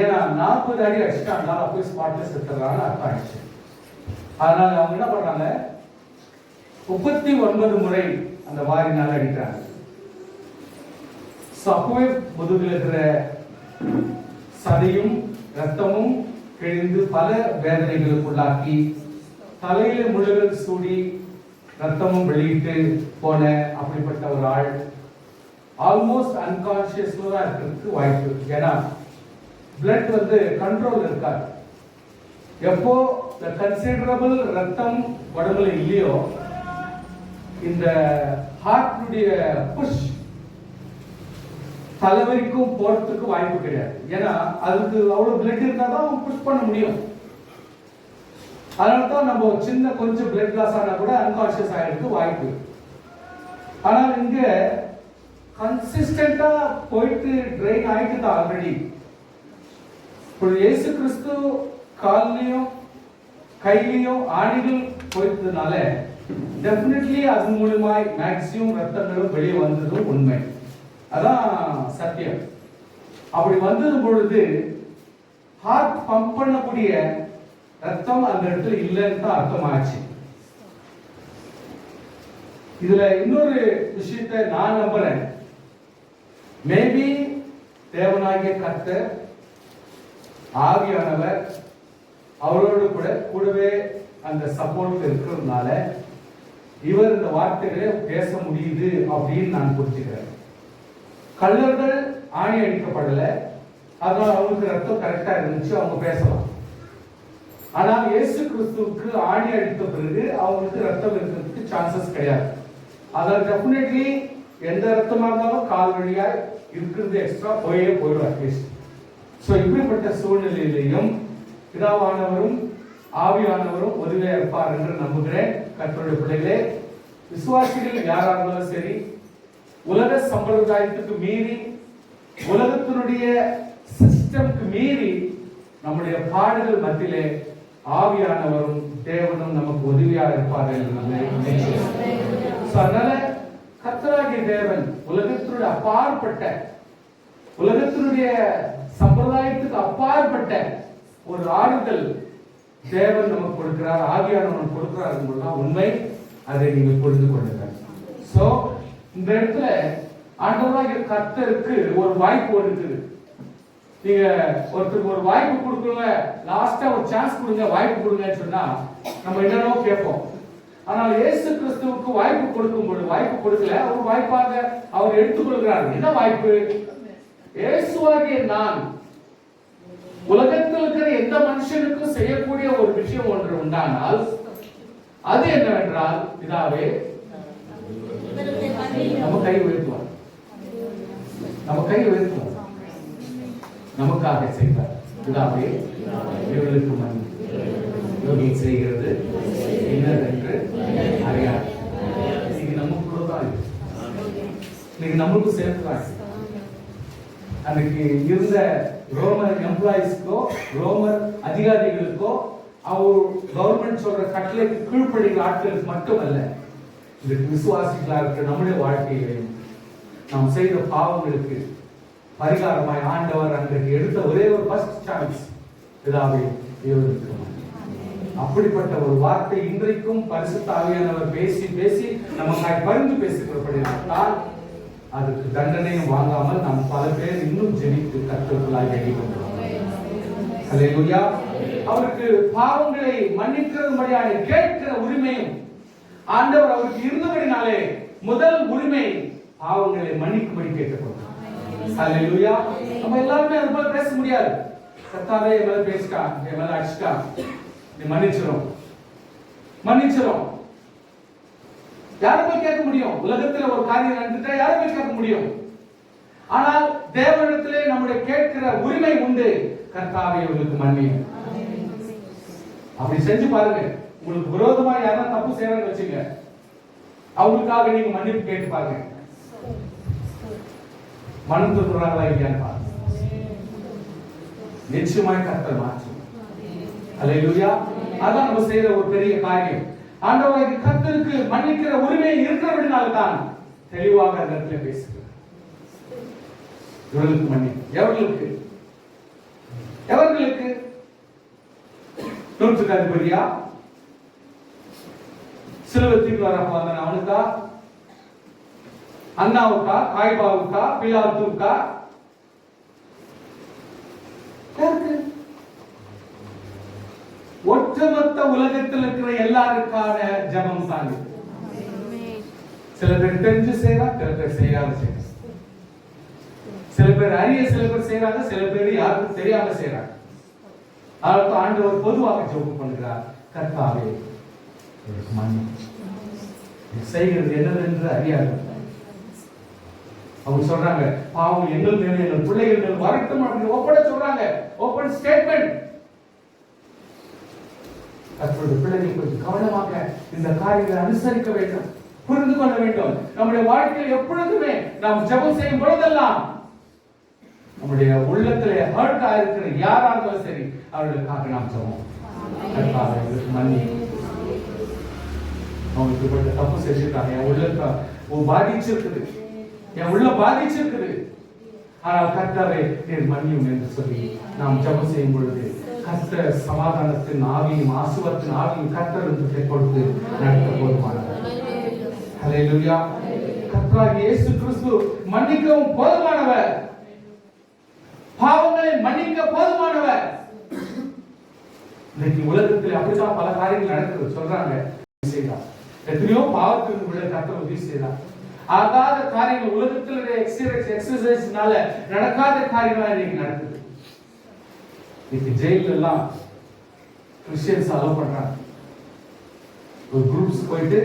ஏன்னா 40 அடி அடிச்சுட்டா அதனால போய் ஸ்பாட்ல செத்துறான்னு அர்த்தம் ஆயிடுச்சு. அதனால அவங்க என்ன பண்றாங்க, 39 முறை அந்த வாரினால் அடிக்கிறாங்க. அப்பவே முதுகில் இருக்கிற சதையும் ரத்தமும் கிழிந்து பல வேதனைகளுக்குள்ளாக்கி தலையில முழுகள் சூடி ரத்தமும் வெளியிட்டு போன அப்படிப்பட்ட ஒரு ஆள் ஆல்மோஸ்ட் அன்கான்சியஸ்ல தான் இருக்கிறதுக்கு வாய்ப்பு இருக்கு. ஏன்னா பிளட் வந்து கண்ட்ரோல் இருக்காது. எப்போ கன்சிடரபிள் ரத்தம் உடம்புல இல்லையோ இந்த ஹார்ட்டுடைய புஷ் தலைவரிக்கும் போறதுக்கு வாய்ப்பு கிடையாது. ஏன்னா அதுக்கு அவ்வளவு பிளட் இருந்தாதான் புஷ் பண்ண முடியும். அதனால தான் நம்ம சின்ன கொஞ்சம் பிளட் லாஸ் ஆனா கூட அன்கான்சியஸ் ஆயிருக்கு வாய்ப்பு. ஆனால் இங்க கன்சிஸ்டன்டா போயிட்டு ட்ரெயின் ஆயிட்டு தான் ஆல்ரெடி. இப்போ இயேசு கிறிஸ்து கால்லையும் கையிலையும் ஆணிகள் போயிட்டதுனால டெஃபினெட்லி அது மூலமாய் மேக்சிமம் ரத்தங்களும் வெளியே வந்ததும் உண்மை. அதான் சத்தியம். அப்படி வந்தது பொழுது ஹார்ட் பம்ப் பண்ணக்கூடிய ரத்தம் அந்த இடத்துல இல்லைன்னு தான் அர்த்தமாச்சு. இதுல இன்னொரு விஷயத்தை நான் நம்புறேன். மேபி தேவனாகிய கர்த்தர் ஆவியானவர் அவரோடு கூட கூடவே அந்த சப்போர்ட் இருக்கிறதுனால இவர் இந்த வார்த்தைகளை பேச முடியுது அப்படின்னு நான் புரிஞ்சுக்கிறேன். கள்ளர்கள் ஆணி அடிக்கப்படல, அதனால அவங்களுக்கு ரத்தம் கரெக்டா இருந்துச்சு, அவங்க பேசலாம். ஆனால் இயேசு கிறிஸ்துவுக்கு ஆணி அடித்த பிறகு அவங்களுக்கு ரத்தம் இருக்கிறதுக்கு சான்சஸ் கிடையாது. அதாவது டெஃபினெட்லி எந்த ரத்தமா இருந்தாலும் கால் வழியா இருக்கிறது எக்ஸ்ட்ரா போயிடும் அட்லீஸ்ட். ஸோ இப்படிப்பட்ட சூழ்நிலையிலையும் பிதாவானவரும் ஆவியானவரும் உதவியா இருப்பார் என்று நம்புகிறேன். கர்த்தருடைய பிள்ளைகளே, விசுவாசிகள் யாரா இருந்தாலும் சரி, உலக சம்பிரதாயத்துக்கு மீறி உலகத்தினுடைய சிஸ்டம்க்கு மீறி நம்முடைய பாடுகள் மத்தியிலே ஆவியானவரும் தேவனும் நமக்கு உதவியா இருப்பார்கள் என்று நினைக்கிறேன். அதனால கர்த்தராகிய தேவன் உலகத்தினுடைய அப்பாற்பட்ட, உலகத்தினுடைய சம்பிரதாயத்துக்கு அப்பாற்பட்ட ஒரு ஆறுதல் தேவன் நமக்கு கொடுக்கிறார், ஆவியானவன் கொடுக்கிறார் என்பதுதான் உண்மை. அதை நீங்கள் புரிந்து கொள்ளுங்கள். சோ இந்த இடத்துல ஆண்டவராகிய கர்த்தருக்கு ஒரு வாய்ப்பு இருக்குது. நீங்க ஒருத்தருக்கு ஒரு வாய்ப்பு கொடுக்கல, லாஸ்டா ஒரு சான்ஸ் கொடுங்க, வாய்ப்பு கொடுங்கன்னு சொன்னா நம்ம என்னன்னோ கேட்போம். ஆனால் இயேசு கிறிஸ்துவுக்கு வாய்ப்பு கொடுக்கும் பொழுது வாய்ப்பு கொடுக்கல, ஒரு வாய்ப்பாக அவர் எடுத்துக்கொள்கிறார். என்ன வாய்ப்பு? இயேசுவாகிய நான் உலகத்தில் இருக்கிற எந்த மனுஷனுக்கும் செய்யக்கூடிய ஒரு விஷயம் ஒன்று உண்டானால் அது என்னவென்றால், பிதாவே நம்ம கை உயர்த்துவார், நம்ம கை உயர்த்துவார், நமக்காக செய்வார். பிதாவே இவர்களுக்கு மன்னி, இவர்கள் செய்கிறது என்னதென்று அறியார். இன்னைக்கு நமக்குள்ள தான் இருக்கு, இன்னைக்கு நம்மளுக்கும் சேர்த்துதான். அன்னைக்கு இருந்த ரோமர் எம்ப்ளாயிஸ்க்கோ ரோமர் அதிகாரிகளுக்கோ அவர் கவர்மெண்ட் சொல்ற கட்டளைக்கு கீழ்ப்படுகிற ஆட்களுக்கு மட்டுமல்ல, இதுக்கு விசுவாசிகளா இருக்கிற நம்முடைய வாழ்க்கையிலையும் நாம் செய்த பாவங்களுக்கு பரிகாரமாய் ஆண்டவர் அன்றைக்கு எடுத்த ஒரே ஒரு ஃபர்ஸ்ட் சான்ஸ், பிதாவே இவருக்கு. அப்படிப்பட்ட ஒரு வார்த்தை இன்றைக்கும் பரிசுத்த ஆவியானவர் பேசி பேசி நமக்காய் பரிந்து பேசுகிறபடியால் அதுக்கு தண்டனையும் வாங்காமல் நாம் பல பேர் இன்னும் ஜெபித்து கர்த்தருக்குள்ளாய் வேண்டிக் கொண்டிருக்கிறோம். அல்லேலூயா. அவருக்கு பாவங்களை மன்னிக்கிறதுபடியான கேட்கிற உரிமையும் ஆண்டவர் அவருக்கு இருந்தபடினாலே முதல் உரிமை பாவங்களை மன்னிக்கும்படி கேட்டுக்கொண்டார். அல்லேலூயா. நம்ம எல்லாருமே அது போல பேச முடியாது. கர்த்தாவே என் மேல பேசிட்டான், என் மேல அடிச்சிட்டான், நீ மன்னிச்சிரும் மன்னிச்சிரும். யாருமே கேட்க முடியும். உலகத்துல ஒரு காரியம் நடந்துட்டா யாருமே கேட்க முடியும். ஆனால் தேவனிடத்திலே நம்முடைய கேட்கிற உரிமை உண்டு. கர்த்தாவே உங்களுக்கு மன்னியும். அப்படி செஞ்சு பாருங்க. உங்களுக்கு விரோதமா யாரும் தப்பு செய்யறாங்க வச்சுங்க, அவங்களுக்காக நீங்க மன்னிப்பு கேட்டு பாருங்க. மனம் திரும்புறாங்களா இல்லையான்னு பாருங்க. நிச்சயமாய் கர்த்தர் மாற்றும். அல்லேலூயா. அதான் நம்ம செய்யற ஒரு பெரிய காரியம். ஆண்டவராகிய கர்த்தருக்கு மன்னிக்கிற உரிமை இருக்கிறபடினால தான் தெளிவாக அந்த இடத்துல பேசுகிறார். இவர்களுக்கு மன்னிப்பு. எவர்களுக்கு? எவர்களுக்கு? நூற்றுக்கு அதிபதியா, சிலுவத்துக்கு வரப்போ வந்த அவனுக்கா, அண்ணாவுக்கா, காய்பாவுக்கா, பிலாத்துக்கா? ஒட்டுமொத்த உலகத்தில் இருக்கிற எல்லாருக்கான ஜெபம் தான். சில பேர் தெரிஞ்சு செய்யறாங்க, சில பேர் செய்யாம செய்யறாங்க. சில பேர் அறிய, சில பேர் செய்யறாங்க, சில பேர் யாருக்கும் தெரியாம செய்யறாங்க. அதற்கு ஆண்டவர் பொதுவாக ஜெபம் பண்ணுகிறார், கர்த்தாவே செய்கிறது என்னவென்று அறியாது. அவங்க சொல்றாங்க, பாவம் எங்கள் மேல எங்கள் பிள்ளைகள் மேல் வரட்டும் அப்படின்னு ஓப்பனா சொல்றாங்க. Open statement. கர்த்தருடைய பிள்ளைகள் கொஞ்சம் கவனமாக இந்த காரியங்களை அனுசரிக்க வேண்டும், புரிந்து கொள்ள வேண்டும். நம்முடைய வாழ்க்கையில் எப்பொழுதுமே நாம் ஜெபம் செய்யும் பொழுதெல்லாம் நம்முடைய உள்ளத்திலே ஹர்ட் ஆயிருக்கிற யாரா இருந்தாலும் சரி, அவர்களுக்காக நாம் ஜெபம். கர்த்தாவே மன்னியும், அவங்களுக்கு கொஞ்சம் தப்பு செஞ்சிருக்காங்க, என் உள்ளத்தை பாதிச்சிருக்குது, என் உள்ள பாதிச்சிருக்குது, ஆனால் கர்த்தாவே நீர் மன்னியும் என்று சொல்லி நாம் ஜெபம் செய்யும் பொழுது கர்த்தர் சமாதானத்தின் ஆவியும் ஆசீர்வாதத்தின் ஆவியும் கர்த்தருக்கு கொடுத்து நடத்த போதுமானவர். ஹல்லேலூயா. கர்த்தராகிய இயேசு கிறிஸ்து மன்னிக்கவும் போதுமானவர், பாவங்களை மன்னிக்க போதுமானவர். இன்னைக்கு உலகத்தில் அப்படிதான் பல காரியங்கள் நடக்குது. சொல்றாங்க செய்தார், எத்தனையோ பாவத்துக்கு விட கர்த்தர் உதவி செய்தார். ஆகாத காரியங்கள் உலகத்தில் எக்ஸசைஸ்னால நடக்காத காரியங்கள் இன்னைக்கு நடக்குது. இன்னைக்கு ஜெயில எல்லாம் கிறிஸ்டியன்ஸ் அலோவ் பண்றாங்க. ஒரு குரூப்ஸ் போயிட்டு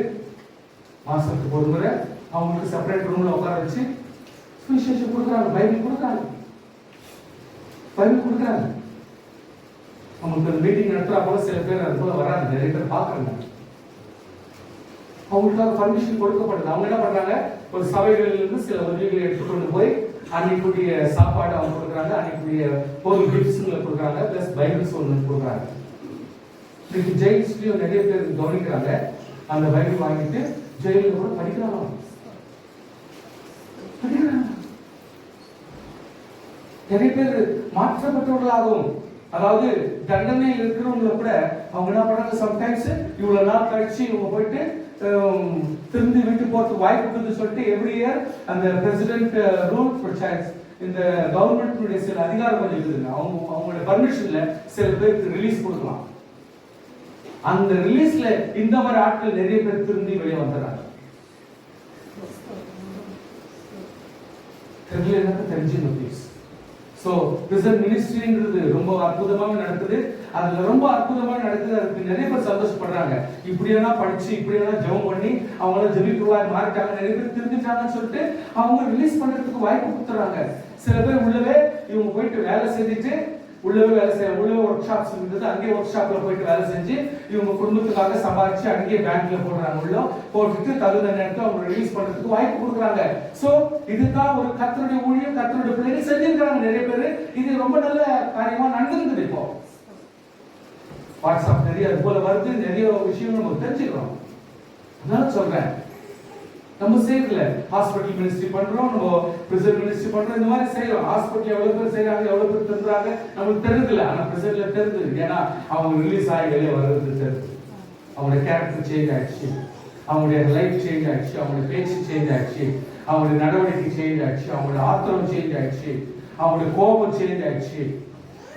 மாசத்துக்கு ஒரு முறை அவங்களுக்கு செப்பரேட் ரூம்ல உட்கார வச்சு சுவிசேஷம் கொடுக்குறாங்க, பைபிள் கொடுக்குறாங்க, பைபிள் கொடுக்குறாங்க. அவங்களுக்கு மீட்டிங் நடத்துறா போல சில பேர் அது போல வராது, நிறைய பேர் பாக்குறாங்க. அவங்களுக்காக பர்மிஷன் கொடுக்கப்படுது. அவங்க என்ன பண்றாங்க, ஒரு சபைகளில் இருந்து சில உதவிகளை எடுத்துக்கொண்டு போய் அன்னைக்குரிய சாப்பாடு அவங்க கொடுக்குறாங்க, அன்னைக்குரிய பொருள் கிஃப்ட்ஸ்களை கொடுக்குறாங்க, பிளஸ் பைபிள்ஸ் ஒன்று கொடுக்குறாங்க. இன்னைக்கு ஜெயில்ஸ்லயும் நிறைய பேர் கவனிக்கிறாங்க, அந்த பைபிள் வாங்கிட்டு ஜெயிலில் கூட படிக்கிறாங்க. நிறைய பேர் மாற்றப்பட்டவர்களாகவும், அதாவது தண்டனை இருக்கிறவங்கள கூட அவங்க என்ன பண்றாங்க, சம்டைம்ஸ் இவ்வளவு நாள் கழிச்சு இவங்க போயிட்டு திரும்பி வீட்டு போறதுக்கு வாய்ப்பு இருக்குன்னு சொல்லிட்டு எவ்ரி இயர் அந்த பிரசிடென்ட் ரூல் ப்ரொசைட்ஸ், இந்த கவர்மெண்ட் சில அதிகாரம் கொஞ்சம் இருக்குதுங்க, அவங்களோட பர்மிஷன்ல சில பேருக்கு ரிலீஸ் கொடுக்கலாம். அந்த ரிலீஸ்ல இந்த மாதிரி ஆட்கள் நிறைய பேர் திரும்பி வெளியே வந்துடுறாங்க. தெரிஞ்சுங்க ப்ளீஸ். சோ பிரிசன் மினிஸ்ட்ரிங்கிறது ரொம்ப அற்புதமாக நடக்குது. அதுல ரொம்ப அற்புதமாக நடக்குது. அதுக்கு நிறைய பேர் சந்தோஷப்படுறாங்க. இப்படியெல்லாம் படிச்சு இப்படியெல்லாம் ஜெபம் பண்ணி அவங்கள ஜெபிக்குள்ளாய் மாறிட்டாங்க, நிறைய பேர் திருந்திட்டாங்கன்னு சொல்லிட்டு அவங்க ரிலீஸ் பண்றதுக்கு வாய்ப்பு கொடுத்துறாங்க. சில பேர் உள்ளவே இவங்க போயிட்டு வேலை செஞ்சுட்டு உள்ளவே வேலை செய்ய, உள்ளவே ஒர்க் ஷாப்ஸ் இருந்தது, அங்கேயே ஒர்க் ஷாப்ல போயிட்டு வேலை செஞ்சு இவங்க குடும்பத்துக்காக சம்பாதிச்சு அங்கேயே பேங்க்ல போடுறாங்க, உள்ள போட்டுட்டு தகுந்த நேரத்தில் அவங்க ரிலீஸ் பண்றதுக்கு வாய்ப்பு கொடுக்குறாங்க. சோ இதுதான் ஒரு கர்த்தருடைய ஊழியம், கர்த்தருடைய பிள்ளைகள் செஞ்சிருக்காங்க நிறைய பேர். இது ரொம்ப நல்ல காரியமா நடந்திருக்குது. இப்போ வாட்ஸ்அப் நிறைய அது போல வருது, நிறைய விஷயங்கள் நம்ம தெரிஞ்சுக்கிறோம். அதனால சொல்றேன், நம்ம செய்யல ஹாஸ்பிட்டல் மினிஸ்ட்ரி பண்றோம், நம்ம பிரிசன் மினிஸ்ட்ரி பண்றோம், இந்த மாதிரி செய்யறோம். ஹாஸ்பிட்டல் எவ்வளவு பேர் செய்யறாங்க, எவ்வளவு பேர் தந்துறாங்க நமக்கு தெரியுதுல. ஆனா பிரிசன்ல தெரியுது, ஏன்னா அவங்க ரிலீஸ் ஆகி வெளியே வர்றது தெரியுது. அவங்களுடைய கேரக்டர் சேஞ்ச் ஆயிடுச்சு, அவங்களுடைய லைஃப் சேஞ்ச் ஆயிடுச்சு, அவங்களுடைய பேச்சு சேஞ்ச் ஆயிடுச்சு, அவங்களுடைய நடவடிக்கை சேஞ்ச் ஆயிடுச்சு, அவங்களுடைய ஆத்திரம் சேஞ்ச் ஆயிடுச்சு, அவங்களுடைய கோபம் சேஞ்ச் ஆயிடுச்சு.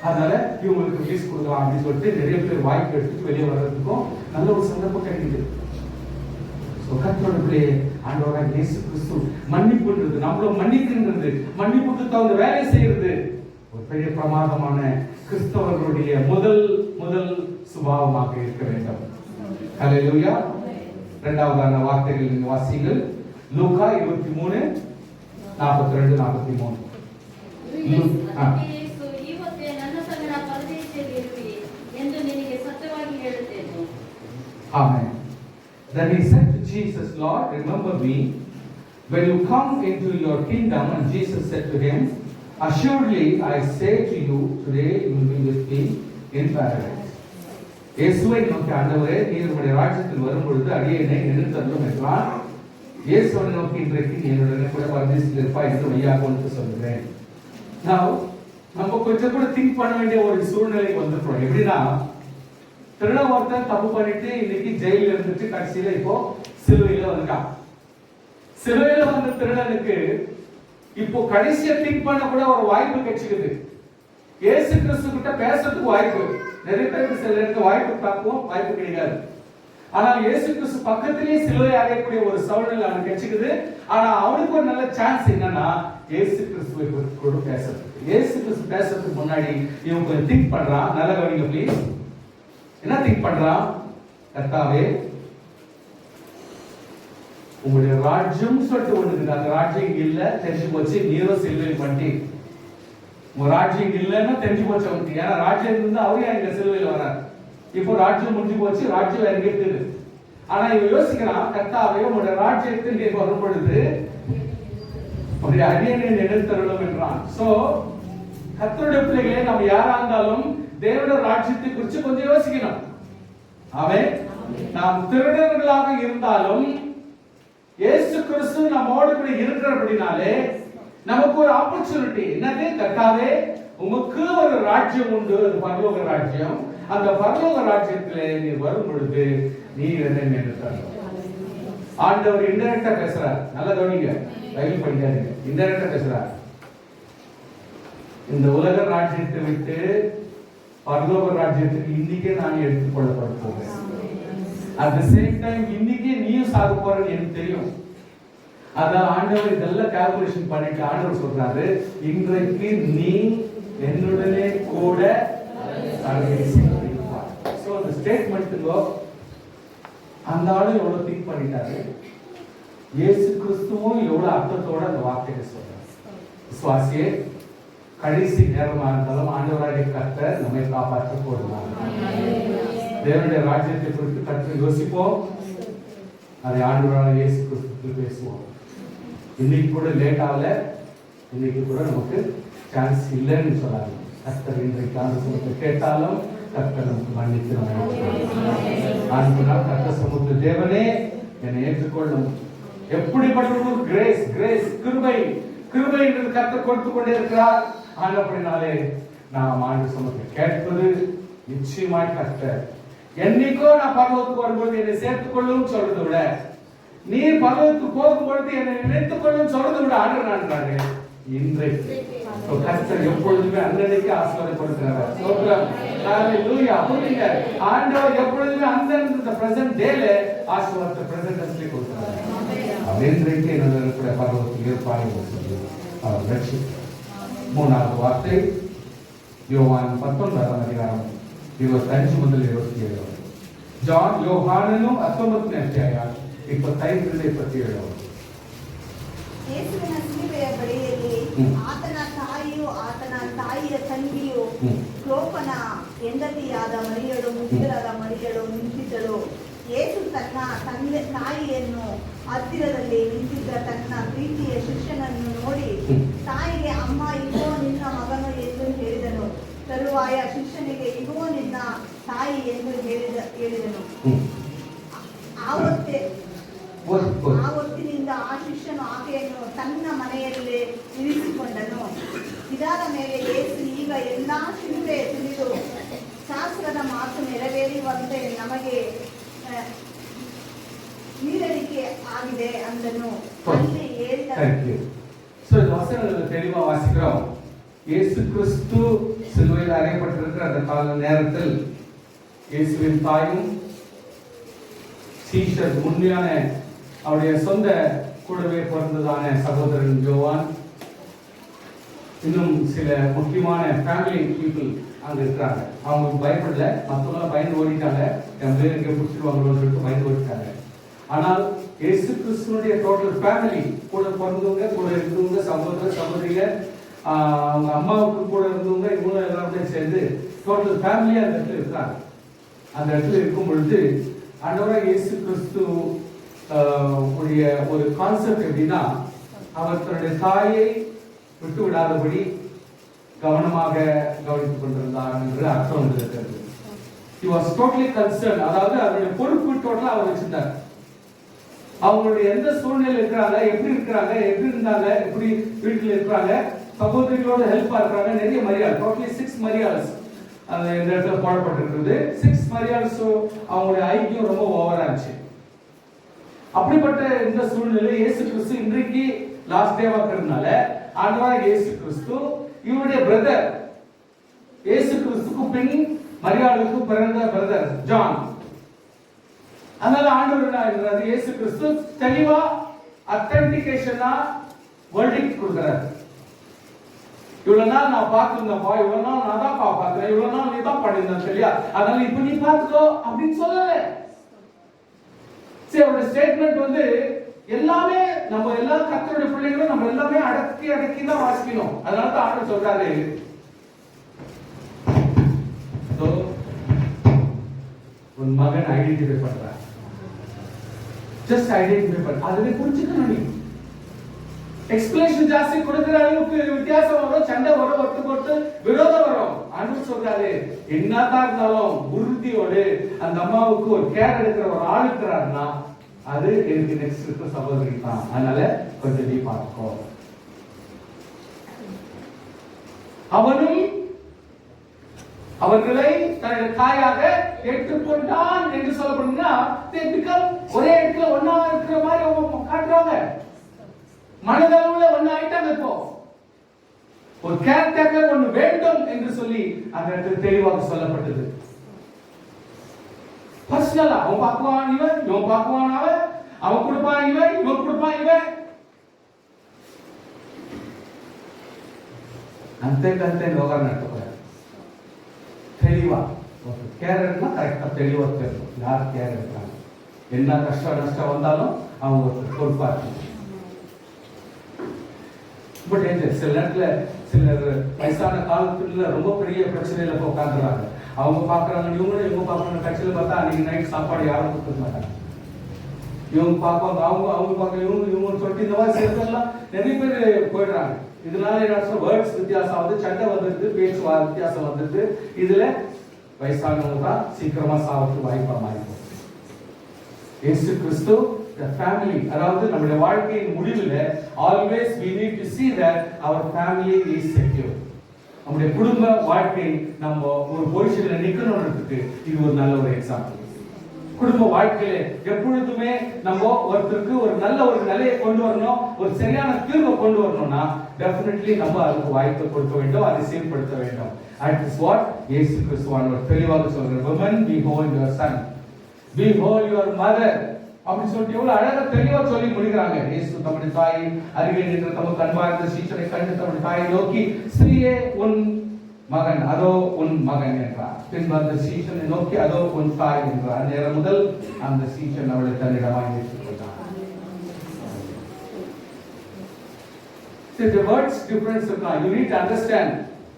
அதனால இவங்களுக்கு ரிலீஸ் கொடுக்கலாம் அப்படின்னு சொல்லிட்டு நிறைய பேர் வாய்ப்பு எடுத்துட்டு வெளியே வர்றதுக்கும் நல்ல ஒரு சந்தர்ப்பம் கிடைக்குது. கர்த்தருடைய ஆண்டவராகிய இயேசு கிறிஸ்து மன்னிப்புன்றது, நம்மளும் மன்னிக்கின்றது, மன்னிப்புக்கு தகுந்த வேலை செய்யறது ஒரு பெரிய பிரமாதமான கிறிஸ்தவர்களுடைய முதல் சுபாவமாக இருக்க வேண்டும். ஹல்லேலூயா. இரண்டாவதான வார்த்தைகள் நீங்க வாசிங்கள். லூக்கா 23:42-43. Amen. Then he said to Jesus, Lord, remember me when you come into your kingdom. And Jesus said to him, assuredly I say to you, today you will be with me in paradise. இயேசுவை நோக்கி, ஆண்டவரே நீர் உம்முடைய ராஜ்யத்தில் வரும்பொழுது அடியேனை நினைத்தருளும் என்றார். இயேசுவை நோக்கி, இன்றைக்கு என்னுடனே கூட பரதேசில் இருப்பாய் என்று மெய்யாக உனக்கு சொல்கிறேன். நம்ம கொஞ்சம் கூட திங்க் பண்ண வேண்டிய ஒரு சூழ்நிலை வந்துட்டோம். எப்படின்னா, திருட ஒருத்தன் தப்பு பண்ணிட்டு இன்னைக்கு ஜெயில இருந்துட்டு கடைசியில இப்போ சிலுவையில வந்துட்டான். சிலுவையில வந்த திருடனுக்கு இப்போ கடைசியா திங்க் பண்ண கூட ஒரு வாய்ப்பு கிடைச்சிக்குது. இயேசு கிறிஸ்து கிட்ட பேசுறதுக்கு வாய்ப்பு. நிறைய பேருக்கு சில வாய்ப்பு பார்ப்போம், வாய்ப்பு கிடைக்காது. ஆனால் இயேசு கிறிஸ்து பக்கத்திலேயே சிலுவை அறையக்கூடிய ஒரு சூழ்நிலை அவனுக்கு கிடைச்சிக்குது. ஆனா அவனுக்கு ஒரு நல்ல சான்ஸ் என்னன்னா இயேசு கிறிஸ்துவை கூட பேசுறதுக்கு. இயேசு கிறிஸ்து பேசுறதுக்கு முன்னாடி இவன் கொஞ்சம் திங்க் பண்றான். நல்ல கவனிங்க ப்ளீஸ். என்ன திங்க் பண்றான்? கர்த்தாவே, உங்களுடைய ராஜ்யம் சொல்லிட்டு ஒண்ணு, அந்த ராஜ்யம் இங்க இல்ல, தெரிஞ்சு போச்சு, நீரோ சிலுவையில் பண்ணி உங்க ராஜ்யம் இங்க இல்லைன்னா தெரிஞ்சு போச்சு அவனுக்கு. ஏன்னா ராஜ்யம் இருந்தா அவரே இங்க சிலுவையில் வர்றார். இப்போ ராஜ்யம் முடிஞ்சு போச்சு, ராஜ்யம் வேற இருக்குது. ஆனா இவன் யோசிக்கிறான், கர்த்தாவே, உங்களுடைய ராஜ்யத்தில் நீர் வரும் பொழுது உங்களுடைய அடியனை நினைத்தருளும் என்றான். சோ கர்த்தருடைய பிள்ளைகளே, நம்ம யாரா இருந்தாலும் தேவனுடைய ராஜ்யத்தை குறித்து கொஞ்சம் யோசிக்கணும். ஆமென். நாம் திருடர்களாக இருந்தாலும் இயேசு கிறிஸ்து நம்மோடு கூட இருக்கிறபடினாலே நமக்கு ஒரு ஆப்பர்ச்சுனிட்டி. என்னது? கர்த்தாவே, உமக்கு ஒரு ராஜ்யம் உண்டு, அது பரலோக ராஜ்யம். அந்த பரலோக ராஜ்யத்திலே நீ வரும் பொழுது நீ என்னை நினைத்தார். ஆண்டவர் இன்டைரக்டா பேசுறார். நல்ல கவனிங்க, பைபிள் படிக்காதீங்க. இன்டைரக்டா பேசுறார். இந்த உலக ராஜ்யத்தை விட்டு பரலோக ராஜ்யத்துக்கு இன்னைக்கே நான் எடுத்துக்கொள்ளப்பட போகிறேன். அட் தி சேம் டைம் இன்னைக்கே நீயும் சாக போறன்னு எனக்கு தெரியும். அதான் ஆண்டவர் இதெல்லாம் கால்குலேஷன் பண்ணிட்டு ஆண்டவர் சொல்றாரு, இன்றைக்கு நீ என்னுடனே கூட சோ அந்த ஸ்டேட்மெண்ட்டுங்கோ அந்த ஆளு எவ்வளவு திங்க் பண்ணிட்டாரு. இயேசு கிறிஸ்துவும் எவ்வளவு அர்த்தத்தோட அந்த வார்த்தையை சொல்றாரு. விசுவாசியே, கடைசி நேரமாக இருந்தாலும் ஆண்டவராகிய கர்த்தர் நம்மை காப்பாற்ற போடுவார். தேவனுடைய ராஜ்யத்தை குறித்து கற்று யோசிப்போம். அதை ஆண்டவராக இயேசு கிறிஸ்து பேசுவோம். இன்னைக்கு கூட லேட் ஆகல, இன்னைக்கு கூட நமக்கு சான்ஸ் இல்லைன்னு சொல்லாது. கர்த்தர் இன்றைக்கு ஆண்டு சமூகத்தை கேட்டாலும் கர்த்தர் நமக்கு மன்னித்து ஆண்டுனால் கர்த்தர் சமூகத்தை தேவனே என்னை ஏற்றுக்கொள்ளும். எப்படிப்பட்ட ஒரு கிரேஸ், கிரேஸ், கிருபை, கிருபை என்று கர்த்தர் கொடுத்து கொண்டே இருக்கிறார். அப்படினாலே நாம் ஆண்டு சமூகத்தை கேட்பது நிச்சயமாய் கர்த்தர் என்னைக்கோ நான் பரலோகத்துக்கு வரும்போது என்னை சேர்த்துக் கொள்ளும் சொல்றதை விட, நீ பரலோகத்துக்கு போகும்பொழுது என்னை நினைத்துக் கொள்ளும் சொல்றதை விட ஆடுறாங்க இன்றைக்கு. கர்த்தர் எப்பொழுதுமே அன்றைக்கு ஆசீர்வாதப்படுத்துகிறார். ஸ்தோத்திரம். ஹalleluya. புரியுங்க, ஆண்டவர் எப்பொழுதுமே அந்த பிரசன்ட் டேல ஆசீர்வாதத்தை பிரசன்ட்ஸ்ல கொடுக்கிறார். இன்றைக்கு என்னுடைய பரலோகத்தில் ஏற்பாடு சொல்லி அவர் ரட்சித்தார். மூணாவது வார்த்தை யோவான் 19ஆம் அதிகாரம் 25 முதல் 27. ಜಾನ್ ಯೋಹಾನನು 19ನೇ ಅಧ್ಯಾಯ 25ರಿಂದ 27. ಯೇಸುವಿನ ಶಿಲುಬೆಯ ಬಳಿಯಲ್ಲಿ ಆತನ ತಾಯಿಯು ಆತನ ತಾಯಿಯ ತಂಗಿಯು ಕ್ಲೋಪನ ಹೆಂಡತಿಯಾದ ಮರಿಯಳು ಮುದಿರಾದ ಮರಿಯಳು ನಿಂತಿದ್ದಳು. ಯೇಸು ತನ್ನ ತಾಯಿಯನ್ನು ಹತ್ತಿರದಲ್ಲಿ ನಿಂತಿದ್ದ ತನ್ನ ಪ್ರೀತಿಯ ಶಿಷ್ಯನನ್ನು ನೋಡಿ ತಾಯಿಗೆ, ಅಮ್ಮ, ಇಗೋ ನಿನ್ನ ಮಗನು ಎಂದು ಹೇಳಿದನು. ತರುವಾಯ ಶಿಷ್ಯನಿಗೆ, ಇಗೋ ನಿನ್ನ ತಾಯಿ ಎಂದು ಹೇಳಿದನು. ಆವತ್ತಿನಿಂದ ಆ ಶಿಷ್ಯನು ಆಕೆಯನ್ನು ತನ್ನ ಮನೆಯಲ್ಲೇ ಇರಿಸಿಕೊಂಡನು. ಇದಾದ ಮೇಲೆ ಯೇಸು, ಈಗ ಎಲ್ಲಾ ಶಿಲುಬೆ ತಿಳಿದು ಶಾಸ್ತ್ರದ ಮಾತು ನೆರವೇರುವಂತೆ ನಮಗೆ ನೀರಡಿಕೆ ಆಗಿದೆ ಅಂದನು. ಅಲ್ಲಿ ಹೇಳಿದ தெளிவா வாசிக்கிறோம். இயேசு கிறிஸ்து சிலுவையில் அறையப்பட்டிருக்கிற அந்த கால நேரத்தில் இயேசுவின் தாயும் சீஷர் உண்மையான அவருடைய சொந்த கூடவே பிறந்ததான சகோதரன் யோவான், இன்னும் சில முக்கியமான ஃபேமிலி பீப்புள் அங்க இருக்கிறாங்க. அவங்க பயப்படல, மற்றவங்க பயந்து ஓடிட்டாங்க. என் பேர் எங்க பிடிச்சிருவாங்களோன்னு சொல்லிட்டு பயந்து ஓடிட்டாங்க. ஆனால் இயேசு கிறிஸ்துவனுடைய டோட்டல் ஃபேமிலி, கூட பிறந்தவங்க, கூட இருந்தவங்க, சகோதர சகோதரிங்க, அவங்க அம்மாவுக்கு கூட இருந்தவங்க, இவங்க எல்லாருமே சேர்ந்து டோட்டல் ஃபேமிலி அந்த இடத்துல இருக்கிறாங்க. அந்த இடத்துல இருக்கும் பொழுது ஆண்டவராக இயேசு கிறிஸ்து உடைய ஒரு கான்செப்ட் எப்படின்னா, அவர் தன்னுடைய தாயை விட்டு விடாதபடி கவனமாக கவனித்துக் கொண்டிருந்தார் என்று அர்த்தம் இருக்கிறது. He was totally concerned. அதாவது அவருடைய பொறுப்பு டோட்டலா அவர் வச்சிருந்தார். அவங்களுடைய எந்த சூழ்நிலை இருக்கிறாங்க, எப்படி இருக்கிறாங்க, எப்படி இருந்தாங்க, எப்படி வீட்டில் இருக்கிறாங்க, சகோதரிகளோட ஹெல்ப்பா இருக்கிறாங்க. நிறைய மரியாதை, டோட்டலி 6 மரியாதைஸ் அந்த இந்த இடத்துல போடப்பட்டிருக்கிறது. 6 மரியாதைஸ் அவங்களுடைய ஐக்கியம் ரொம்ப ஓவரா இருந்துச்சு. அப்படிப்பட்ட இந்த சூழ்நிலை இயேசு கிறிஸ்து இன்றைக்கு லாஸ்ட் டே வாக்குறதுனால ஆண்டவராக இயேசு கிறிஸ்து இவருடைய பிரதர், இயேசு கிறிஸ்துக்கு பின் மரியாளுக்கு பிறந்த பிரதர் ஜான், அதனால ஆண்டவர் என்ன சொல்றாரு, இயேசு கிறிஸ்து தெளிவா அத்தன்டிகேஷனா வெர்டிக்ட் கொடுக்கிறார். இவ்வளவு நாள் நான் பார்த்திருந்தப்பா, இவ்வளவு நாள் நான் தான் பார்க்கிறேன், இவ்வளவு நாள் நீ தான் பண்ணிருந்தேன் சரியா, அதனால இப்ப நீ பார்த்துக்கோ அப்படின்னு சொல்லல. சரி, அவருடைய ஸ்டேட்மெண்ட் வந்து எல்லாமே நம்ம எல்லா கர்த்தருடைய பிள்ளைகளும் நம்ம எல்லாமே அடக்கி அடக்கி தான் வாசிக்கணும். அதனால தான் ஆண்டவர் சொல்றாரு, உன் மகன் ஐடென்டிஃபை பண்றான், ஜஸ்ட் ஐடென்டிஃபை பண்ற, அதுவே புரிஞ்சுக்கணும். நீ எக்ஸ்பிளேஷன் ஜாஸ்தி கொடுக்கிற அளவுக்கு வித்தியாசம் வரும், சண்டை வரும், ஒருத்தருக்கு விரோதம் வரும். ஆண்டவர் சொல்றாரு, என்னதான் இருந்தாலும் உறுதியோடு அந்த அம்மாவுக்கு ஒரு கேர் எடுக்கிற ஒரு ஆள் இருக்கிறாருன்னா அது எனக்கு நெக்ஸ்ட் இருக்க சகோதரி தான். அதனால கொஞ்சம் நீ பார்த்துக்கோ. அவனும் அவர்களை தன்னுடைய தாயாக ஏற்றுக்கொண்டான் என்று சொல்லப்படுதுன்னா, ஒரே இடத்துல ஒன்னா இருக்கிற மாதிரி அவங்க காட்டுறாங்க. மனதளவுல ஒன்னு ஆயிட்டாங்க. இப்போ ஒரு கேரக்டர் ஒன்னு வேண்டும் என்று சொல்லி அந்த இடத்துல தெளிவாக சொல்லப்பட்டது. பர்சனலா அவன் பார்க்குவான், இவன் பார்க்குவான், அவன் கொடுப்பான், இவன் கொடுப்பான், இவன் అంతే యోగాన్ని నట్టుకోవాలి. தெளிவா கேர் எடுக்கணும், கரெக்டா தெளிவா தெரியும் யார் கேர் எடுக்கிறாங்க. என்ன கஷ்டம் நஷ்டம் வந்தாலும் அவங்க பொறுப்பா இருக்கணும். பட் சில நேரத்துல சிலர் வயசான காலத்துல ரொம்ப பெரிய பிரச்சனையில போய் உட்காந்துறாங்க. அவங்க பாக்குறாங்க, இவங்க பாக்குறாங்க. கட்சியில பார்த்தா அன்னைக்கு நைட் சாப்பாடு யாரும் கொடுக்க மாட்டாங்க. இவங்க பார்ப்பாங்க, அவங்க பார்க்க இவங்க சொல்லிட்டு இந்த மாதிரி சேர்த்தெல்லாம் நிறைய பேர் போயிடுறாங்க. இதனால என்ன வேர்ட்ஸ் வித்தியாசம் வந்து, சண்டை வந்துருது, பேச்சு வித்தியாசம் வந்துருது. இதுல வயசானவங்க தான் சீக்கிரமா சாவத்துக்கு வாய்ப்பா மாறிப்போம். இயேசு கிறிஸ்து ஃபேமிலி, அதாவது நம்முடைய வாழ்க்கையின் முடிவில் always we need to see that our family is secure. நம்முடைய குடும்ப வாழ்க்கை நம்ம ஒரு பொசிஷன்ல நிக்கணும்ன்றதுக்கு இது ஒரு நல்ல ஒரு எக்ஸாம்பிள். குடும்ப வாழ்க்கையில எப்பொழுதுமே நம்ம ஒருத்தருக்கு ஒரு நல்ல ஒரு நிலையை கொண்டு வரணும், ஒரு சரியான தீர்வை கொண்டு வரணும்னா டெஃபினெட்லி நம்ம அதுக்கு வாய்ப்பு கொடுக்க வேண்டும், அதை சீர்படுத்த வேண்டும். That is what இயேசு கிறிஸ்துவானவர் தெளிவாக சொல்றார். Women, behold your son, behold your mother. அப்படி சொல்லிட்டு எவ்வளவு அழகா தெளிவா சொல்லி முடிக்கிறாங்க. இயேசு தம்முடைய தாயை அருகே நின்று தமக்கு அன்பார்ந்த சீஷரை கண்டு தம்முடைய தாயை நோக்கி, ஸ்திரீயே உன் மகன், அதோ உன் மகன் என்றார். பின்பு அந்த சீஷனை நோக்கி, அதோ உன் தாய் என்றார். அந்நேரம் முதல் அந்த சீஷன் அவளை தன்னிடமாய் ஏற்றுக்கொண்டார். The words difference இருக்கலாம். You need to understand,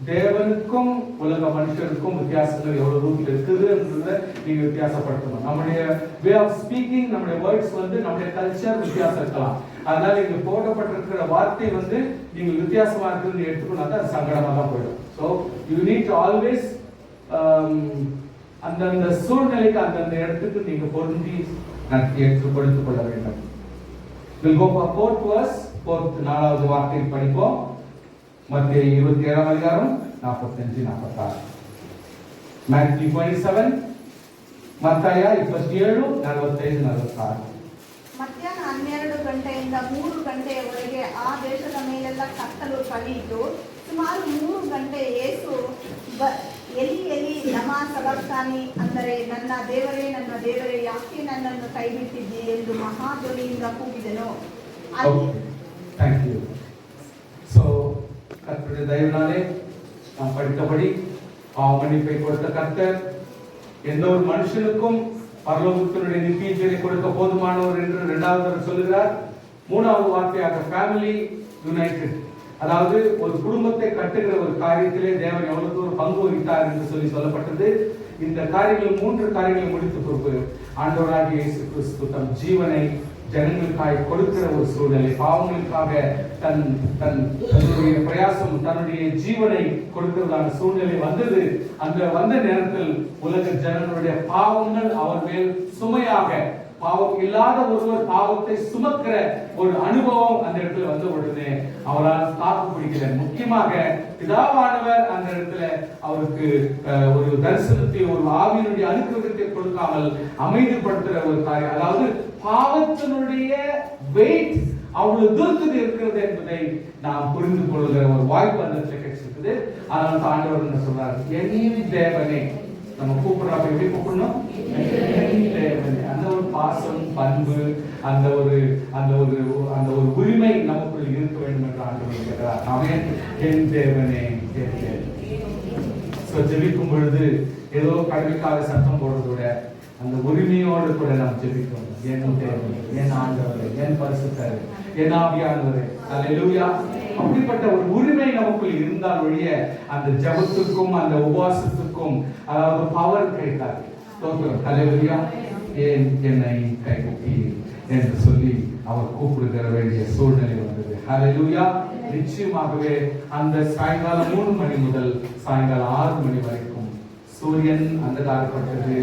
தேவனுக்கும் உலக மனுஷருக்கும் வித்தியாசங்கள் எவ்வளவு ரூட் இருக்குதுன்றத நீங்க வித்தியாசப்படுத்தணும். நம்முடைய வே ஆஃப் ஸ்பீக்கிங், நம்முடைய வேர்ட்ஸ் வந்து நம்முடைய கல்ச்சர் வித்தியாசம் இருக்கலாம். அதனால இங்க போடப்பட்டிருக்கிற வார்த்தை வந்து நீங்க வித்தியாசமா இருக்குன்னு எடுத்துக்கணும், அது சங்கடமா தான் போயிடும். So you need to always அந்தந்த சூழ்நிலைக்கு அந்தந்த இடத்துக்கு நீங்க பொருந்தி ஏற்றுப்படுத்திக் கொள்ள வேண்டும். We'll go for fourth verse, நாலாவது வார்த்தை படிப்போம். மத்திய 27 அதிகாரம் 45-46. Matthew 27, ಮತ್ತಾಯ 27, 45-46. ಮಧ್ಯಾಹ್ನ 12 ಗಂಟೆಯಿಂದ 3 ಗಂಟೆಯವರೆಗೆ ಆ ದೇಶದ ಮೇಲೆಲ್ಲ ಕತ್ತಲು ಕಳೆಯಿತು. ಸುಮಾರು 3 ಗಂಟೆ ಯೇಸು ಎಲಿ ಎಲಿ ಲಮಾ ಸಬಕ್ತಾನಿ, ಅಂದರೆ ನನ್ನ ದೇವರೇ ಯಾಕೆ ನನ್ನನ್ನು ಕೈಬಿಟ್ಟಿದ್ದಿ ಎಂದು ಮಹಾಧ್ವನಿಯಿಂದ ಕೂಗಿದನು. கர்த்தருடைய தயவினாலே நாம் படித்தபடி மன்னிப்பை கொடுத்த கர்த்தர் எந்த ஒரு மனுஷனுக்கும் பரலோகத்தினுடைய நித்திய ஜீவனை கொடுக்க போதுமானவர் என்று இரண்டாவது சொல்லுகிறார். மூணாவது வார்த்தையாக ஃபேமிலி யுனைடெட், அதாவது ஒரு குடும்பத்தை கட்டுகிற ஒரு காரியத்திலே தேவன் எவ்வளவு தூரம் பங்கு வகித்தார் என்று சொல்லப்பட்டது. இந்த காரியங்கள் 3 காரியங்களை முடித்து பொறுப்பு ஆண்டவராகிய இயேசு கிறிஸ்து தம் ஜீவனை ஜனங்களுக்காக கொடுக்கிற ஒரு சூழ்நிலை, பாவங்களுக்காக தன்னுடைய பிரயாசம், தன்னுடைய ஜீவனை கொடுக்கிறதான சூழ்நிலை வந்தது. அந்த வந்த நேரத்தில் உலக ஜனங்களுடைய பாவங்கள் அவர் மேல் சுமையாக, பாவம் இல்லாத ஒருவர் பாவத்தை சுமக்கிற ஒரு அனுபவம் அந்த இடத்துல வந்த உடனே அவரால் தாக்கு பிடிக்கல. முக்கியமாக பிதாவானவர் அந்த இடத்துல அவருக்கு ஒரு தரிசனத்தை, ஒரு ஆவியினுடைய அனுக்கிரகத்தை கொடுக்காமல் அமைதிப்படுத்துற ஒரு காரியம், அதாவது பாவத்தினுடைய வெயிட் அவ்வளவு தூரத்தில் இருக்கிறது என்பதை நாம் புரிந்து கொள்கிற ஒரு வாய்ப்பு அந்த இடத்துல கிடைச்சிருக்குது. அதனால தான் ஆண்டவர் என்ன சொல்றாரு, என் தேவனே, நம்ம கூப்பிடுறப்ப எப்படி கூப்பிடணும், தேவனே, அந்த ஒரு பாசம், பண்பு, அந்த ஒரு உரிமை நமக்குள் இருக்க வேண்டும் என்று ஆண்டவர் கேட்கிறார். ஆமென். என் தேவனே ஜெபிக்கும் பொழுது ஏதோ கடமைக்காக சத்தம் போடுறத விட அந்த உரிமையோடு கூட நாம் ஜெபிக்கணும். என் தேவனே, என் ஆண்டவரே, என் பரிசுத்தரே, என் ஆவியானவரே, அல்லேலூயா. அப்படிப்பட்ட ஒரு உரிமை நமக்குள் இருந்தால் ஒழிய அந்த ஜெபத்துக்கும் அந்த உபவாசத்துக்கும் அதாவது பவர் கிடைக்காது. அல்லேலூயா. என்னை கைகூப்பி என்று சொல்லி அவர் கூப்பிடுகிற வேண்டிய சூழ்நிலை வந்தது. அல்லேலூயா. நிச்சயமாகவே அந்த சாயங்காலம் 3 மணி முதல் சாயங்காலம் 6 மணி வரைக்கும் சூரியன் அந்தகாரப்பட்டது,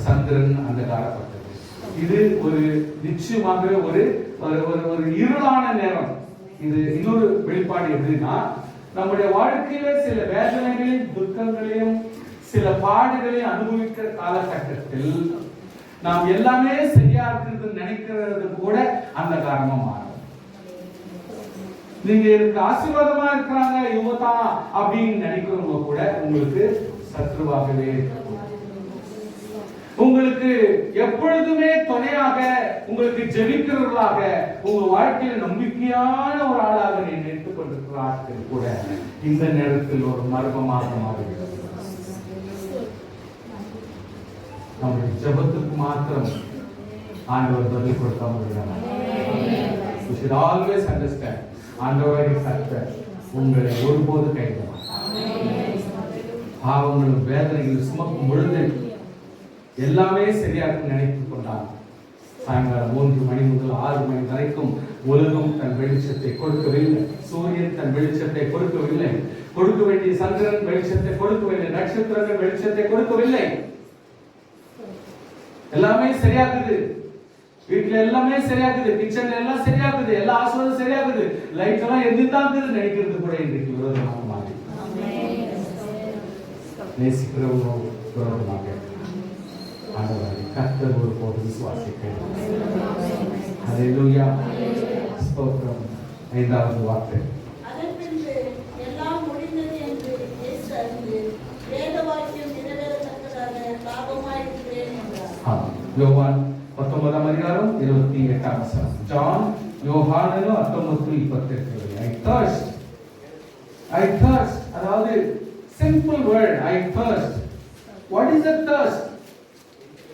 சந்திரன் அந்தகாரப்பட்டது. இது ஒரு நிச்சயமாகவே ஒரு இருளான நேரம். இது இன்னொரு வெளிப்பாடு எப்படின்னா, நம்முடைய வாழ்க்கையில சில வேதனைகளையும் துக்கங்களையும் சில பாடுகளையும் அனுபவிக்கிற காலகட்டத்தில் நாம் எல்லாமே சரியா இருக்கிறது நினைக்கிறது கூட அந்த காரணமா மாறும். நீங்க எனக்கு ஆசீர்வாதமா இருக்கிறாங்க இவங்க தான் அப்படின்னு நினைக்கிறவங்க கூட உங்களுக்கு சத்ருவாகவே, உங்களுக்கு எப்பொழுதுமே துணையாக, உங்களுக்கு ஜெபிக்கிறவர்களாக, உங்க வாழ்க்கையில நம்பிக்கையான ஒரு ஆளாக நினைத்துக் கொண்டிருக்கிற ஆட்கள் கூட இந்த நேரத்தில் ஒரு மர்மமாக மாறுகிறது. நம்முடைய ஜெபத்துக்கு மாத்திரம் ஆண்டவர் பதில் கொடுக்க முடியாது. We should always understand, ஆண்டவரை கர்த்தர் உங்களை ஒருபோது கைவிட மாட்டார். பாவங்களும் வேதனைகளும் சுமக்கும் பொழுது எல்லாமே சரியாக நினைத்துக் கொண்டார். சாயங்காலம் 3 மணி முதல் 6 மணி வரைக்கும் உலகம் தன் வெளிச்சத்தை கொடுக்கவில்லை, சூரியன் தன் வெளிச்சத்தை கொடுக்கவில்லை, கொடுக்க வேண்டிய சந்திரன் வெளிச்சத்தை கொடுக்கவில்லை, நட்சத்திரங்கள் வெளிச்சத்தை கொடுக்கவில்லை. எல்லாமே சரியாகுது, வீட்டுல எல்லாமே சரியாகுது, கிச்சன்ல எல்லாம் சரியாகுது, எல்லா ஆசீர்வாதம் சரியாகுது, லைட் எல்லாம் எதிர்தான் நினைக்கிறது கூட இன்றைக்கு விரோதமாக மாறி நேசிக்கிறவங்க விரோதமாக ஆண்டவரை கர்த்தர் ஒரு போது விசுவாசிக்கிறோம். ஹல்லேலூயா. ஸ்தோத்திரம். 5வது வார்த்தை. அதன்பின்பு எல்லாம் முடிந்தது என்று இயேசு அறிந்து வேத வாக்கியம் நிறைவேறத்தக்கதாக தாகமாயிருக்கிறேன் என்றார். யோவான் 19ஆம் அதிகாரம் 28ஆம் வசனம். ஜான் யோவானு 19:28. I thirst. அதாவது simple word, I thirst. What is a thirst?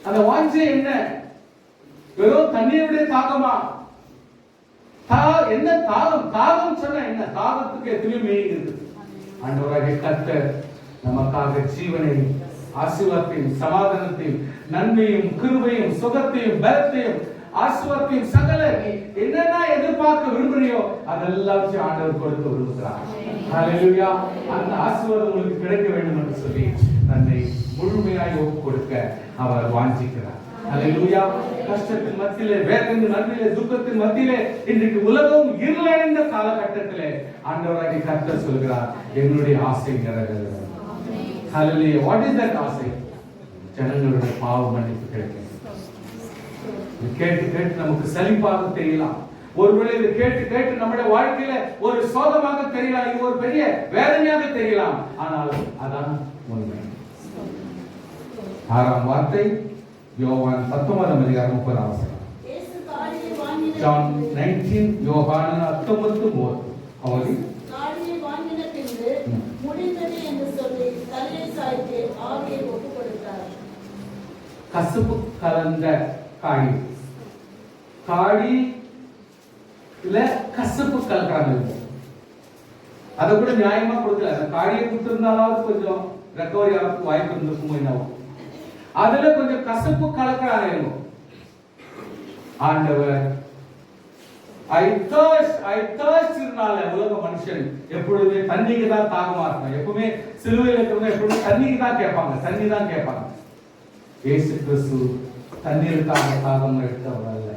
அந்த வாஞ்சை என்ன? வெறும் தண்ணீருடைய தாகமா? என்ன தாகம்? தாகம் சொன்னா என்ன? தாகத்துக்கு எத்தனையோ மீனிங் இருக்கு. ஆண்டவராகிய கர்த்தர் நமக்காக ஜீவனை, ஆசீர்வாதத்தையும், சமாதானத்தையும், நன்மையும், கிருபையும், சுகத்தையும், பலத்தையும், ஆசீர்வாதத்தையும், சகல என்னென்ன எதிர்பார்க்க விரும்புறியோ அதெல்லாம் ஆண்டவர் கொடுக்க விரும்புகிறார். ஹல்லேலூயா. அந்த ஆசீர்வாதம் உங்களுக்கு கிடைக்க வேண்டும் என்று சொல்லி தன்னை முழுமையாய் ஒப்புக் கொடுக்க அவர் வாஞ்சிக்கிறார். ஹல்லேலூயா. கஷ்டத்தின் மத்தியிலே, வேதனையின் மத்தியிலே, துக்கத்தின் மத்தியிலே, இன்றைக்கு உலகம் இருளடைந்த காலகட்டத்திலே ஆண்டவராகிய கர்த்தர் சொல்கிறார், என்னுடைய ஆசை நிறைவேறும். ஹல்லேலூயா. வாட் இஸ் தட் ஆசை? ஜனங்களுடைய பாவ மன்னிப்பு கிடைக்கும். கேட்டு கேட்டு நமக்கு சலிப்பாக தெரியலாம், ஒருவேளை இதை கேட்டு கேட்டு நம்முடைய வாழ்க்கையில ஒரு சோகமாக தெரியலாம், இது ஒரு பெரிய வேதனையாக தெரியலாம். ஆனால் அதான் உண்மை. 6ஆம் வார்த்தை யோவான் 19ஆம் அதிகாரம் 30ஆம் வசனம். ஜான் 19 யோவான் 19:30. அவரி காடியை வாங்கின பின்பு முடிந்தது என்று சொல்லி தலையை சாய்த்து ஆவியை ஒப்புக் கொடுத்தார். கசப்பு கலந்த காடி, காடி இல்ல கசப்பு கலக்கிறாங்க. அதை கூட நியாயமா கொடுக்கல. அந்த காடியை கொடுத்திருந்தாலும் கொஞ்சம் ரெக்கவரி ஆகிறதுக்கு வாய்ப்பு இருந்திருக்குமோ என்னவோ. அதுல கொஞ்சம் கசப்பு கலக்கிறாங்க. ஆண்டவர் I thirst இருந்தால உலக மனுஷன் எப்பொழுதுமே தண்ணிக்கு தான் தாகமா இருப்பாங்க. எப்பவுமே சிலுவையில் இருக்கிறவங்க எப்பவுமே தண்ணிக்கு தான் கேட்பாங்க, தண்ணி தான் கேட்பாங்க. இயேசு கிறிஸ்து தண்ணீருக்காக தாகம் எடுத்தவர் அல்ல.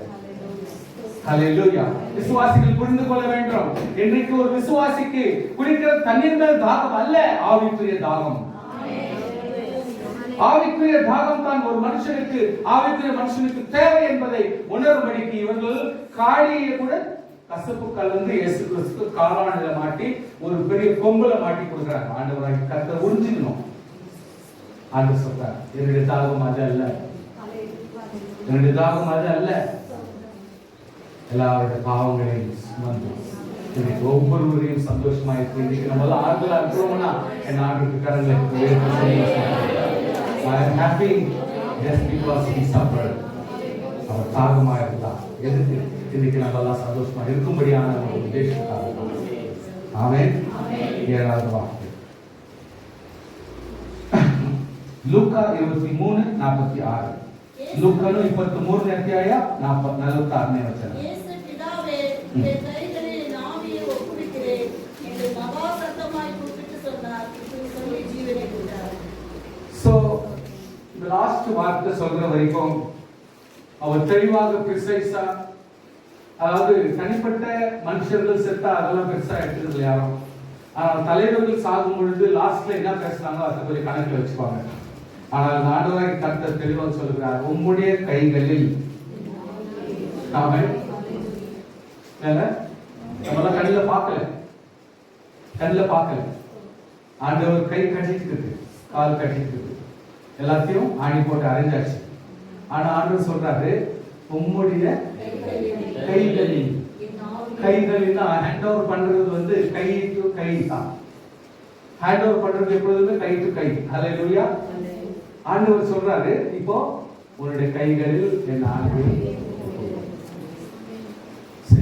ஹல்லேலூயா. விசுவாசிகள் புரிந்து கொள்ள வேண்டும், இன்றைக்கு ஒரு விசுவாசிக்கு குடிக்கிற தண்ணீர் மேல் தாகம் அல்ல, ஆவிக்குரிய தாகம். ஆவிக்குரிய தாகம் தான் ஒரு மனுஷனுக்கு, ஆவிக்குரிய மனுஷனுக்கு தேவை என்பதை உணரும்படிக்கு இவர்கள் காடியை கூட கசப்பு கலந்து இயேசு கிறிஸ்து காலானில மாட்டி ஒரு பெரிய கொம்புல மாட்டி கொடுக்குறாங்க. ஆண்டவராகிய கர்த்தர் உறிஞ்சிக்கணும். ஆண்டு சொல்றார், என்னுடைய தாகம் அது அல்ல, என்னுடைய தாகம் அது அல்ல, எல்லாருடைய பாவங்களையும் சுமந்து இன்னைக்கு ஒவ்வொருவரையும் சந்தோஷமா இருக்கு. இன்னைக்கு நம்ம எல்லாம் ஆறுதலா இருக்கிறோம்னா என் ஆண்டுக்கு கடன்களை I am happy just because he suffered. அவர் தாகமா இருந்தா எதுக்கு இன்னைக்கு நம்ம எல்லாம் சந்தோஷமா இருக்கும்படியான ஒரு உத்தேசத்துக்காக. ஆமென். 7வது வார்த்தை லூக்கா 23:46. ಲೂಕನು 23ನೇ ಅಧ್ಯಾಯ 46ನೇ ವಚನ. ಯೇಸು ಪಿತಾವೇ, ನಿನ್ನ ಕೈகளில் ஆவியை ஒப்புவிக்கிறேன் என்று மகா சத்தமாய் கூப்பிட்டு சொன்னார். சொல்லி ஜீவனை கொடுத்தார். So இந்த லாஸ்ட் வார்த்தை சொல்ற வரைக்கும் அவர் தெளிவாக பிரிசைஸா, அதாவது தனிப்பட்ட மனுஷர்கள் செத்தா அதெல்லாம் பெருசா எடுத்தது யாரும், ஆனால் தலைவர்கள் சாகும் பொழுது லாஸ்ட்ல என்ன பேசுறாங்களோ அதை கொஞ்சம் கணக்கில் வச்சுப்பாங்க. ஆனால் ஆண்டவராகிய கர்த்தர் தெளிவாக சொல்கிறார், உம்முடைய கைகளில் நம்மளாம் கண்ணில் பார்க்கல, ஆண்டவர் கை கட்டிட்டு கால் கட்டிட்டு எல்லாத்தையும் ஆணி போட்டு அரைஞ்சாச்சு. ஆனா ஆண்டவர் சொல்றாரு, உம்முடைய கைகளில் ஹேண்ட் ஓவர் பண்றது கை டு கை தான். ஹேண்ட் ஓவர் பண்றது எப்பொழுதுமே கை டு கை. ஹல்லேலூயா. ஆண்டவர் சொல்றாரு, இப்போ உன்னுடைய கைகளில் என் ஆவியை,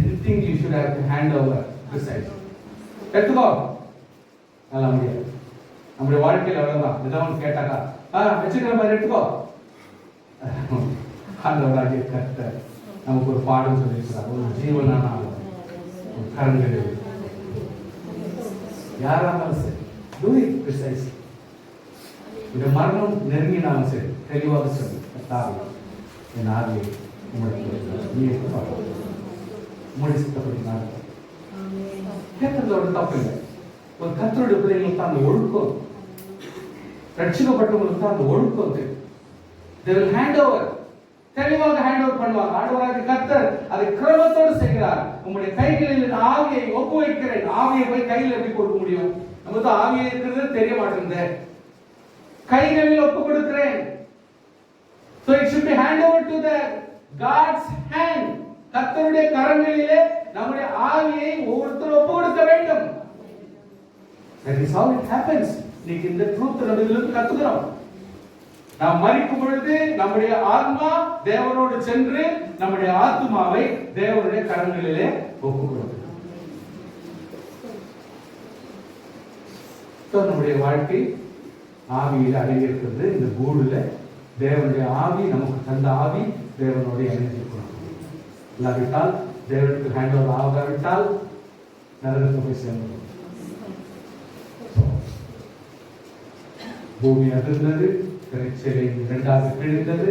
anything you should have to hand over precise. எடுத்துக்கோ. நல்லா முடியாது. நம்முடைய வாழ்க்கையில் அவ்வளவுதான். ஏதாவது கேட்டாக்கா வச்சுக்கிற மாதிரி எடுத்துக்கோ. ஆண்டவராகிய கர்த்தர் நமக்கு ஒரு பாடம் சொல்லியிருக்கிறார். ஒரு ஜீவனான ஒரு கரங்கள் யாராலும் சரி, do it precisely. இந்த மரணம் நெருங்கினாலும் சரி தெளிவாக சொல்லி, கர்த்தாவே என் ஆவியை முடிச்சுட்டபடினால கேட்டதோட தப்பு இல்லை. ஒரு கர்த்தருடைய பிள்ளைகளுக்கு தான் அந்த ஒழுக்கம், ரட்சிக்கப்பட்டவங்களுக்கு தான் அந்த ஒழுக்கம் தெரியும். They will hand over, தெளிவாக ஹேண்ட் ஓவர் பண்ணுவாங்க. ஆண்டவராகிய கர்த்தர் அதை கிரமத்தோடு செய்கிறார். உங்களுடைய கைகளில் ஆவியை ஒப்புவிக்கிறேன். ஆவியை போய் கையில் எப்படி கொடுக்க முடியும்? நமக்கு ஆவியை இருக்கிறது தெரிய மாட்டேங்குது. கைகளில் ஒப்பு கொடுக்கிறேன். So it should be hand over to the God's hand. கர்த்தருடைய கரங்களிலே நம்முடைய ஆவியை ஒவ்வொருத்தரும் ஒப்பு கொடுக்க வேண்டும். That is how it happens. நீங்க இந்த ட்ரூத் நம்மிலிருந்து கத்துக்கிறோம். நாம் மரிக்கும் பொழுது நம்முடைய ஆத்மா தேவனோடு சென்று நம்முடைய ஆத்மாவை தேவனுடைய கரங்களிலே ஒப்பு கொடுக்கிறோம். நம்முடைய வாழ்க்கை ஆவியில் அடங்கியிருக்கிறது. இந்த கூடுல தேவனுடைய ஆவி நமக்கு தந்த ஆவி தேவனோடு இணைஞ்சிருக்கிறோம். இல்லாவிட்டால் தேவனுக்கு ஹேண்ட் ஓவர் ஆகாவிட்டால் நரகத்துக்கு போய் சேர்ந்தோம். பூமி அதிர்ந்தது, சிலை இரண்டாக கிழிந்தது.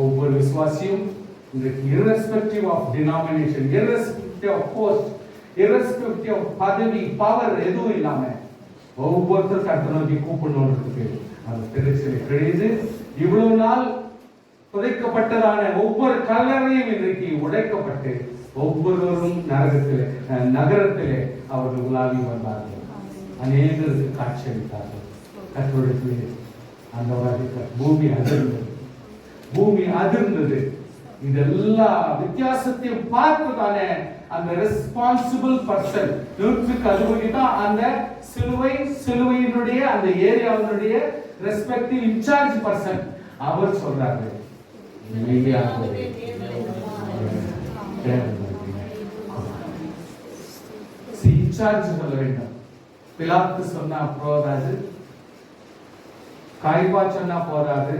ஒவ்வொரு விசுவாசியும் இன்றைக்கு irrespective of denomination, irrespective of post, irrespective of பதவி, பவர் எதுவும் இல்லாம ஒவ்வொருத்தரும் கர்த்தரை நோக்கி கூப்பிடணும்ன்றதுக்கு அந்த திருச்சிலை கிழிந்து இவ்வளவு நாள் புதைக்கப்பட்டதான ஒவ்வொரு கல்லறையும் இன்றைக்கு உடைக்கப்பட்டு ஒவ்வொருவரும் நகரத்திலே அவர்கள் உலாவி வந்தார்கள். அநேகருக்கு காட்சி அளித்தார்கள். கர்த்தருடைய அந்த பூமி அதிர்ந்தது. இதெல்லாம் வித்தியாசத்தையும் பார்த்துதானே அந்த ரெஸ்பான்சிபிள் பர்சன் 160 தான் அந்த சிலுவையினுடைய அந்த ஏரியாவினுடைய ரெஸ்பெக்டிவ் இன்சார்ஜ் பர்சன் அவர் சொல்றாரு, இன்சார்ஜ் சொல்ல வேண்டும். பிலாத்து சொன்னா போதாது, காய்பா சொன்னா போதாது,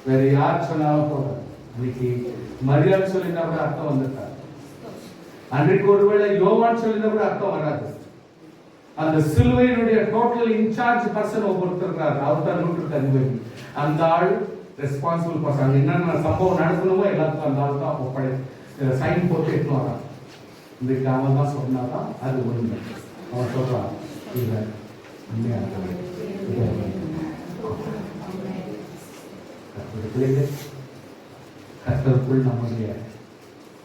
வேற யார் சொன்னாலும் போதாது. இன்னைக்கு மரியாதை சொல்லினா கூட அர்த்தம் வந்துட்டார். அன்றைக்கு ஒருவேளை யோவான் சொல்லினா கூட அர்த்தம் வராது. அந்த சிலுவையினுடைய டோட்டல் இன்சார்ஜ் பர்சன் ஒருத்தர் அவர் தான் 150. அந்த ஆள் ரெஸ்பான்சிபிள் பர்சன். என்னென்ன சம்பவம் நடக்கணுமோ எல்லாத்துக்கும் அந்த ஆள் தான் ஒப்படை சைன் போட்டு எடுத்து வரான். இன்றைக்கு அவன் தான் சொன்னாதான் அது உண்மை. அவன் சொல்றான் இல்லை உண்மையாக கர்த்தருக்குள் நம்முடைய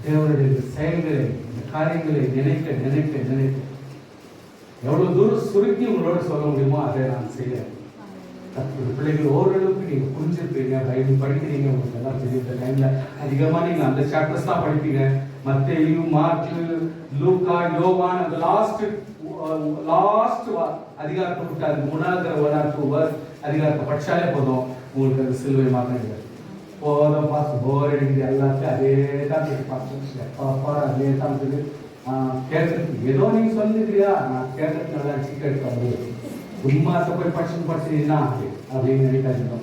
தேவனுடைய செயல்களை, இந்த காரியங்களை நினைக்க நினைக்க நினைக்க எவ்வளவு தூரம் சுருக்கி உங்களோடு சொல்ல முடியுமோ அதை நான் செய்ய கர்த்தருடைய பிள்ளைகள் ஓரளவுக்கு நீங்க புரிஞ்சிருப்பீங்க, பைபிள் படிக்கிறீங்க, உங்களுக்கு எல்லாம் தெரியும். இந்த டைம்ல அதிகமா நீங்க அந்த சாப்டர்ஸ் தான் படிப்பீங்க. மத்தேயு, மார்க்கு, லூக்கா, யோவான், அந்த லாஸ்ட் அதிகாரத்தை விட்டு அது 3வது 1 or 2 verse அதிகாரத்தை படிச்சாலே போதும், உங்களுக்கு அது சிலுவை மாறிடுங்க. போதும் பாஸ் போர் அடிக்குது, எல்லாத்தையும் அதே தான் பாப்பா அதே தான் கேட்கறதுக்கு ஏதோ நீங்க சொல்லுறியா, நான் கேட்கறதுக்கு நல்லா சீக்கிரம் முடியும். உண்மாத்த போய் படிச்சுன்னா அப்படின்னு நினைக்காதீங்க.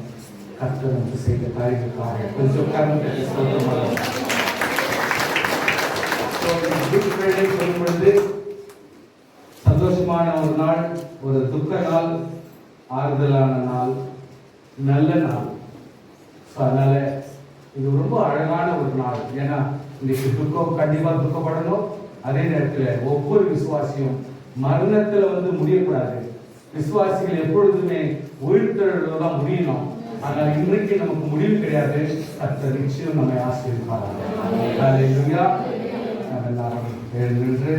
கர்த்தர் வந்து செய்த காரியங்களுக்காக கொஞ்சம் காரணத்தை சொல்லும் பொழுது சந்தோஷமான ஒரு நாள், ஒரு துக்க நாள், ஆறுதலான நாள், நல்ல நாள். அதனால இது ரொம்ப அழகான ஒரு நாள். ஏன்னா இன்னைக்கு துக்கம் கண்டிப்பா துக்கப்படணும். அதே நேரத்தில் ஒவ்வொரு விசுவாசியும் மரணத்துல வந்து முடியக்கூடாது. விசுவாசிகள் எப்பொழுதுமே உயிர்த்தெழுதல தான் முடியணும். ஆனால் இன்றைக்கு நமக்கு முடிவு கிடையாது. கர்த்தர் நிச்சயம் நம்மை ஆசீர்வதிப்பார். ஹல்லேலூயா. நம்ம எல்லாரும் எழுந்து